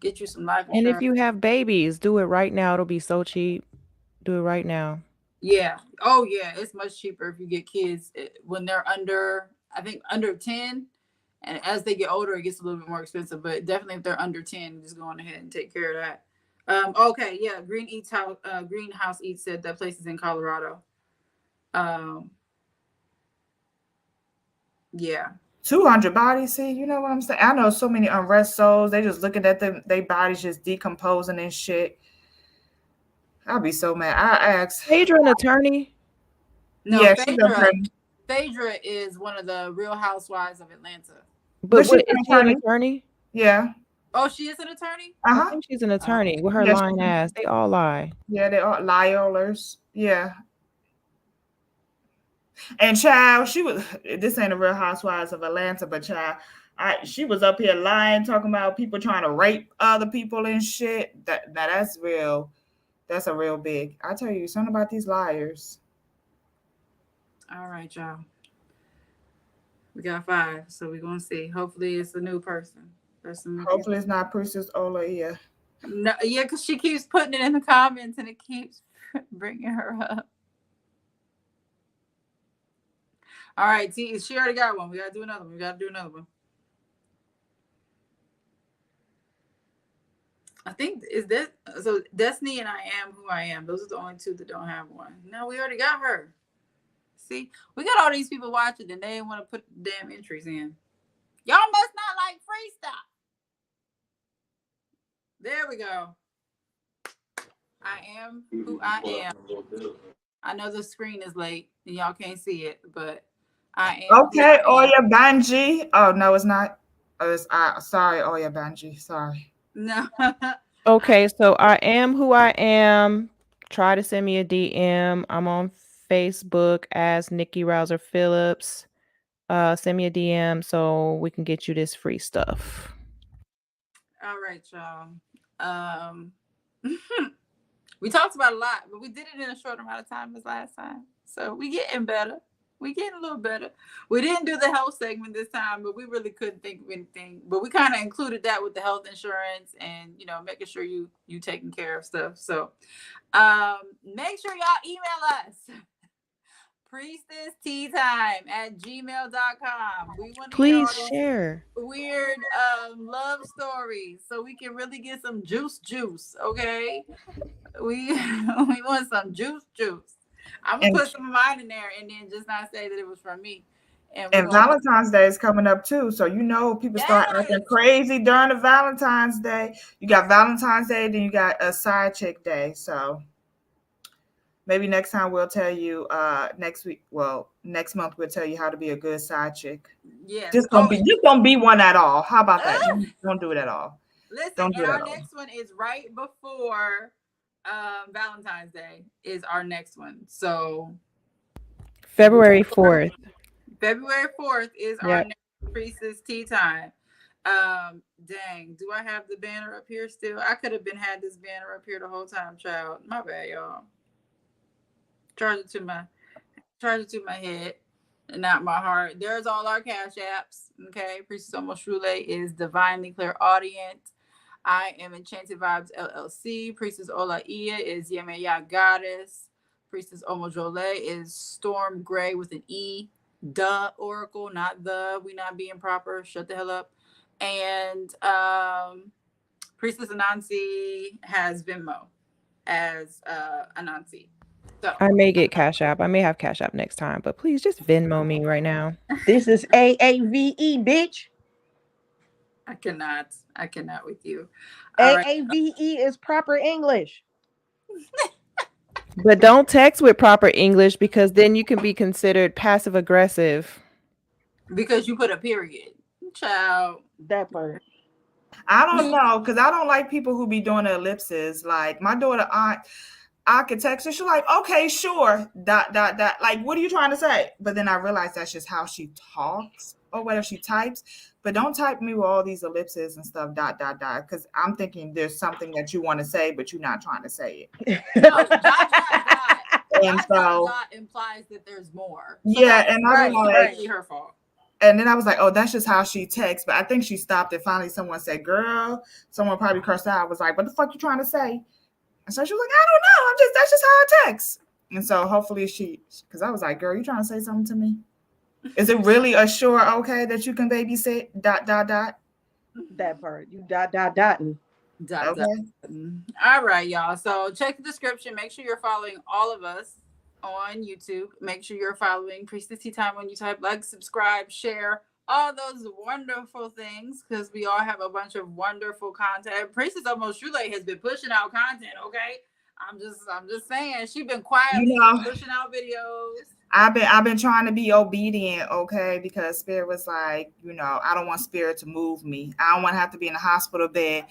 Get you some life insurance. And if you have babies, do it right now. It'll be so cheap. Do it right now. Yeah. Oh yeah, it's much cheaper if you get kids when they're under 10. And as they get older, it gets a little bit more expensive. But definitely if they're under 10, just go on ahead and take care of that. Okay, yeah. Greenhouse Eats said that place is in Colorado. Yeah. 200 bodies. See, you know what I'm saying? I know so many unrest souls. They just looking at them, their bodies just decomposing and shit. I'll be so mad. I asked. Phaedra an attorney? No, yeah, Phaedra is one of the Real Housewives of Atlanta. But is she an attorney? Yeah. Oh, she is an attorney? I think she's an attorney with her lying ass. They all lie. Yeah, they all liars. Yeah. And child, this ain't a Real Housewives of Atlanta, but child, she was up here lying, talking about people trying to rape other people and shit. That's real. That's a real big. I tell you something about these liars. All right, y'all. We got 5, so we're gonna see. Hopefully, it's a new person. There's some new people. Hopefully it's not Priestess Ola here. No, yeah, because she keeps putting it in the comments and it keeps bringing her up. All right, T, she already got one. We gotta do another one. I think is this so Destiny and I Am Who I Am. Those are the only 2 that don't have one. No, we already got her. See, we got all these people watching and they didn't want to put damn entries in. Y'all must not like free stuff. There we go. I am who I am. I know the screen is late and y'all can't see it, but I am. Okay, Oya Banji. Oh no, it's not. Oh, it's sorry, Oya Banji. Sorry. No. Okay, so I am who I am. Try to send me a DM. I'm on Facebook as Nikki Rouser Phillips. Send me a DM so we can get you this free stuff. All right, y'all. We talked about a lot, but we did it in a short amount of time as last time. So we getting better. We getting a little better. We didn't do the health segment this time, but we really couldn't think of anything. But we kind of included that with the health insurance and, you know, making sure you taking care of stuff. So make sure y'all email us. priestessteatime@gmail.com. We want to Please share weird love stories so we can really get some juice, okay? We want some juice. I'm gonna put some of mine in there and then just not say that it was from me. And Valentine's Day is coming up too, so you know people start acting crazy during the Valentine's Day. You got Valentine's Day, then you got a side chick day. So maybe next time we'll tell you. Next month we'll tell you how to be a good side chick. Yeah, just don't be one at all. How about that? Don't do it at all. Listen, and our next one is right before Valentine's Day is our next one. So February 4th. February 4th is our next Priestess Tea Time. Dang, do I have the banner up here still? I could have had this banner up here the whole time, child. My bad, y'all. Charge it to my head and not my heart. There's all our cash apps. Okay, Priestess Omoshule is Divinely Clairaudient. I am Enchanted Vibes LLC. Priestess Ola Iya is Yemeya Goddess. Priestess Omojole is Storm Gray with an E. Duh, Oracle, not the. We not being proper. Shut the hell up. And Priestess Anansi has Venmo as Anansi. So I may get Cash App. I may have Cash App next time, but please just Venmo me right now. This is AAVE, bitch. I cannot with you. AAVE is proper English. But don't text with proper English because then you can be considered passive aggressive. Because you put a period. Child. That part. I don't know, because I don't like people who be doing the ellipses. Like my daughter, I could text her. She's like, okay, sure. ... Like, what are you trying to say? But then I realized that's just how she talks or whatever she types. But don't type me with all these ellipses and stuff, ... Because I'm thinking there's something that you want to say, but you're not trying to say it. No, and so implies that there's more. So yeah, and I was like, her fault. And then I was like, oh, that's just how she texts. But I think she stopped it. Finally, someone said, girl, someone probably cursed out. I was like, what the fuck you trying to say? And so she was like, I don't know. That's just how I text. And so hopefully because I was like, girl, you trying to say something to me? Is it really a sure okay that you can babysit ... That part. You ... Okay. All right, y'all. So check the description. Make sure you're following all of us on YouTube. Make sure you're following Priestess Tea Time when you type like, subscribe, share, all those wonderful things, because we all have a bunch of wonderful content. Priestess Omoshule has been pushing out content, okay? I'm just saying, she's been quietly pushing out videos. I've been trying to be obedient, okay? Because Spirit was like, I don't want Spirit to move me. I don't want to have to be in a hospital bed.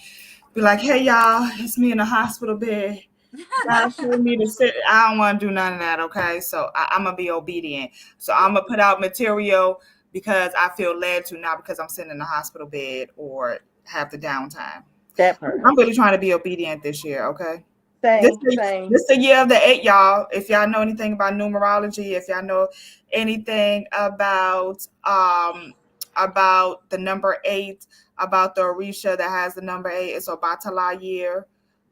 Be like, hey y'all, it's me in the hospital bed. God told me to sit. I don't want to do none of that, okay? So I'm gonna be obedient. So I'm gonna put out material because I feel led to, not because I'm sitting in the hospital bed or have the downtime. That part. I'm really trying to be obedient this year, okay? Same. This the year of the 8, y'all. If y'all know anything about numerology, if y'all know anything about the number 8, about the Orisha that has the number 8, it's Obatala year.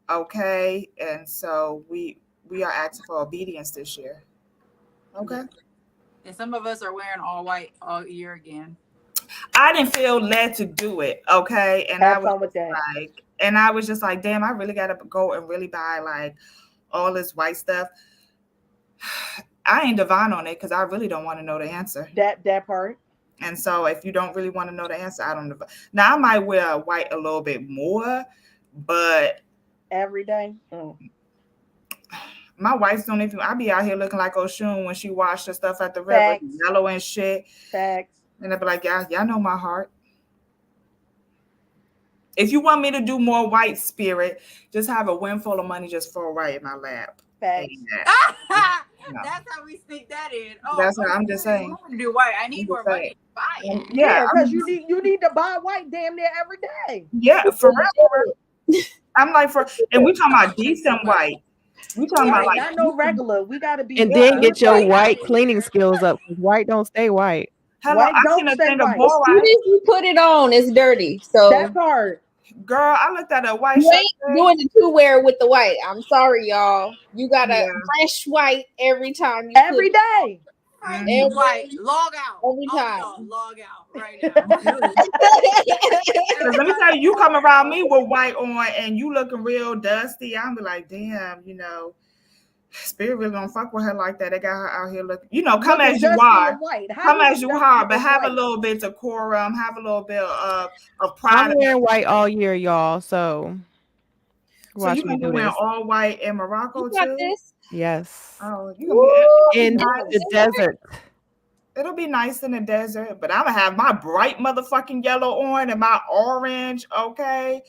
Okay, and so we are asking for obedience this year. Okay. And some of us are wearing all white all year again. I didn't feel led to do it. Okay, and Have fun with that. I was just like, damn, I really gotta go and really buy like all this white stuff. I ain't divine on it because I really don't want to know the answer. That part. And so if you don't really want to know the answer, I don't know. Now I might wear white a little bit more, but every day. My wife don't even. I be out here looking like Oshun when she washed her stuff at the river, Facts. yellow and shit. Facts. And I be like, y'all know my heart. If you want me to do more white, spirit, just have a windfall of money just fall right in my lap. Facts. That's how we sneak that in. Oh, that's what I'm just saying. I want to do white. I need more white. Buy it. Yeah, because you need to buy white damn near every day. Yeah, for real. I'm like and we talking about decent white. We talking about like not no regular. We gotta be. And then get your white cleaning skills up. White don't stay white. Hello, white I don't seen a stay thing white. of borax. As soon as you put it on, it's dirty. So that part. Girl, I looked at a white you shirt. ain't doing the two-wear with the white. I'm sorry, y'all. You got a fresh white every time. Every day. Every white. Log out. Every time. Log out right now. Let me tell you, you come around me with white on and you looking real dusty. I'm be like, damn, Spirit really don't fuck with her like that. They got her out here looking, come as you are. Come as you are, but have a little bit of decorum, have a little bit of pride. I'm wearing white all year, y'all. So you gonna be wearing all white in Morocco too? This? Yes. Oh, you gonna be in the desert. It'll be nice in the desert, but I'm gonna have my bright motherfucking yellow on and my orange. Okay.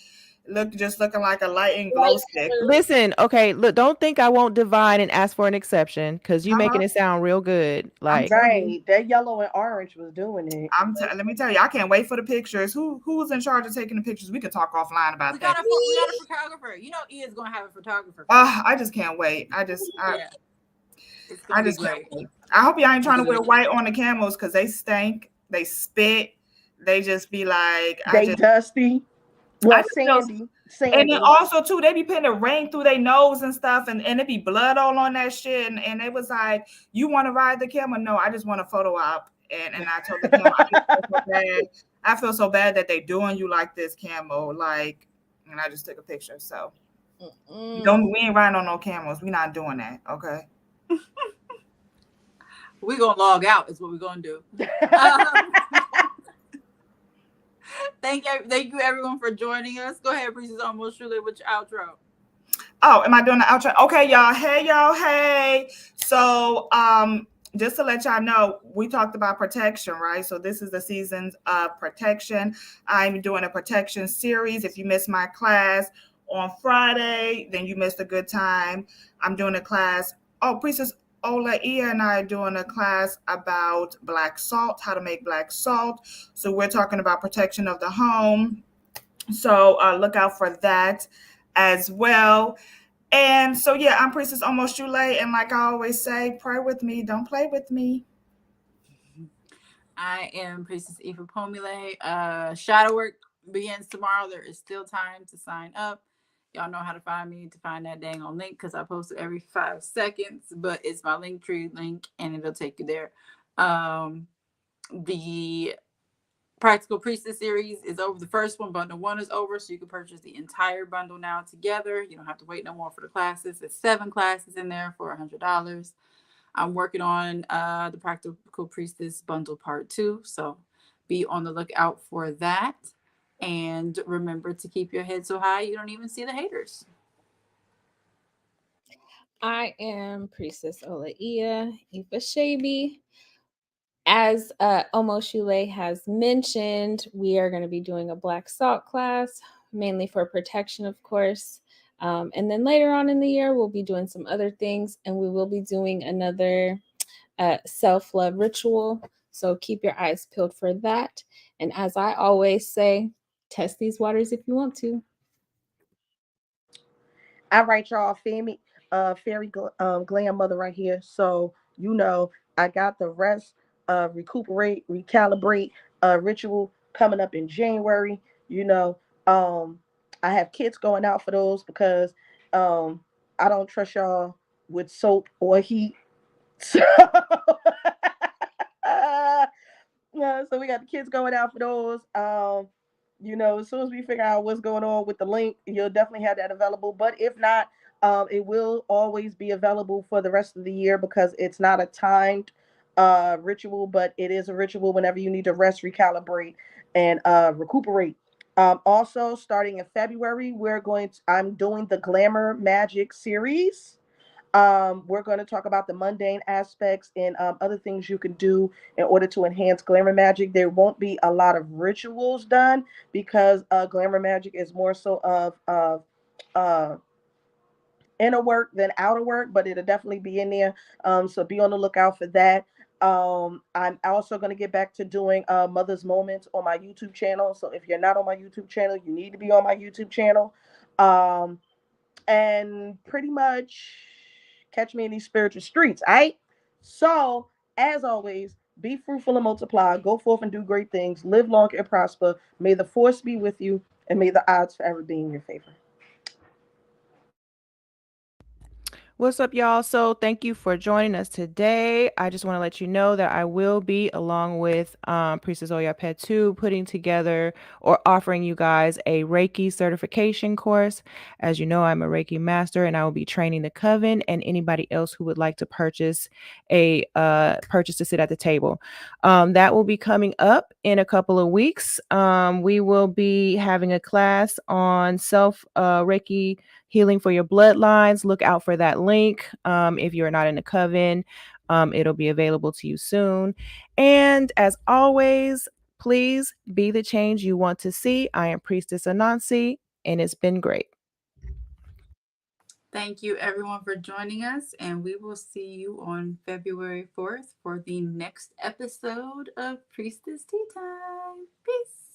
Looking like a light glow stick. Listen, okay, look, don't think I won't divine and ask for an exception because you making it sound real good. Like that yellow and orange was doing it. Let me tell you, I can't wait for the pictures. Who's in charge of taking the pictures? We can talk offline about that. We got a photographer. Ian's gonna have a photographer. I just can't wait. I just can't wait. I hope y'all ain't trying to wear white on the camels because they stink, they spit, they just be like dusty. Well, sandy. And then also too, they be putting the rain through their nose and stuff, and it be blood all on that shit. And it was like, you want to ride the camel? No, I just want a photo op. And I told the camel, I feel so bad that they doing you like this, camel. Like, and I just took a picture. So we ain't riding on no camels. We not doing that. Okay. We gonna log out is what we're gonna do. Thank you everyone for joining us. Go ahead, Priestess Almost Truly, with your outro. Oh, am I doing the outro? Okay, y'all. Hey. So just to let y'all know, we talked about protection, right? So this is the seasons of protection. I'm doing a protection series. If you missed my class on Friday, then you missed a good time. I'm doing a class. Oh, Priestess Ola Ia and I are doing a class about black salt, how to make black salt. So we're talking about protection of the home. So look out for that as well. And so, yeah, I'm Priestess Almost Shule. And like I always say, pray with me. Don't play with me. I am Priestess Eva Pomile. Shadow work begins tomorrow. There is still time to sign up. Y'all know how to find me, to find that dang on link, because I post it every 5 seconds, but it's my Linktree link and it'll take you there. The Practical Priestess series is over. The first one, bundle 1, is over, so you can purchase the entire bundle now together. You don't have to wait no more for the classes. There's 7 classes in there for $100. I'm working on the Practical Priestess bundle part 2, so be on the lookout for that. And remember to keep your head so high you don't even see the haters. I am Priestess Olaia Ifashabi. As Omo Shule has mentioned, we are going to be doing a black salt class, mainly for protection, of course. And then later on in the year, we'll be doing some other things, and we will be doing another self-love ritual. So keep your eyes peeled for that. And as I always say, test these waters if you want to. All right, y'all, glam mother right here. So I got the rest recuperate, recalibrate ritual coming up in January. You know, um, I have kids going out for those because um, I don't trust y'all with soap or heat. So, yeah, so we got the kids going out for those. As soon as we figure out what's going on with the link, you'll definitely have that available. But if not, it will always be available for the rest of the year because it's not a timed ritual, but it is a ritual whenever you need to rest, recalibrate, and recuperate. Also, starting in February, I'm doing the Glamour Magic series. We're going to talk about the mundane aspects and other things you can do in order to enhance glamour magic. There won't be a lot of rituals done because glamour magic is more so of uh, inner work than outer work, but it'll definitely be in there. So be on the lookout for that. I'm also going to get back to doing Mother's Moments on my YouTube channel. So if you're not on my YouTube channel, you need to be on my YouTube channel. And pretty much catch me in these spiritual streets. All right. So, as always, be fruitful and multiply. Go forth and do great things. Live long and prosper. May the force be with you, and may the odds forever be in your favor. What's up, y'all? So thank you for joining us today. I just want to let you know that I will be, along with Priestess Oya Petu, putting together or offering you guys a Reiki certification course. As you know, I'm a Reiki master, and I will be training the coven and anybody else who would like to purchase to sit at the table. That will be coming up in a couple of weeks. We will be having a class on self Reiki healing for your bloodlines. Look out for that link. If you're not in the coven, it'll be available to you soon. And as always, please be the change you want to see. I am Priestess Anansi, and it's been great. Thank you, everyone, for joining us, and we will see you on February 4th for the next episode of Priestess Tea Time. Peace.